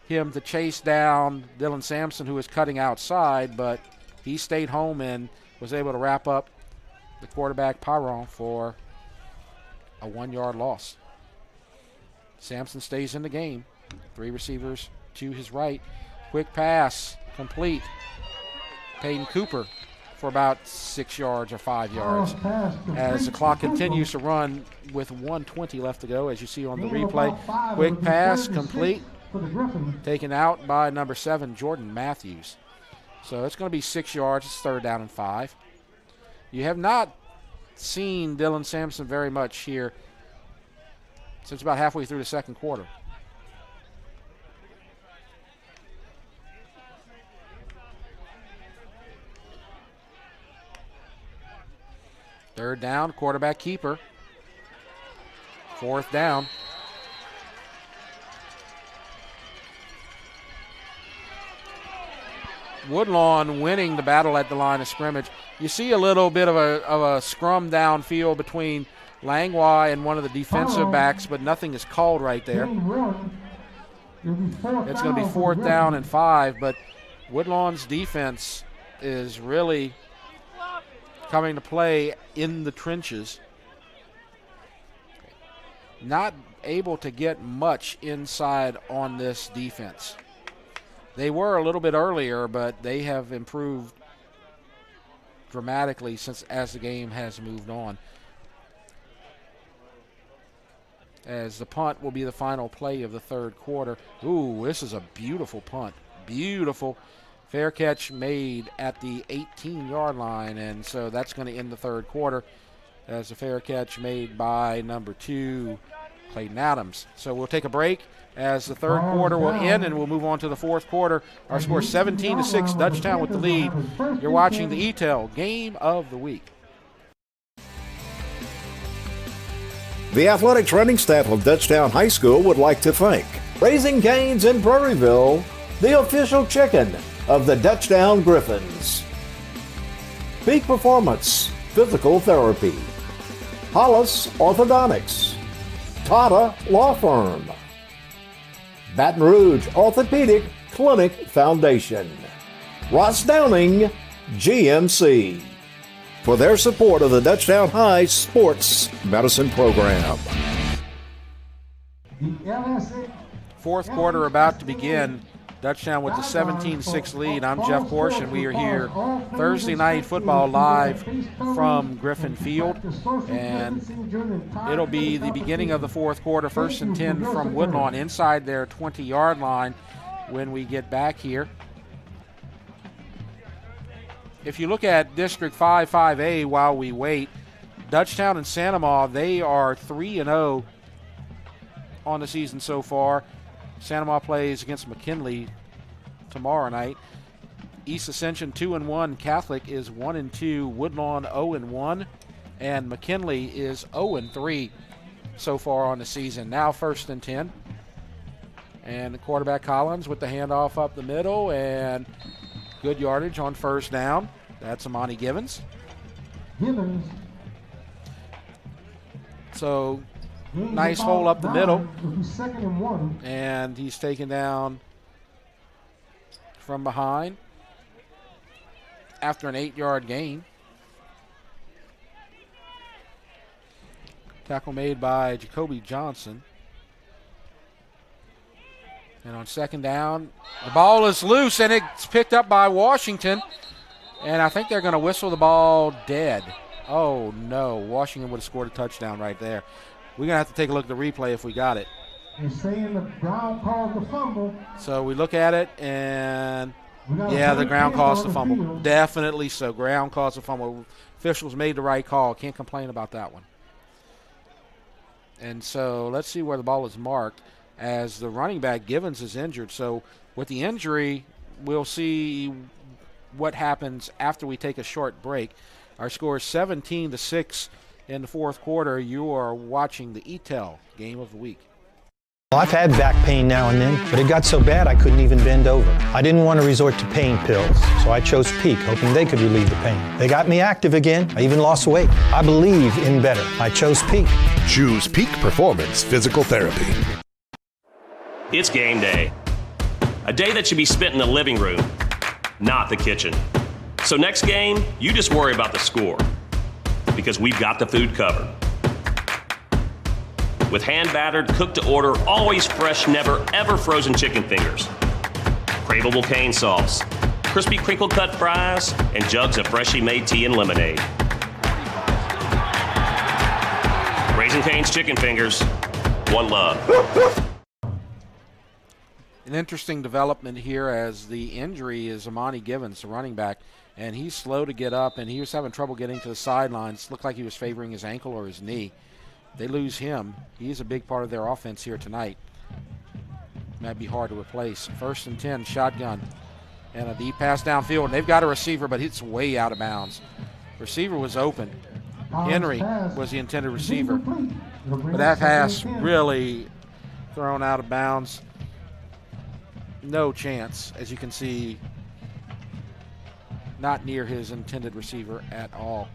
him to chase down Dylan Sampson, who was cutting outside, but he stayed home and was able to wrap up the quarterback Pyron for a 1-yard loss. Sampson stays in the game. 3 receivers to his right. Quick pass, complete. Peyton Cooper for about 6 yards or 5 yards. As the clock continues to run with 1:20 left to go, as you see on the replay. Quick pass, complete. Taken out by number 7, Jordan Matthews. So it's going to be 6 yards. It's 3rd down and 5. You have not seen Dylan Sampson very much here since about halfway through the second quarter. Third down, quarterback keeper. 4th down. Woodlawn winning the battle at the line of scrimmage. You see a little bit of a scrum downfield between Langlois and one of the defensive backs, but nothing is called right there. It's going to be 4th down and 5, but Woodlawn's defense is really coming to play in the trenches. Not able to get much inside on this defense. They were a little bit earlier, but they have improved dramatically as the game has moved on. As the punt will be the final play of the third quarter. Ooh, this is a beautiful punt. Beautiful. Fair catch made at the 18-yard line, and so that's going to end the third quarter as a fair catch made by number 2, Clayton Adams. So we'll take a break as the third quarter will end, and we'll move on to the fourth quarter. Our score 17-6, Dutchtown with the lead. You're watching the Eatel Game of the Week. The athletics running staff of Dutchtown High School would like to thank Raising Cane's in Prairieville, the official chicken of the Dutchtown Griffins. Peak Performance Physical Therapy, Hollis Orthodontics, Tata Law Firm, Baton Rouge Orthopedic Clinic Foundation, Ross Downing GMC, for their support of the Dutchtown High Sports Medicine Program. Fourth quarter about to begin. Dutchtown with the 17-6 lead. I'm Jeff Porsch, and we are here Thursday Night Football live from Griffin Field. And it'll be the beginning of the fourth quarter, 1st and 10 from Woodlawn inside their 20-yard line when we get back here. If you look at District 5, 5A while we wait, Dutchtown and Santa Maria, they are 3-0 on the season so far. Santa Maria plays against McKinley tomorrow night. East Ascension 2-1. Catholic is 1-2. Woodlawn 0-1. And McKinley is 0-3 so far on the season. Now 1st and 10. And the quarterback Collins with the handoff up the middle. And good yardage on 1st down. That's Amani Givens. So nice hole up the middle. And he's taken down from behind after an 8-yard gain. Tackle made by Jacoby Johnson. And on 2nd down, the ball is loose, and it's picked up by Washington. And I think they're going to whistle the ball dead. Oh, no. Washington would have scored a touchdown right there. We're going to have to take a look at the replay if we got it. They're saying the ground caused the fumble. So we look at it, and yeah, the ground caused the fumble. Definitely so. Ground caused the fumble. Officials made the right call. Can't complain about that one. And so let's see where the ball is marked, as the running back Givens is injured. So with the injury, we'll see what happens after we take a short break. Our score is 17-6 in the fourth quarter. You are watching the Eatel Game of the Week. Well, I've had back pain now and then, but it got so bad I couldn't even bend over. I didn't want to resort to pain pills, so I chose PEAK, hoping they could relieve the pain. They got me active again. I even lost weight. I believe in better. I chose PEAK. Choose Peak Performance Physical Therapy. It's game day. A day that should be spent in the living room, not the kitchen. So next game, you just worry about the score, because we've got the food covered. With hand-battered, cooked-to-order, always fresh, never, ever frozen chicken fingers, craveable cane sauce, crispy crinkle-cut fries, and jugs of freshly made tea and lemonade. Raising Cane's Chicken Fingers, one love. An interesting development here, as the injury is Amani Givens, the running back, and he's slow to get up, and he was having trouble getting to the sidelines. Looked like he was favoring his ankle or his knee. They lose him. He's a big part of their offense here tonight. Might be hard to replace. 1st and 10, shotgun. And a deep pass downfield. And they've got a receiver, but it's way out of bounds. Receiver was open. Henry was the intended receiver. But that pass really thrown out of bounds. No chance, as you can see. Not near his intended receiver at all.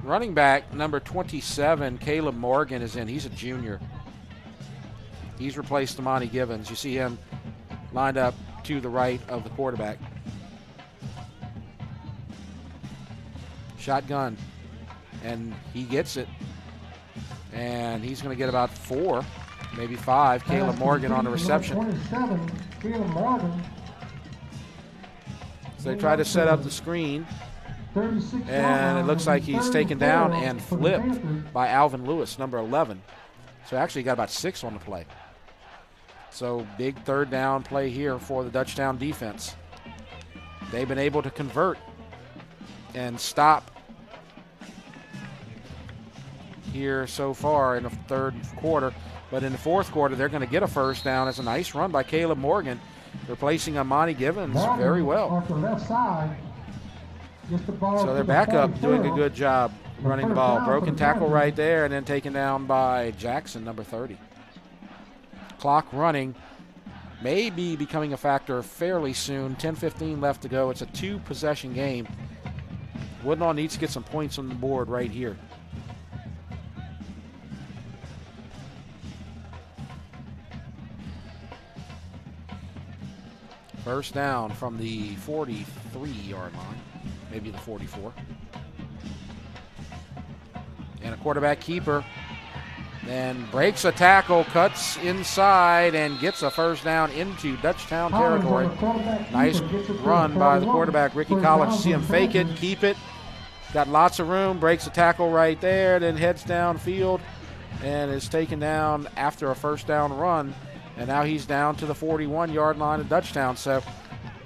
Running back number 27, Caleb Morgan, is in. He's a junior. He's replaced Amani Givens. You see him lined up to the right of the quarterback. Shotgun, and he gets it. And he's going to get about 4, maybe 5. Caleb Morgan on the reception. 27, Caleb Morgan. So they try to set up the screen. And it looks like he's taken down and flipped by Alvin Lewis, number 11. So actually got about 6 on the play. So big 3rd down play here for the Dutchtown defense. They've been able to convert and stop here so far in the 3rd quarter. But in the 4th quarter, they're going to get a 1st down. It's a nice run by Caleb Morgan, replacing Amani Givens very well. Off the left side. So their backup doing a good job running the ball. Broken tackle right there, and then taken down by Jackson, number 30. Clock running, may be becoming a factor fairly soon. 10:15 left to go. It's a 2-possession game. Woodlawn needs to get some points on the board right here. First down from the 43-yard line. Maybe the 44. And a quarterback keeper. Then breaks a tackle, cuts inside, and gets a 1st down into Dutchtown territory. Nice run by the quarterback, Ricky Collins. See him fake it, keep it. Got lots of room, breaks a tackle right there, then heads downfield and is taken down after a 1st down run. And now he's down to the 41-yard line of Dutchtown. So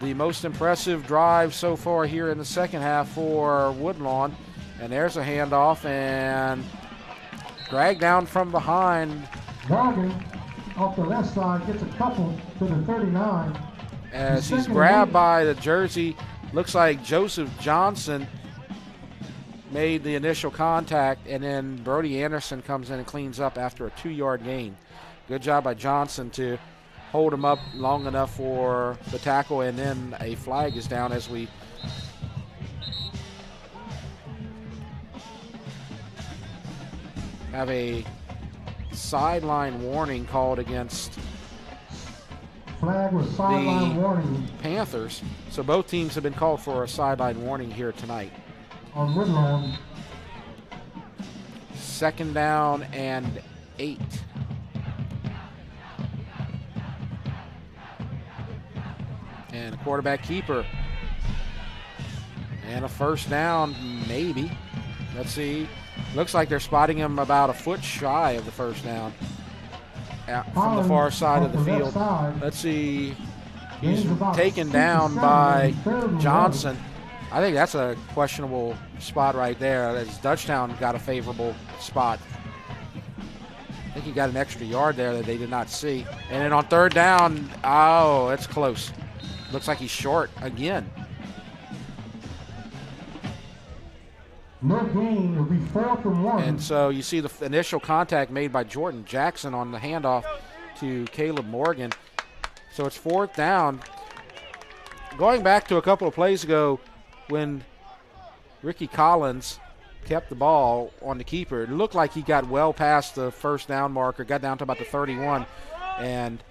the most impressive drive so far here in the second half for Woodlawn. And there's a handoff and dragged down from behind. Morgan off the left side gets a couple to the 39. As he's grabbed by the jersey, looks like Joseph Johnson made the initial contact, and then Brody Anderson comes in and cleans up after a 2-yard gain. Good job by Johnson to hold him up long enough for the tackle, and then a flag is down as we have a sideline warning called against flag was sideline the warning Panthers. So both teams have been called for a sideline warning here tonight. On Woodlawn. 2nd down and 8. And quarterback keeper. And a first down, maybe. Let's see. Looks like they're spotting him about a foot shy of the first down from the far side of the field. Let's see. He's taken down by Johnson. I think that's a questionable spot right there. As Dutchtown got a favorable spot. I think he got an extra yard there that they did not see. And then on third down, oh, that's close. Looks like he's short again. No gain, will be 4th and 1. And so you see the initial contact made by Jordan Jackson on the handoff to Caleb Morgan. So it's 4th down. Going back to a couple of plays ago when Ricky Collins kept the ball on the keeper, it looked like he got well past the first down marker, got down to about the 31, and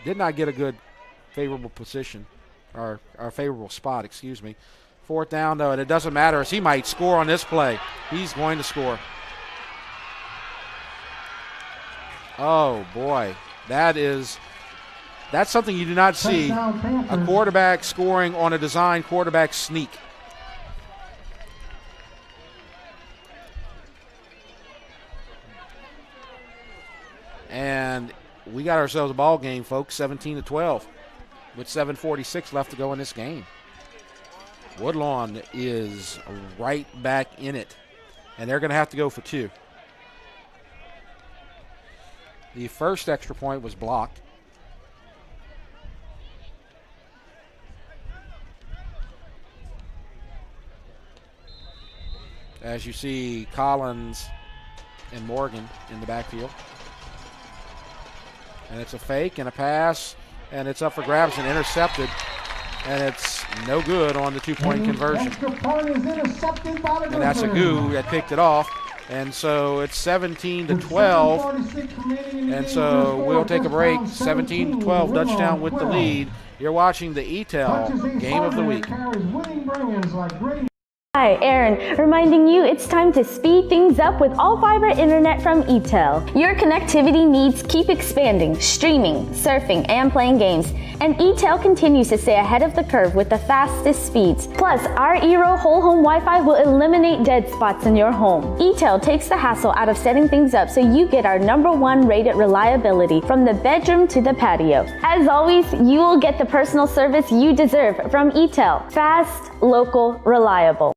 did not get a good favorable position, or favorable spot, excuse me. 4th down, though, and it doesn't matter as he might score on this play. He's going to score. Oh, boy. That's something you do not see. A quarterback scoring on a design quarterback sneak. And we got ourselves a ball game, folks, 17-12, with 7:46 left to go in this game. Woodlawn is right back in it, and they're going to have to go for 2. The first extra point was blocked. As you see Collins and Morgan in the backfield. And it's a fake and a pass, and it's up for grabs and intercepted. And it's no good on the 2-point conversion. And that's a goo that picked it off. And so it's 17-12. And so we'll take a break. 17-12, Dutchtown with the lead. You're watching the Eatel Game of the Week. Hi, Aaron, reminding you it's time to speed things up with all-fiber internet from Eatel. Your connectivity needs keep expanding, streaming, surfing, and playing games. And Eatel continues to stay ahead of the curve with the fastest speeds. Plus, our Eero whole home Wi-Fi will eliminate dead spots in your home. Eatel takes the hassle out of setting things up so you get our #1 rated reliability from the bedroom to the patio. As always, you will get the personal service you deserve from Eatel. Fast, local, reliable.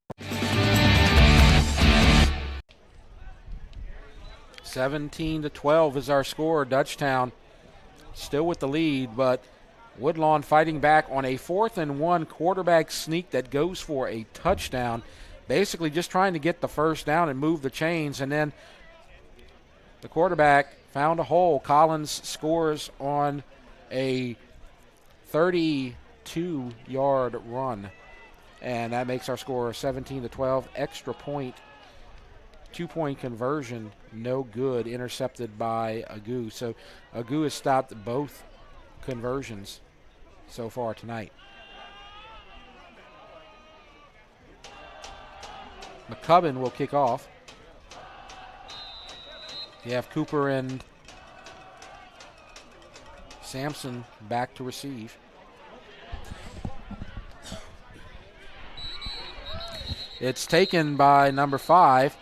17-12 is our score. Dutchtown still with the lead, but Woodlawn fighting back on a 4th and 1 quarterback sneak that goes for a touchdown. Basically just trying to get the first down and move the chains, and then the quarterback found a hole. Collins scores on a 32-yard run, and that makes our score 17-12. Extra point, 2-point conversion, no good, intercepted by Agu. So Agu has stopped both conversions so far tonight. McCubbin will kick off. You have Cooper and Sampson back to receive. It's taken by number 5,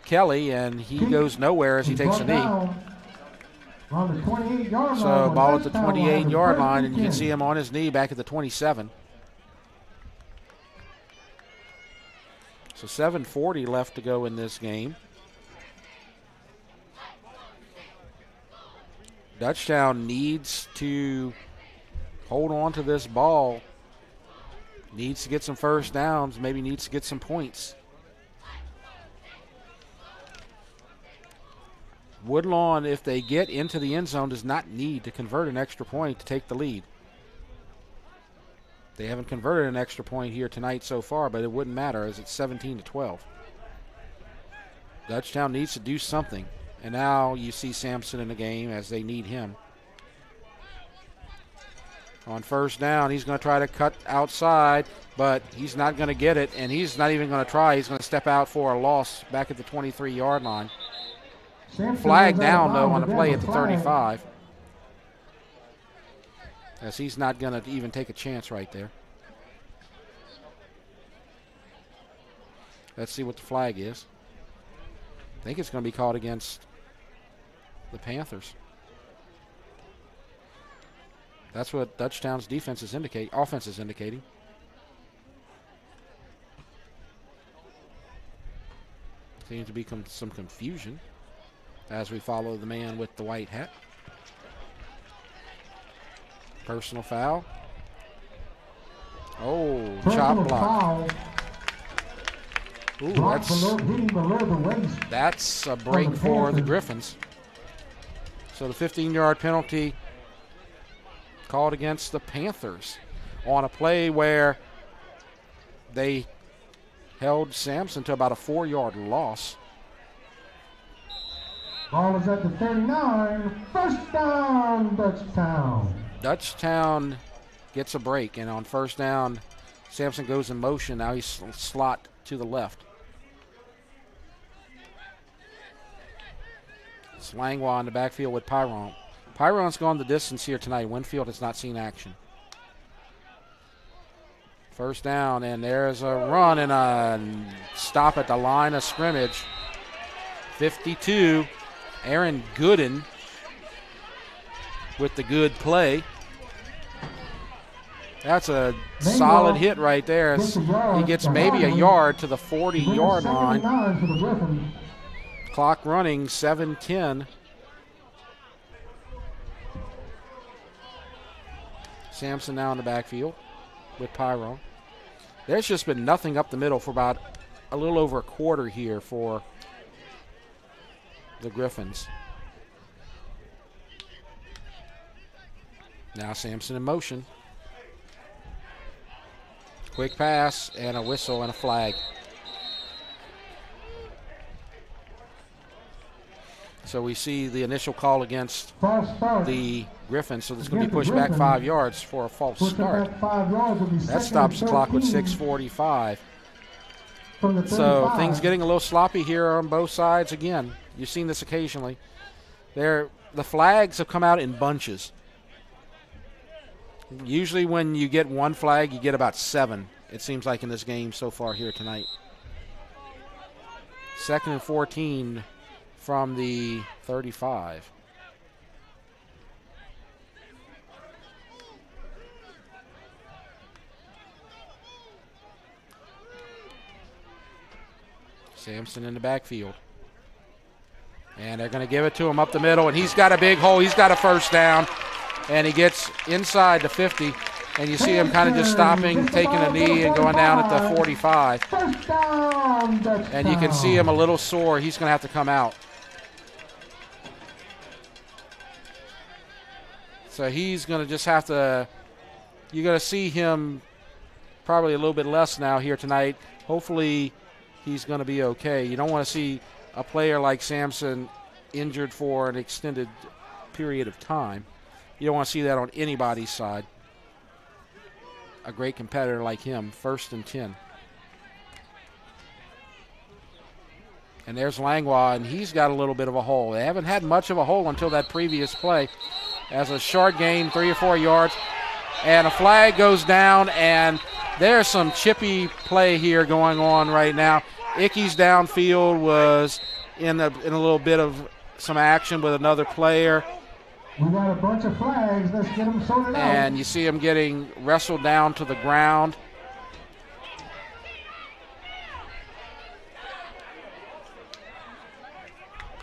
Kelly, and he goes nowhere as he takes a knee. On the 28-yard line. So ball at the 28-yard line, and you can see him on his knee back at the 27. So 7:40 left to go in this game. Dutchtown needs to hold on to this ball. Needs to get some first downs, maybe needs to get some points. Woodlawn, if they get into the end zone, does not need to convert an extra point to take the lead. They haven't converted an extra point here tonight so far, but it wouldn't matter as it's 17-12. Dutchtown needs to do something, and now you see Sampson in the game as they need him. On first down, he's going to try to cut outside, but he's not going to get it, and he's not even going to try. He's going to step out for a loss back at the 23-yard line. Flag down, though, on the play at the 35. As he's not going to even take a chance right there. Let's see what the flag is. I think it's going to be called against the Panthers. That's what Dutchtown's offense is indicating. Seems to be some confusion as we follow the man with the white hat. Personal foul. Oh, chop block. Ooh, that's a break for the Griffins. So the 15-yard penalty called against the Panthers on a play where they held Sampson to about a 4-yard loss. Ball is at the 39. First down, Dutchtown. Dutchtown gets a break, and on first down, Sampson goes in motion. Now he's slot to the left. It's Langlois in the backfield with Pyron. Pyron's gone the distance here tonight. Winfield has not seen action. First down, and there's a run and a stop at the line of scrimmage. 52, Aaron Gooden with the good play. That's a solid hit right there. He gets maybe a yard to the 40-yard line. Clock running, 7:10. Sampson now in the backfield with Pyron. There's just been nothing up the middle for about a little over a quarter here for the Griffins. Now Sampson in motion. Quick pass and a whistle and a flag. So we see the initial call against the Griffins, so there's going to be pushed back 5 yards for a false start. That stops the clock with 6:45. So things getting a little sloppy here on both sides again. You've seen this occasionally. The flags have come out in bunches. Usually when you get one flag, you get about 7, it seems like, in this game so far here tonight. 2nd and 14 from the 35. Sampson in the backfield. And they're going to give it to him up the middle, and he's got a big hole. He's got a first down, and he gets inside the 50. And you see him kind of just stopping, taking a knee, and going down at the 45. And you can see him a little sore. He's going to have to come out. So he's going to just have to – you're going to see him probably a little bit less now here tonight. Hopefully he's going to be okay. You don't want to see a player like Sampson injured for an extended period of time. You don't want to see that on anybody's side. A great competitor like him, 1st and 10. And there's Langlois, and he's got a little bit of a hole. They haven't had much of a hole until that previous play. As a short gain, 3 or 4 yards, and a flag goes down, and there's some chippy play here going on right now. Ickey's downfield was in a little bit of some action with another player. We got a bunch of flags. Let's get them sorted out. And you see him getting wrestled down to the ground.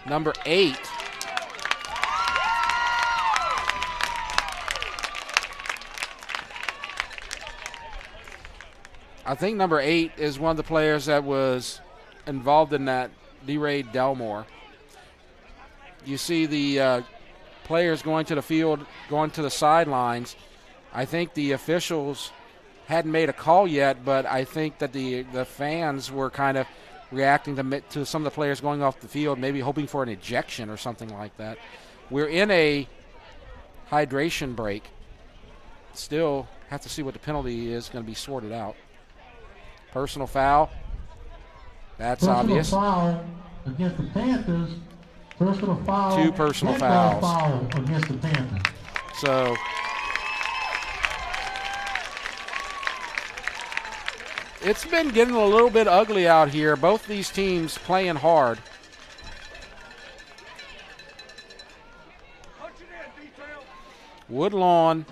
Number 8. I think number 8 is one of the players that was involved in that D-Ray Delmore. You see the players going to the field, going to the sidelines. I think the officials hadn't made a call yet, but I think that the fans were kind of reacting to some of the players going off the field, maybe hoping for an ejection or something like that. We're in a hydration break. Still have to see what the penalty is going to be sorted out. Personal foul. That's obvious. Foul against the Panthers. Personal foul. 2 personal fouls. Foul against the Panthers. So it's been getting a little bit ugly out here. Both these teams playing hard. Woodlawn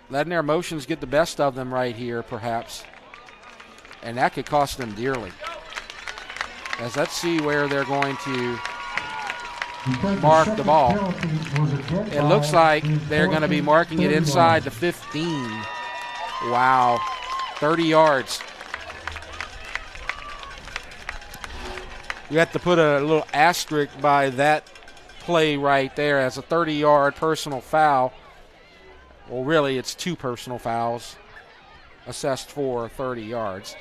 letting their emotions get the best of them right here, perhaps. And that could cost them dearly. As let's see where they're going to mark the ball. It looks like they're going to be marking it inside the 15. Wow, 30 yards. You have to put a little asterisk by that play right there as a 30-yard personal foul. Well, really, it's 2 personal fouls assessed for 30 yards.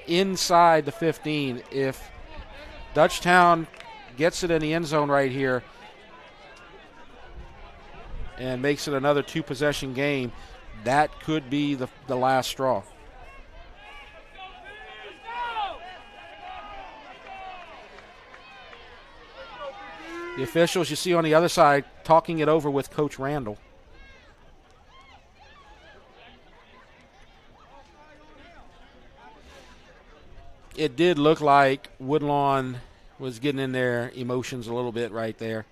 Inside the 15, if Dutchtown gets it in the end zone right here and makes it another 2-possession game, that could be the last straw. The officials you see on the other side talking it over with Coach Randall. It did look like Woodlawn was getting in their emotions a little bit right there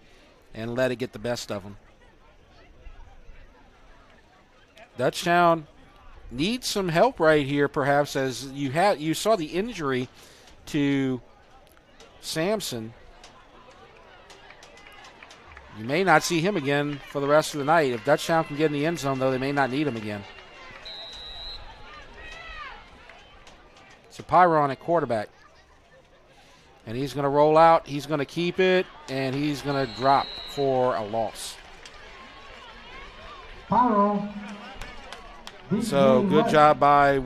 and let it get the best of them. Dutchtown needs some help right here, perhaps, as you saw the injury to Sampson. You may not see him again for the rest of the night. If Dutchtown can get in the end zone, though, they may not need him again. So Pyron at quarterback. And he's going to roll out. He's going to keep it, and he's going to drop for a loss. Pyron. So good job by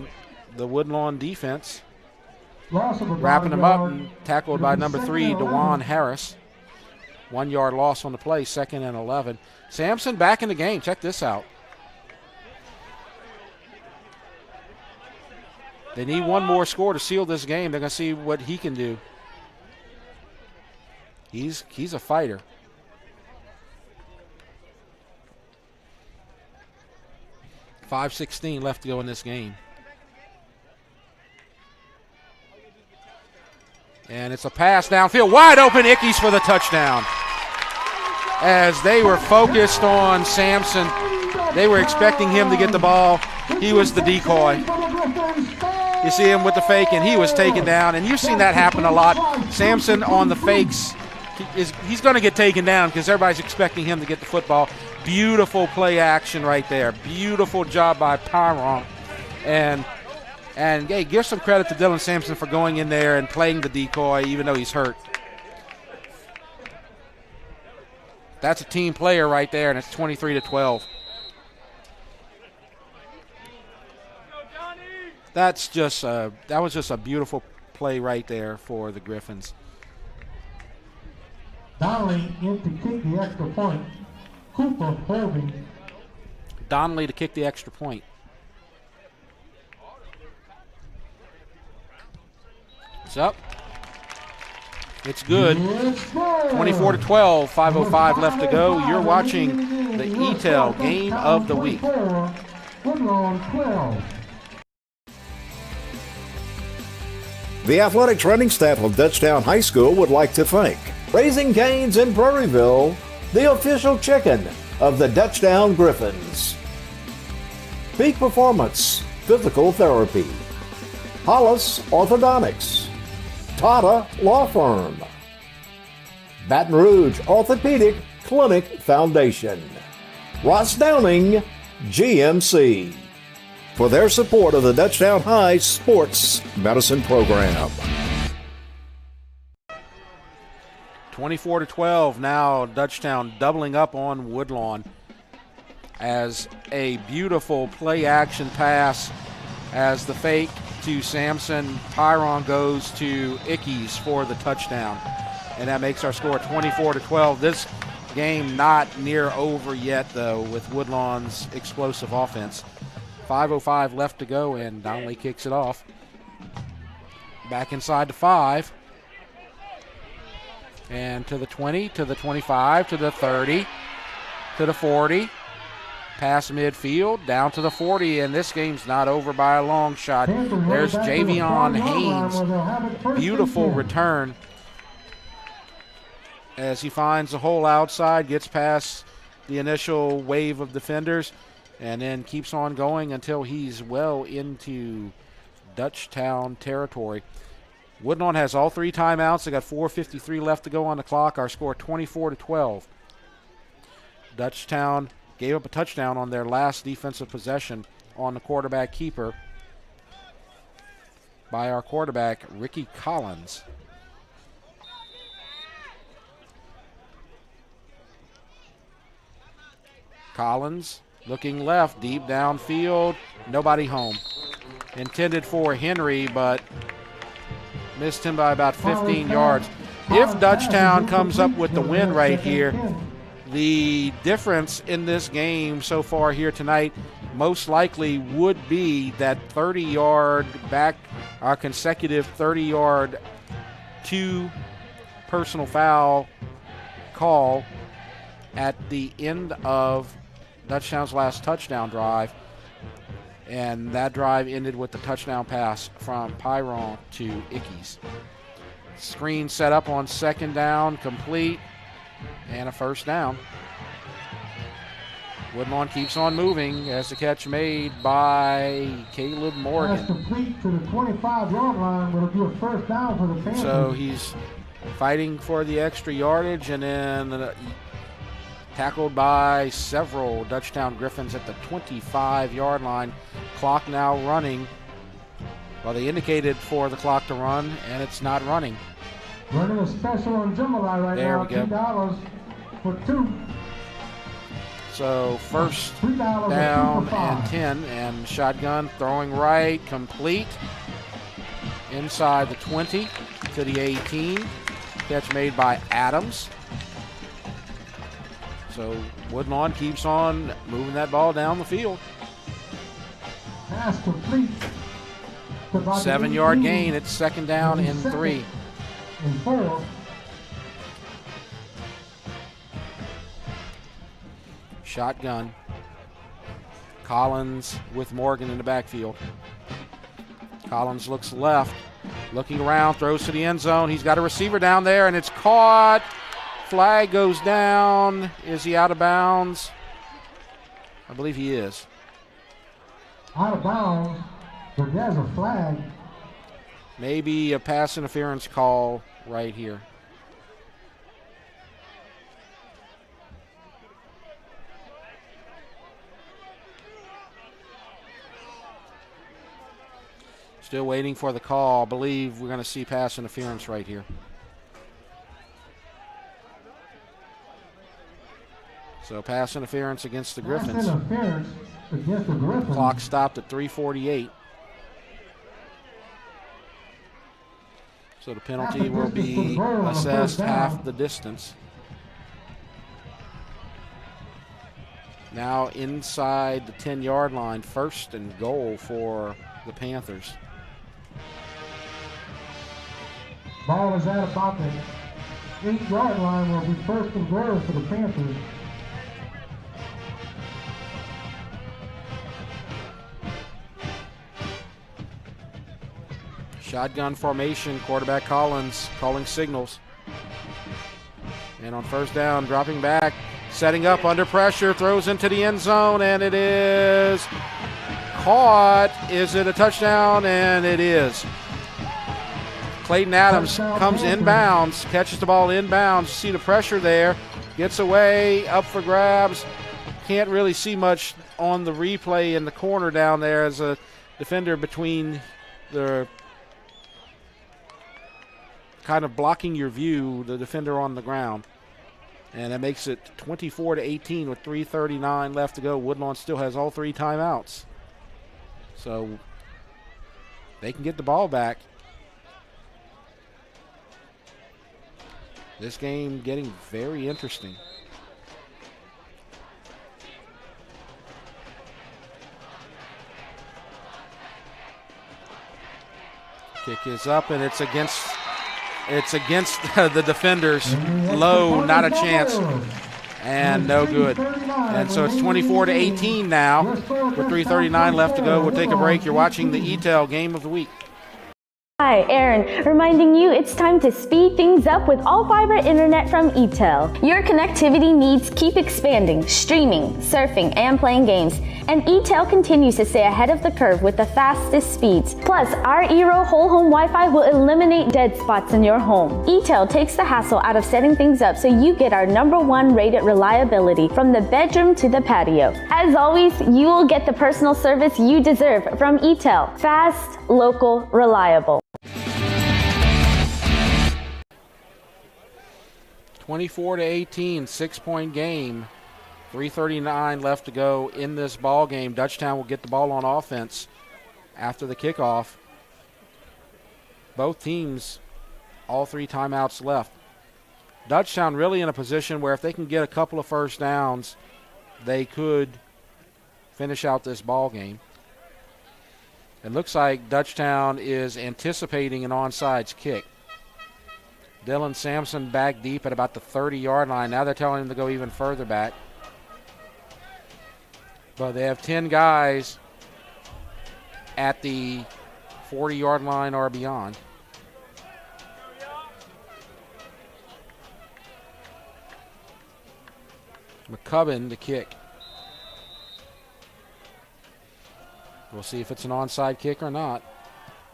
the Woodlawn defense. Wrapping him up and tackled by number 3, DeJuan Harris. 1-yard loss on the play, 2nd and 11. Sampson back in the game. Check this out. They need one more score to seal this game. They're going to see what he can do. He's a fighter. .516 left to go in this game. And it's a pass downfield. Wide open, Ickes for the touchdown. As they were focused on Sampson, they were expecting him to get the ball. He was the decoy. You see him with the fake, and he was taken down. And you've seen that happen a lot. Sampson on the fakes, he's going to get taken down because everybody's expecting him to get the football. Beautiful play action right there. Beautiful job by Pyron. And hey, give some credit to Dylan Sampson for going in there and playing the decoy even though he's hurt. That's a team player right there, and it's 23-12. That was just a beautiful play right there for the Griffins. Donnelly in to kick the extra point. Cooper holding. Donnelly to kick the extra point. It's up. It's good. 24-12, 5:05 left to go. You're watching the Eatel Game of the Week. The athletic training staff of Dutchtown High School would like to thank Raising Cane's in Prairieville, the official chicken of the Dutchtown Griffins. Peak Performance Physical Therapy, Hollis Orthodontics, Tata Law Firm, Baton Rouge Orthopedic Clinic Foundation, Ross Downing GMC, for their support of the Dutchtown High Sports Medicine Program. 24-12, now Dutchtown doubling up on Woodlawn as a beautiful play action pass as the fake to Sampson. Pyron goes to Ickes for the touchdown. And that makes our score 24-12. This game not near over yet, though, with Woodlawn's explosive offense. 5:05 left to go, and Donnelly kicks it off. Back inside the 5. And to the 20, to the 25, to the 30, to the 40. Pass midfield, down to the 40, and this game's not over by a long shot. There's Javion Haynes. Beautiful return as he finds the hole outside, gets past the initial wave of defenders, and then keeps on going until he's well into Dutchtown territory. Woodlawn has all 3 timeouts. They got 4:53 left to go on the clock. Our score 24-12. Dutchtown gave up a touchdown on their last defensive possession on the quarterback keeper by our quarterback, Ricky Collins. Collins looking left, deep downfield, nobody home. Intended for Henry, but missed him by about 15 yards. If Dutchtown comes up with the win right here, the difference in this game so far here tonight most likely would be that 30-yard back, our consecutive 30-yard 2 personal foul call at the end of Dutchtown's last touchdown drive. And that drive ended with the touchdown pass from Pyron to Ickes. Screen set up on 2nd down, complete, and a 1st down. Woodlawn keeps on moving as the catch made by Caleb Morgan. Pass complete to the 25-yard line, but it'll be a 1st down for the Panthers. So he's fighting for the extra yardage, and then tackled by several Dutchtown Griffins at the 25-yard line. Clock now running. Well, they indicated for the clock to run, and it's not running. Running a special on Jambalaya right there now. We go. $2 for 2. So 1st down and 10, and shotgun throwing right, complete. Inside the 20 to the 18. Catch made by Adams. So Woodlawn keeps on moving that ball down the field. Pass complete. 7-yard gain. It's 2nd down and 3. And 4. Shotgun. Collins with Morgan in the backfield. Collins looks left, looking around, throws to the end zone. He's got a receiver down there, and it's caught. Flag goes down. Is he out of bounds? I believe he is. Out of bounds, but there's a flag. Maybe a pass interference call right here. Still waiting for the call. I believe we're going to see pass interference right here. So pass interference against the Griffins. Pass interference against the Griffins. Clock stopped at 3:48. So the penalty will be assessed half the distance. Now inside the 10-yard line, 1st and goal for the Panthers. Ball is at about the 8-yard line, will be 1st and goal for the Panthers. Shotgun formation, quarterback Collins calling signals. And on 1st down, dropping back, setting up under pressure, throws into the end zone, and it is caught. Is it a touchdown? And it is. Clayton Adams comes inbounds, catches the ball inbounds. See the pressure there, gets away, up for grabs. Can't really see much on the replay in the corner down there as a defender between the kind of blocking your view, the defender on the ground. And that makes it 24-18 with 3:39 left to go. Woodlawn still has all 3 timeouts. So they can get the ball back. This game getting very interesting. Kick is up, and it's against the defenders. Low, not a chance. and no good. And so it's 24-18 now with 3:39 left to go. We'll take a break. You're watching the Eatel Game of the Week. Hi, Aaron, reminding you it's time to speed things up with all-fiber internet from Eatel. Your connectivity needs keep expanding, streaming, surfing, and playing games. And Eatel continues to stay ahead of the curve with the fastest speeds. Plus, our Eero whole home Wi-Fi will eliminate dead spots in your home. Eatel takes the hassle out of setting things up so you get our #1 rated reliability from the bedroom to the patio. As always, you will get the personal service you deserve from Eatel. Fast, local, reliable. 24-18, 6-point game. 3:39 left to go in this ball game. Dutchtown will get the ball on offense after the kickoff. Both teams, all 3 timeouts left. Dutchtown really in a position where if they can get a couple of first downs, they could finish out this ball game. It looks like Dutchtown is anticipating an onside kick. Dylan Sampson back deep at about the 30-yard line. Now they're telling him to go even further back. But they have 10 guys at the 40-yard line or beyond. McCubbin to kick. We'll see if it's an onside kick or not.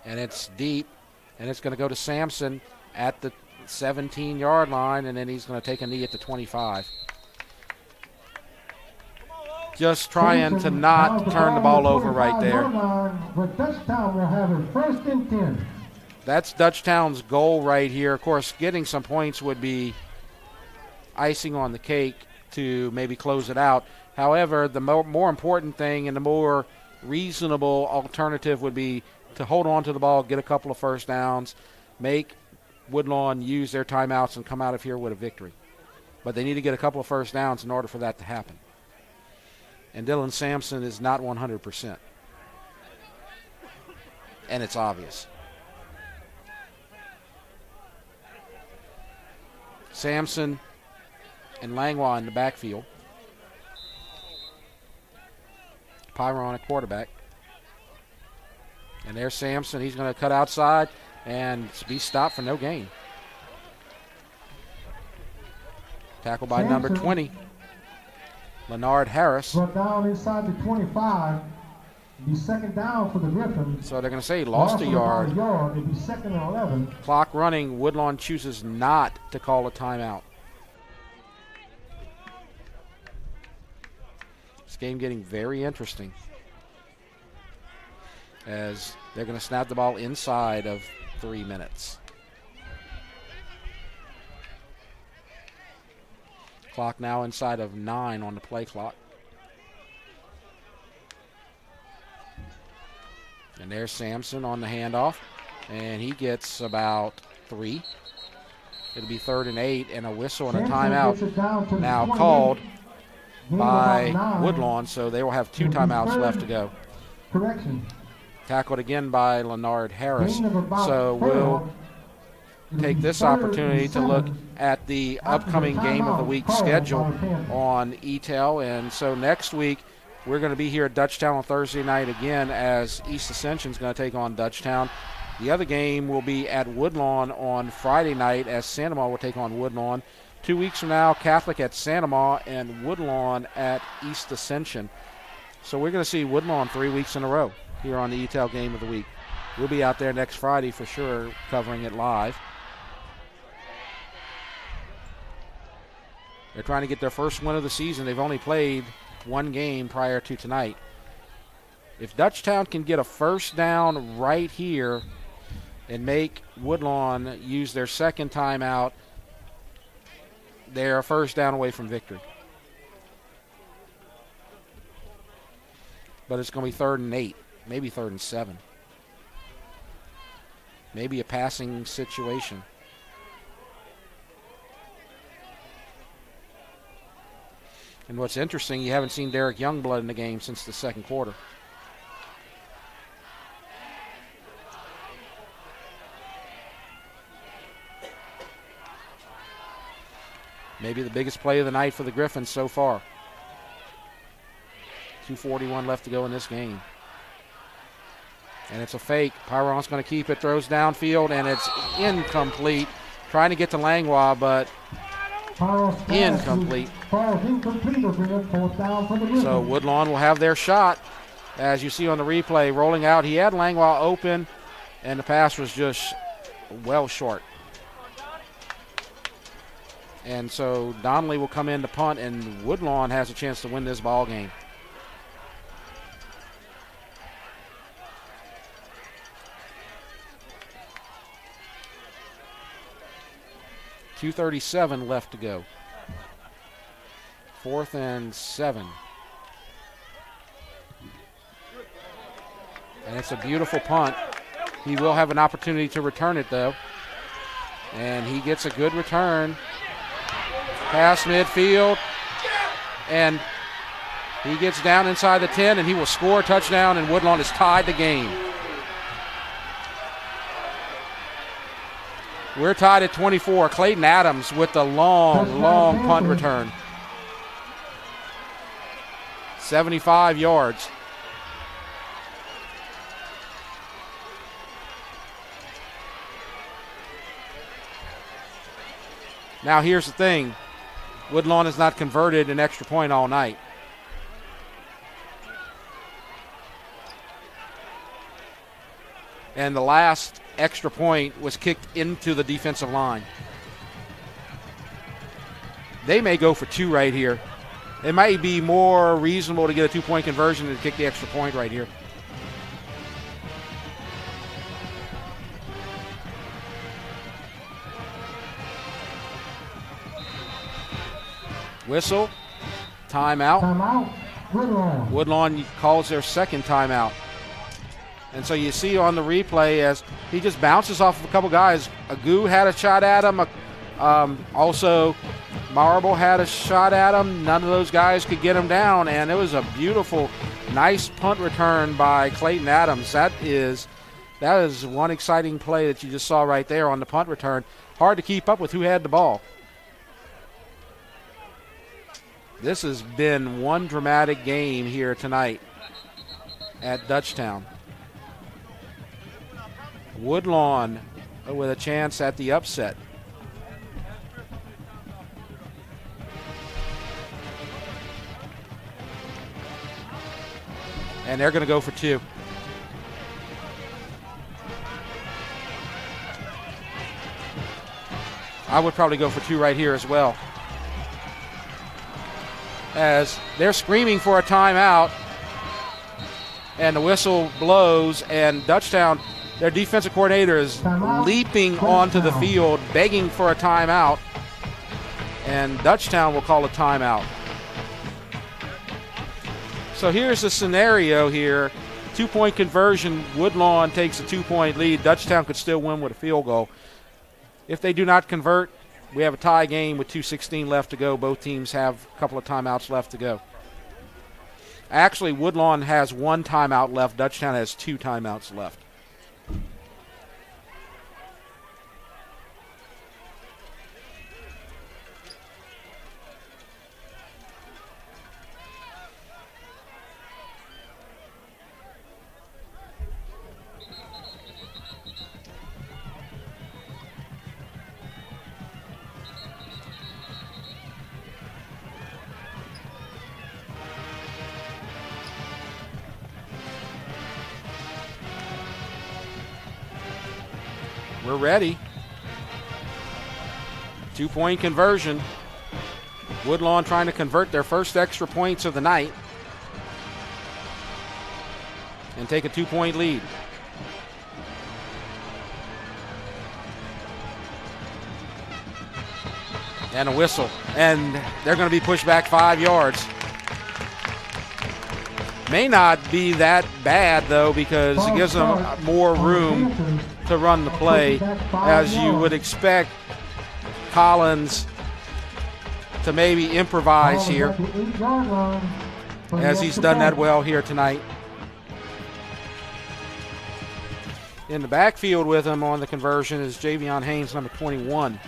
And it's deep, and it's going to go to Sampson at the 17-yard line, and then he's going to take a knee at the 25. Just trying to not turn the ball over right there. But Dutchtown will have it 1st and 10. That's Dutchtown's goal right here. Of course, getting some points would be icing on the cake to maybe close it out. However, the more important thing and the more reasonable alternative would be to hold on to the ball, get a couple of first downs, make Woodlawn use their timeouts and come out of here with a victory. But they need to get a couple of first downs in order for that to happen. And Dylan Sampson is not 100%. And it's obvious. Sampson and Langlois in the backfield. Pyron at quarterback. And there's Sampson. He's going to cut outside and be stopped for no gain. Tackled by number 20, Leonard Harris. Brought down inside the 25. It'd be 2nd down for the Griffins. So they're going to say he lost a yard. It'd be 2nd and 11. Clock running. Woodlawn chooses not to call a timeout. This game getting very interesting as they're going to snap the ball inside of 3 minutes. Clock now inside of 9 on the play clock. And there's Sampson on the handoff, and he gets about 3. It'll be 3rd and 8, and a whistle and a timeout now called by Woodlawn, so they will have 2 timeouts left to go. Correction. Tackled again by Leonard Harris. So we'll take this opportunity to look at the upcoming Game of the Week schedule on Eatel. And so next week, we're going to be here at Dutchtown on Thursday night again as East Ascension is going to take on Dutchtown. The other game will be at Woodlawn on Friday night as Santa Maria will take on Woodlawn. 2 weeks from now, Catholic at Santa Maria and Woodlawn at East Ascension. So we're going to see Woodlawn 3 weeks in a row here on the Eatel Game of the Week. We'll be out there next Friday for sure, covering it live. They're trying to get their first win of the season. They've only played 1 game prior to tonight. If Dutchtown can get a first down right here and make Woodlawn use their 2nd timeout, they're a first down away from victory. But it's going to be 3rd and 8, maybe 3rd and 7. Maybe a passing situation. And what's interesting, you haven't seen Derek Youngblood in the game since the 2nd quarter. Maybe the biggest play of the night for the Griffins so far. 2:41 left to go in this game. And it's a fake. Pyron's going to keep it, throws downfield, and it's incomplete. Trying to get to Langlois, but incomplete. So Woodlawn will have their shot. As you see on the replay, rolling out, he had Langlois open, and the pass was just well short. And so Donnelly will come in to punt, and Woodlawn has a chance to win this ball game. .237 left to go. 4th and 7. And it's a beautiful punt. He will have an opportunity to return it, though. And he gets a good return. Past midfield. And he gets down inside the 10, and he will score a touchdown, and Woodlawn has tied the game. We're tied at 24. Clayton Adams with the long punt return. 75 yards. Now here's the thing. Woodlawn has not converted an extra point all night. And the last extra point was kicked into the defensive line. They may go for 2 right here. It might be more reasonable to get a 2-point conversion than to kick the extra point right here. Whistle, timeout. Woodlawn. Woodlawn calls their second timeout. And so you see on the replay as he just bounces off of a couple guys. Agu had a shot at him. Also, Marble had a shot at him. None of those guys could get him down. And it was a beautiful, nice punt return by Clayton Adams. That is one exciting play that you just saw right there on the punt return. Hard to keep up with who had the ball. This has been one dramatic game here tonight at Dutchtown. Woodlawn with a chance at the upset. And they're going to go for 2. I would probably go for 2 right here as well. As they're screaming for a timeout, and the whistle blows, and Dutchtown, their defensive coordinator, is leaping onto the field, begging for a timeout, and Dutchtown will call a timeout. So here's the scenario here. 2-point conversion, Woodlawn takes a 2-point lead. Dutchtown could still win with a field goal. If they do not convert, we have a tie game with 2:16 left to go. Both teams have a couple of timeouts left to go. Actually, Woodlawn has 1 timeout left. Dutchtown has 2 timeouts left. We're ready. 2-point conversion. Woodlawn trying to convert their first extra points of the night and take a 2-point lead. And a whistle. And they're going to be pushed back 5 yards. May not be that bad, though, because it gives them more room to run the play. As you would expect Collins to maybe improvise here, as he's done that well here tonight. In the backfield with him on the conversion is Javion Haynes, number 21.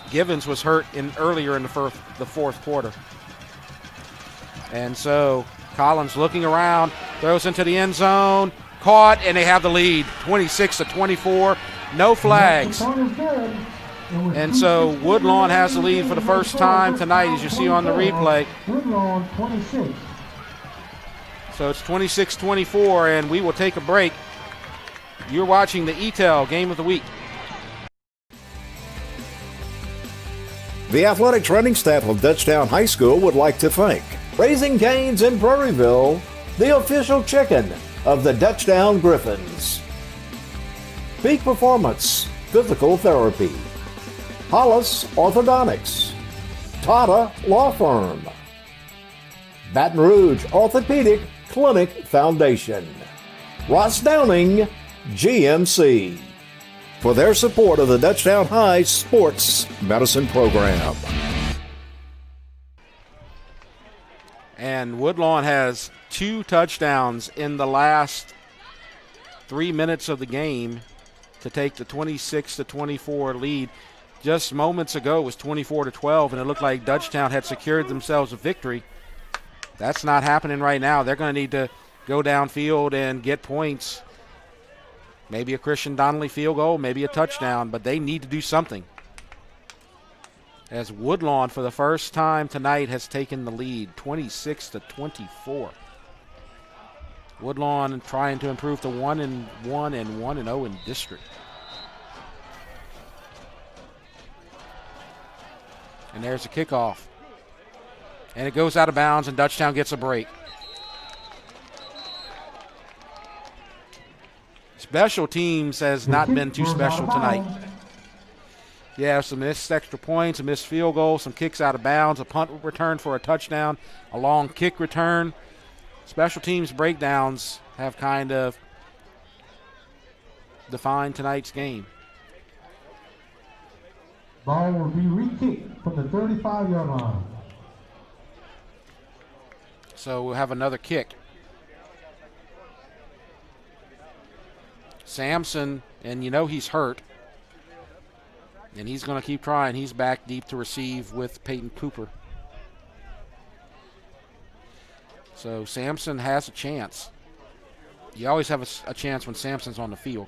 Givens was hurt earlier in the fourth quarter. And so Collins looking around, throws into the end zone, caught, and they have the lead, 26-24. No flags. And so Woodlawn has the lead for the first time tonight, as you see on the replay. Woodlawn 26. So it's 26-24, and we will take a break. You're watching the Eatel Game of the Week. The athletic training staff of Dutchtown High School would like to thank Raising Cane's in Prairieville, the official chicken of the Dutchtown Griffins. Peak Performance Physical Therapy, Hollis Orthodontics, Tata Law Firm, Baton Rouge Orthopedic Clinic Foundation, Ross Downing GMC, for their support of the Dutchtown High Sports Medicine Program. And Woodlawn has 2 touchdowns in the last 3 minutes of the game to take the 26-24 lead. Just moments ago it was 24-12, and it looked like Dutchtown had secured themselves a victory. That's not happening right now. They're going to need to go downfield and get points. Maybe a Christian Donnelly field goal, maybe a touchdown, but they need to do something. As Woodlawn, for the first time tonight, has taken the lead, 26-24. Woodlawn trying to improve to 1-1 and 1-0 in district. And there's a kickoff. And it goes out of bounds, and Dutchtown gets a break. Special teams has not been too special tonight. Yeah, some missed extra points, a missed field goal, some kicks out of bounds, a punt return for a touchdown, a long kick return. Special teams breakdowns have kind of defined tonight's game. Ball will be re-kicked from the 35-yard line. So we'll have another kick. Sampson, and you know he's hurt. And he's going to keep trying. He's back deep to receive with Peyton Cooper. So Sampson has a chance. You always have a chance when Sampson's on the field.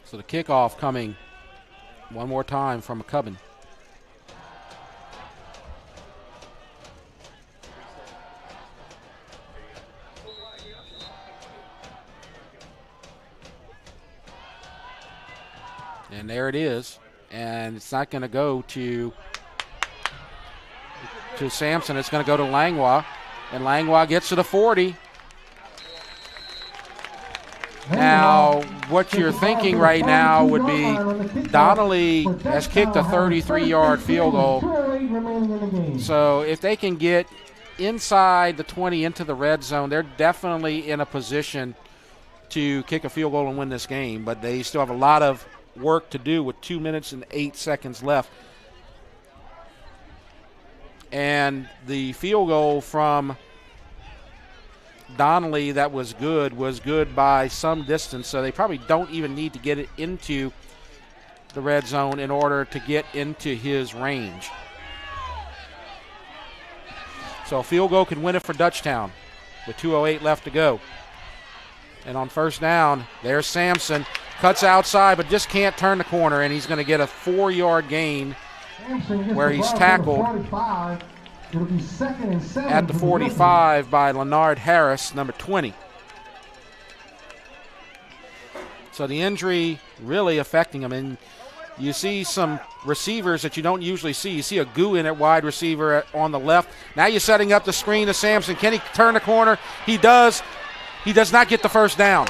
So the kickoff coming one more time from McCubbin. And there it is. And it's not going to go to Sampson. It's going to go to Langlois. And Langlois gets to the 40. Now, what you're thinking right now would be Donnelly has kicked a 33-yard field goal. So if they can get inside the 20 into the red zone, they're definitely in a position to kick a field goal and win this game. But they still have a lot of work to do with 2 minutes and 8 seconds left. And the field goal from Donnelly that was good by some distance, so they probably don't even need to get it into the red zone in order to get into his range. So a field goal could win it for Dutchtown with 2:08 left to go. And on first down, there's Sampson, cuts outside but just can't turn the corner, and he's going to get a 4-yard gain where he's tackled It'll be 2nd and 7 at the 45 by Leonard Harris, number 20. So the injury really affecting him. And you see some receivers that you don't usually see. You see a Guin at wide receiver on the left. Now you're setting up the screen to Sampson. Can he turn the corner? He does. He does not get the first down.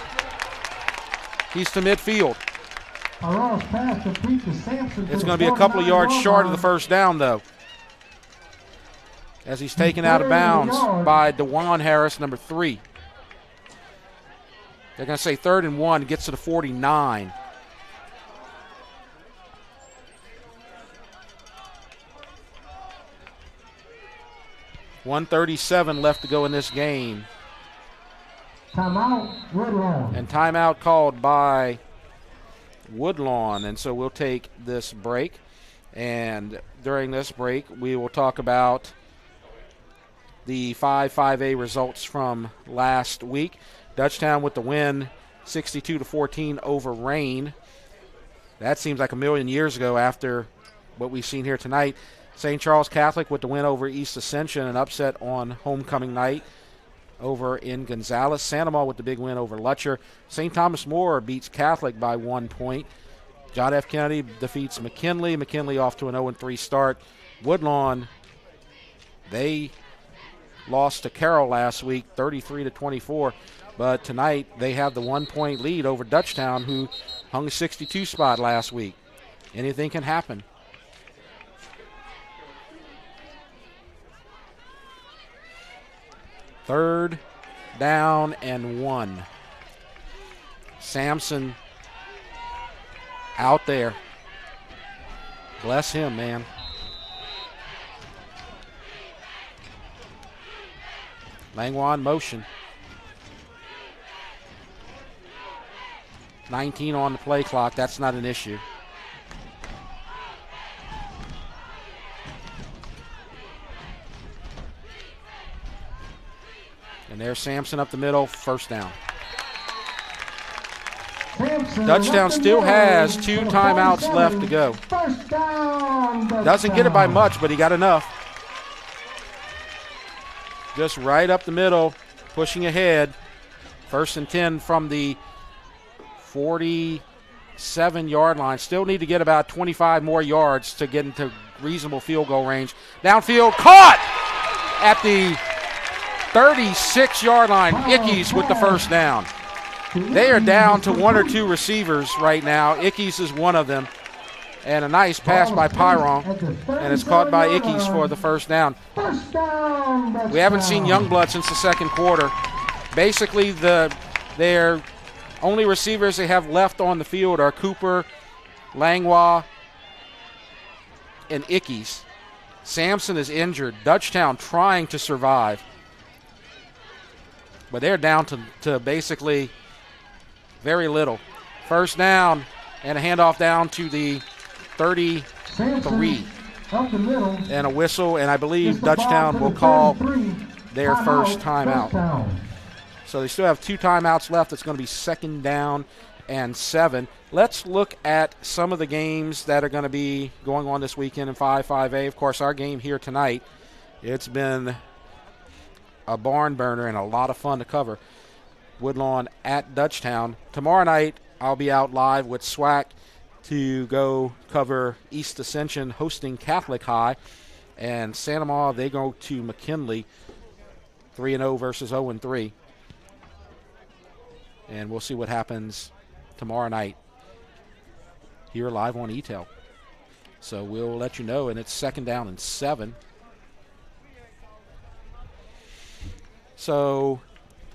He's to midfield. It's going to be a couple of yards short of the first down, though, as he's taken out of bounds by DeJuan Harris, number 3. They're going to say 3rd and 1, gets to the 49. 1:37 left to go in this game. Timeout, Woodlawn. And timeout called by Woodlawn. And so we'll take this break. And during this break, we will talk about the 5-5A results from last week. Dutchtown with the win, 62-14 over Rain. That seems like a million years ago after what we've seen here tonight. St. Charles Catholic with the win over East Ascension, an upset on homecoming night over in Gonzales. Santa Maria with the big win over Lutcher. St. Thomas More beats Catholic by 1 point. John F. Kennedy defeats McKinley. McKinley off to an 0-3 start. Woodlawn, they lost to Carroll last week, 33-24. But tonight they have the 1 point lead over Dutchtown, who hung a 62 spot last week. Anything can happen. Third down and 1. Sampson out there. Bless him, man. Langlois in motion. 19 on the play clock. That's not an issue. And there's Sampson up the middle, first down. Dutchtown still has 2 timeouts left to go. Doesn't get it by much, but he got enough. Just right up the middle, pushing ahead. 1st and 10 from the 47-yard line. Still need to get about 25 more yards to get into reasonable field goal range. Downfield, caught at the 36-yard line. Ickes with the first down. They are down to 1 or 2 receivers right now. Ickes is one of them. And a nice pass by Pyron. And it's caught by Ickes for the first down. We haven't seen Youngblood since the second quarter. Basically, their only receivers they have left on the field are Cooper, Langlois, and Ickes. Sampson is injured. Dutchtown trying to survive. But they're down to basically very little. First down and a handoff down to the 33. And a whistle, and I believe Dutchtown will call their first timeout. So they still have 2 timeouts left. It's going to be 2nd down and 7. Let's look at some of the games that are going to be going on this weekend in 5-5A. Of course, our game here tonight, it's been a barn burner and a lot of fun to cover. Woodlawn at Dutchtown. Tomorrow night, I'll be out live with SWAC to go cover East Ascension hosting Catholic High. And Santa Maria, they go to McKinley, 3-0 versus 0-3. And we'll see what happens tomorrow night here live on Eatel. So we'll let you know, and it's 2nd down and 7. So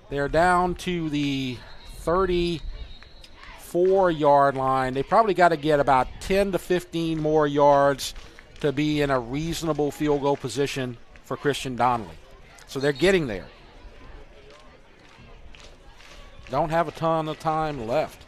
they're down to the 34-yard line. They probably got to get about 10 to 15 more yards to be in a reasonable field goal position for Christian Donnelly. So they're getting there. Don't have a ton of time left.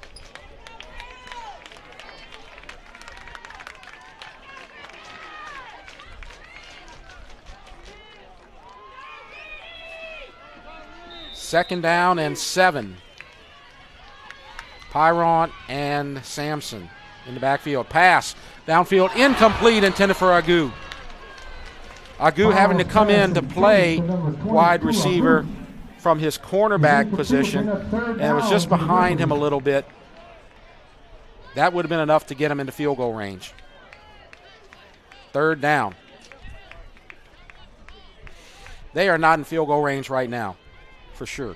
Second down and 7. Pyron and Sampson in the backfield. Pass. Downfield incomplete, intended for Agu. Agu having to come in to play wide receiver from his cornerback position, and it was just behind him a little bit. That would have been enough to get him into field goal range. 3rd down. They are not in field goal range right now, for sure.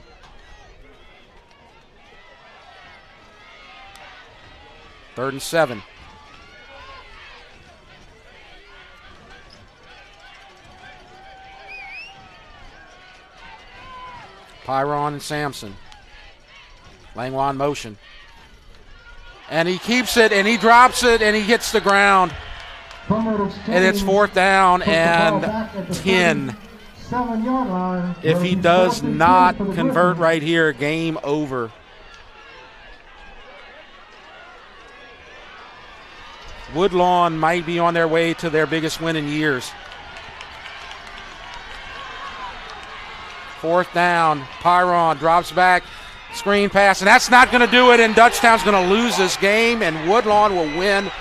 Third and 7. Pyron and Sampson. Langlois in motion. And he keeps it, and he drops it, and he hits the ground. And it's 4th down and 10. 7-yard line. If he does not convert right here, game over. Woodlawn might be on their way to their biggest win in years. 4th down, Pyron drops back, screen pass, and that's not going to do it, and Dutchtown's going to lose this game, and Woodlawn will win.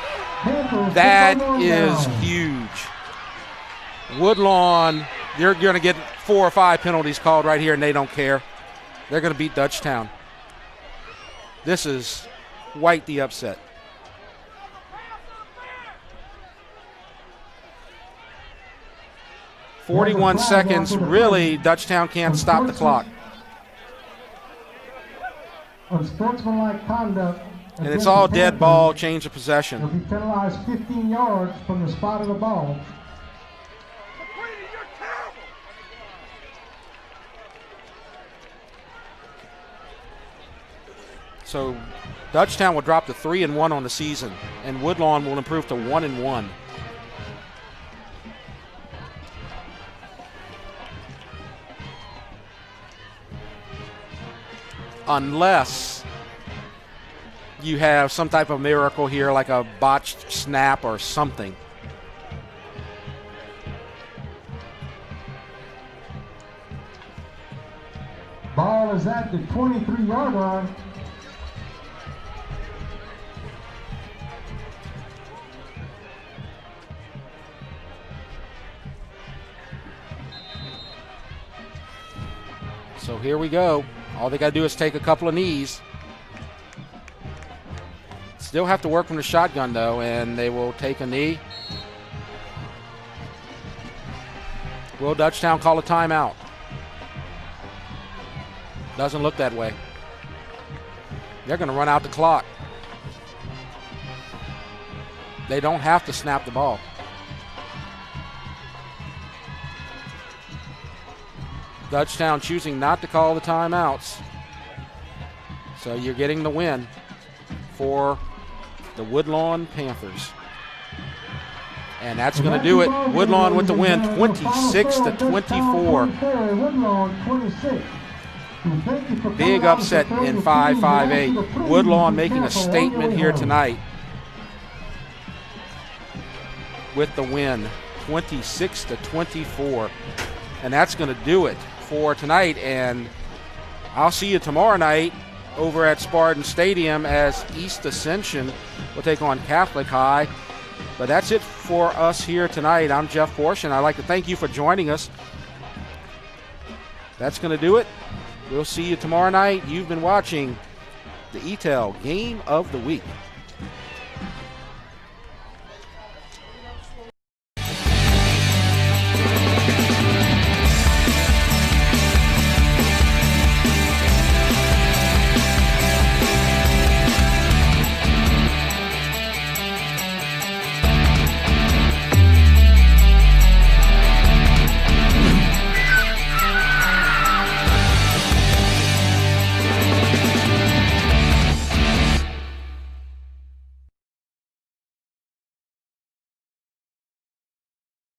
That is huge. Woodlawn, they're going to get 4 or 5 penalties called right here, and they don't care. They're going to beat Dutchtown. This is quite the upset. 41 seconds. Really, Dutchtown can't stop the clock. Unsportsmanlike conduct. And it's all dead ball, change of possession. Will be penalized 15 yards from the spot of the ball. So Dutchtown will drop to 3-1 on the season, and Woodlawn will improve to 1-1. Unless you have some type of miracle here, like a botched snap or something. Ball is at the 23-yard line. So here we go. All they got to do is take a couple of knees. Still have to work from the shotgun, though, and they will take a knee. Will Dutchtown call a timeout? Doesn't look that way. They're going to run out the clock. They don't have to snap the ball. Dutchtown choosing not to call the timeouts. So you're getting the win for the Woodlawn Panthers. And that's going to do it. Woodlawn with the win, 26-24. Big upset in 5-5-8. Woodlawn making a statement here tonight with the win, 26-24. And that's going to do it for tonight. And I'll see you tomorrow night over at Spartan Stadium as East Ascension will take on Catholic High. But that's it for us here tonight. I'm Jeff Portion. I'd like to thank you for joining us. That's going to do it. We'll see you tomorrow night. You've been watching the Eatel Game of the Week.